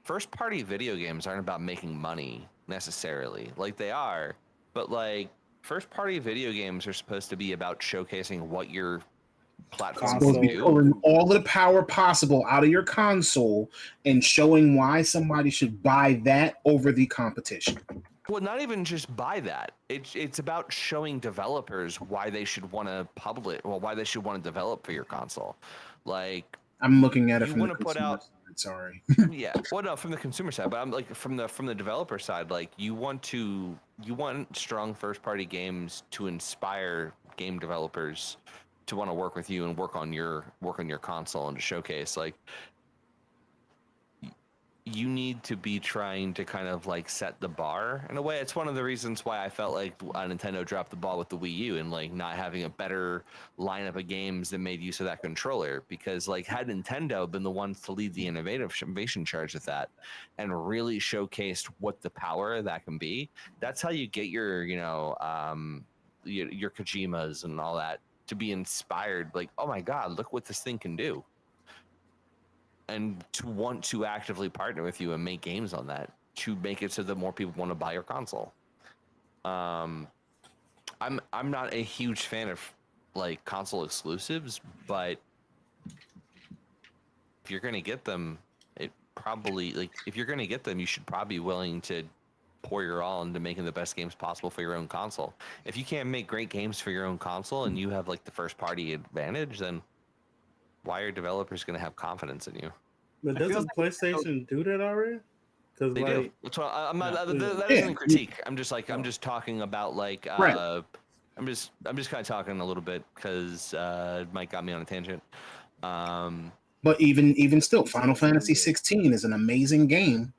First-party video games aren't about making money necessarily. Like they are, but like first-party video games are supposed to be about showcasing what your platform
Supposed to
can
be
do.
pulling all the power possible out of your console and showing why somebody should buy that over the competition.
Well, not even just buy that. It's about showing developers why they should want to why they should want to develop for your console. Like
I'm looking at it
You
from the
wanna put
consumer
out-
side. Sorry.
yeah, well, no, from the consumer side, but I'm like from the developer side. Like you want strong first party games to inspire game developers to want to work with you and work on your console and to showcase like you need to be trying to kind of like set the bar in a way. It's one of the reasons why I felt like Nintendo dropped the ball with the Wii U and like not having a better lineup of games that made use of that controller, because like had Nintendo been the ones to lead the innovation charge with that and really showcased what the power of that can be, that's how you get your Kojimas and all that to be inspired, like, oh my god, look what this thing can do, and to want to actively partner with you and make games on that to make it so that more people want to buy your console. I'm not a huge fan of like console exclusives, but if you're gonna get them, you should probably be willing to pour your all into making the best games possible for your own console. If you can't make great games for your own console and you have like the first party advantage, then why are developers going to have confidence in you?
But doesn't PlayStation do that already? Because
They do. That's why I'm not. That isn't a critique. I'm just talking about like.
Right.
I'm just kind of talking a little bit because Mike got me on a tangent.
But even still, Final Fantasy 16 is an amazing game,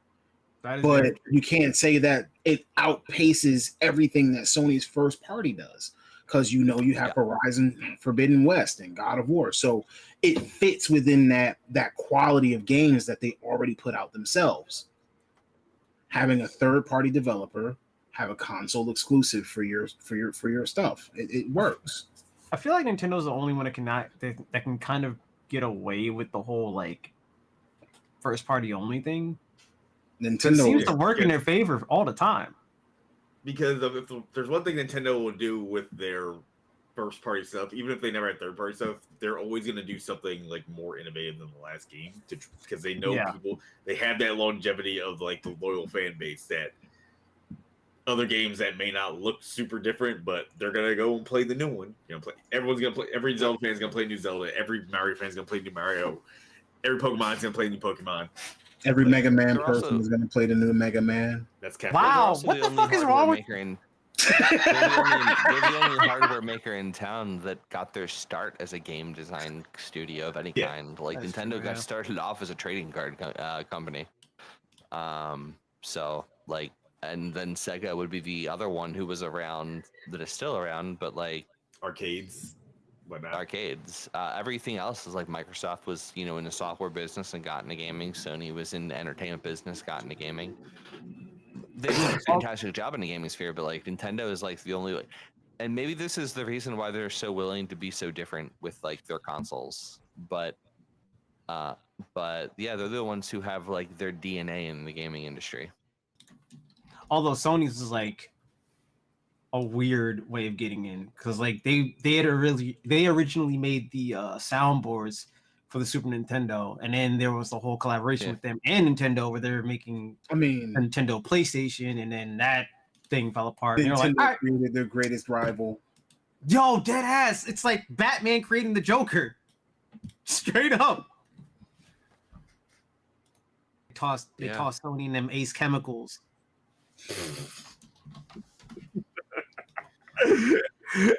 but you can't say that it outpaces everything that Sony's first party does, because you have Horizon Forbidden West and God of War. So it fits within that quality of games that they already put out themselves. Having a third party developer have a console exclusive for your stuff, it works.
I feel like Nintendo's the only one that can kind of get away with the whole like first party only thing. It
Nintendo
seems to work in their favor all the time.
Because if there's one thing Nintendo will do with their first party stuff, even if they never had third party stuff, they're always going to do something like more innovative than the last game, because they know people, they have that longevity of like the loyal fan base that other games that may not look super different, but they're going to go and play the new one. Everyone's going to play, every Zelda fan's going to play new Zelda, every Mario fan's going to play new Mario. Every Pokemon's gonna play new Pokemon.
Every Mega Man
They're
person
also-
is going to play the new Mega Man.
That's Capcom.
Wow.
They're also
what
the
the
only
fuck is
hardware
wrong with-
maker in- they're the only hardware maker in town that got their start as a game design studio of any
Yeah.
kind. Like
That's
Nintendo
true,
got
yeah.
started off as a trading card company. So like, and then Sega would be the other one who was around that is still around, but like
Arcades, whatnot.
arcades. Everything else is like Microsoft was, you know, in the software business and got into gaming. Sony was in the entertainment business, got into gaming. They did a fantastic job in the gaming sphere, but like Nintendo is like the only, and maybe this is the reason why they're so willing to be so different with like their consoles. But yeah, they're the ones who have like their DNA in the gaming industry.
Although Sony's is like a weird way of getting in, because like they originally made the soundboards for the Super Nintendo, and then there was the whole collaboration
Yeah.
with them and Nintendo where they're making
I mean,
a Nintendo PlayStation, and then that thing fell apart. And they're like,
Nintendo
"All right,
created their greatest rival.
yo, dead ass. It's like Batman creating the Joker. Straight up. They
Yeah.
tossed Sony and them Ace Chemicals.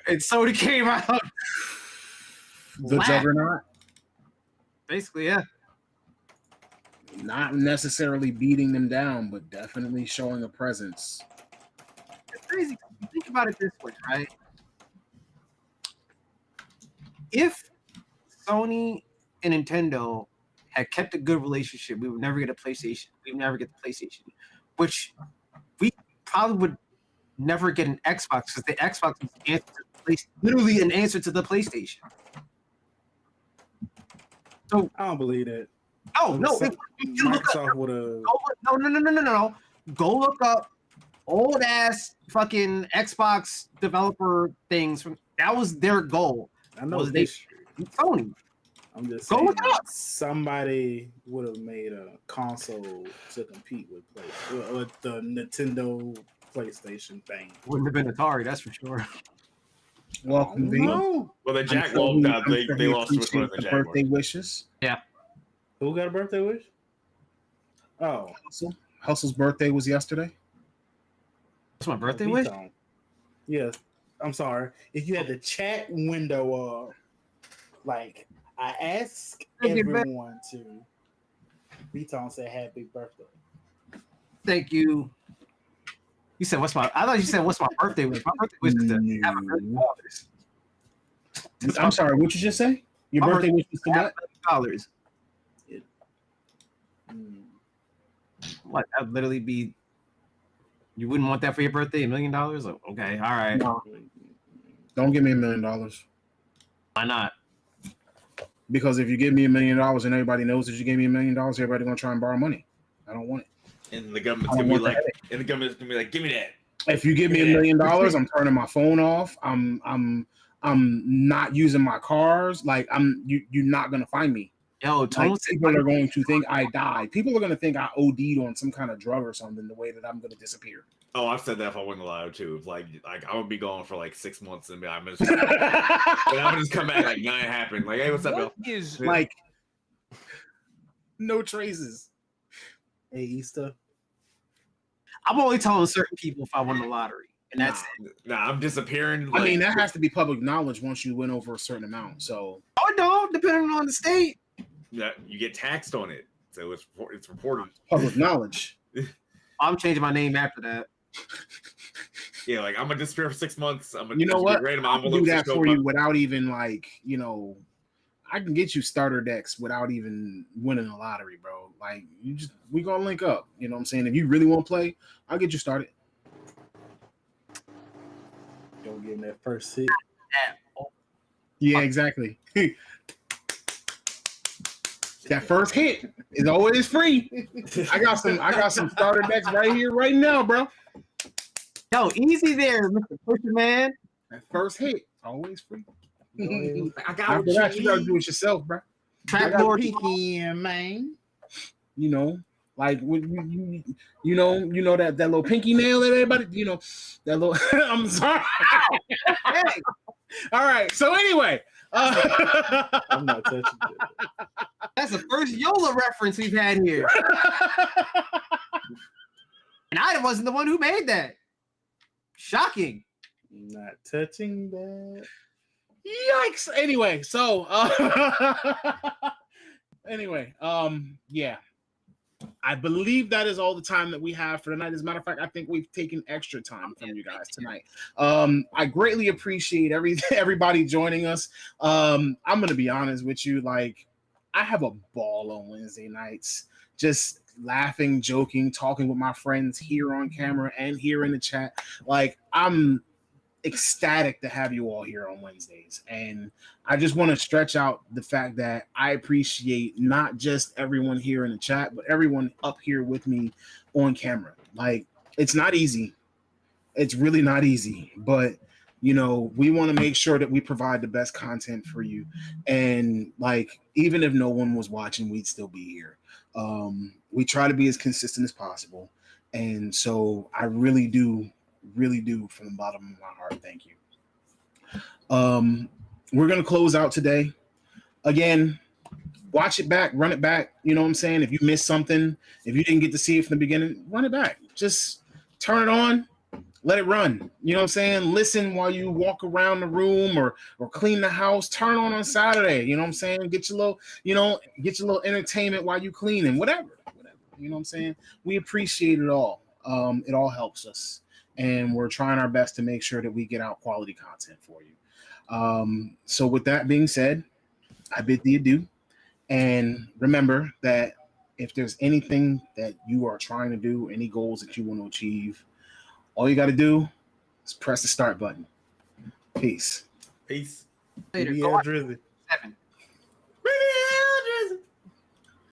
And Sony came out.
The
Flat.
Juggernaut,
Basically, yeah.
not necessarily beating them down, but definitely showing a presence.
It's crazy. Think about it this way, right? If Sony and Nintendo had kept a good relationship, we would never get a PlayStation. We would never get the PlayStation, which we probably would never get an Xbox, because the Xbox was the answer to the literally an answer to the PlayStation.
I don't believe that.
Oh no! If you look up,
Microsoft would have.
no. Go look up old ass fucking Xbox developer things from that was their goal.
I know
was they-
this.
Sony.
I'm just
Go
saying.
look it up.
Somebody would have made a console to compete with the Nintendo PlayStation thing.
Wouldn't have been Atari, that's for sure.
Welcome, V.
No.
Well, the
I'm
Jack
sure
walked
he-
out.
I'm
They
sure
they
he
lost which one of
appreciates
the
the
Jaguars.
birthday wishes.
Who got a birthday wish? Oh,
Hustle's birthday was yesterday.
That's my birthday
Beat
wish.
On. Yes. I'm sorry. If you had the chat window up, like I asked
Thank you, man.
everyone to. Beaton said happy birthday.
Thank you. You said what's my? I thought you said what's my birthday wish. My birthday wish is to have a million dollars.
I'm sorry, what you just say? Your
My
birthday wish was to what?
$1 million.
Mm.
What? That'd literally be. You wouldn't want that for your birthday? $1 million? Okay, all right.
No, don't give me $1 million.
Why not?
Because if you give me $1 million and everybody knows that you gave me $1 million, everybody gonna try and borrow money. I don't want it.
And the government's
I
gonna
don't
be
want
like,
that.
and the government's gonna be like, give me that.
If you give me $1 million, I'm turning my phone off. I'm not using my cars. Like you're not gonna find me.
Yo, Tone
Like,
said,
people are going to think I died. People are gonna think I OD'd on some kind of drug or something. The way that I'm gonna disappear.
Oh, I've said that if I wasn't allowed to. It's like I would be gone for like 6 months and I'm just, and I'm just come back like nothing happened. Like, hey, what's up,
What
Bill?
is
Like no traces.
Hey, Easter.
I'm only telling certain people if I won the lottery, and that's it.
Nah, I'm disappearing.
I mean,
like-
that has to be public knowledge once you win over a certain amount. So
Oh no, depending on the state.
Yeah, you get taxed on it, so it's reported.
public knowledge.
I'm changing my name after that.
Yeah, like I'm gonna disappear for 6 months. I'm gonna
You know
just
what?
get rid of my
I can do
envelopes,
that
just go
for
buy-
you without even I can get you starter decks without even winning the lottery, bro. Like we gonna link up. You know what I'm saying? If you really want to play, I'll get you started.
Don't give him that first hit.
Yeah, exactly. That first hit is always free. I got some starter decks right here, right now, bro.
Yo, easy there, Mr. Pusher Man.
That first hit, always free.
Go ahead.
I got
After that, you gotta do it yourself, bro.
Trap
gotta
Lord.
Peeking in, man.
You know, like when you know that little pinky nail that everybody, that little. I'm sorry. All right. So anyway,
I'm not touching it.
That's the first Yola reference we've had here. And I wasn't the one who made that. Shocking.
Not touching that.
Yikes. Anyway, so anyway, yeah. I believe that is all the time that we have for tonight. As a matter of fact, I think we've taken extra time from you guys tonight. I greatly appreciate everybody joining us. I'm gonna be honest with you, like I have a ball on Wednesday nights, just laughing, joking, talking with my friends here on camera and here in the chat. Like I'm ecstatic to have you all here on Wednesdays. And I just want to stretch out the fact that I appreciate not just everyone here in the chat, but everyone up here with me on camera. Like it's not easy. It's really not easy, but you know, we want to make sure that we provide the best content for you. And like, even if no one was watching, we'd still be here. We try to be as consistent as possible. And so I really do from the bottom of my heart, thank you. We're gonna close out today. Again, watch it back, run it back. You know what I'm saying? If you missed something, if you didn't get to see it from the beginning, run it back. Just turn it on, let it run. You know what I'm saying? Listen while you walk around the room or clean the house. Turn on Saturday. You know what I'm saying? Get your little entertainment while you cleaning, whatever. You know what I'm saying? We appreciate it all. It all helps us. And we're trying our best to make sure that we get out quality content for you. So with that being said, I bid thee adieu. And remember that if there's anything that you are trying to do, any goals that you want to achieve, all you got to do is press the start button. Peace.
Peace.
Later.
Yeah,
Go on.
Drizzy.
7.
Really?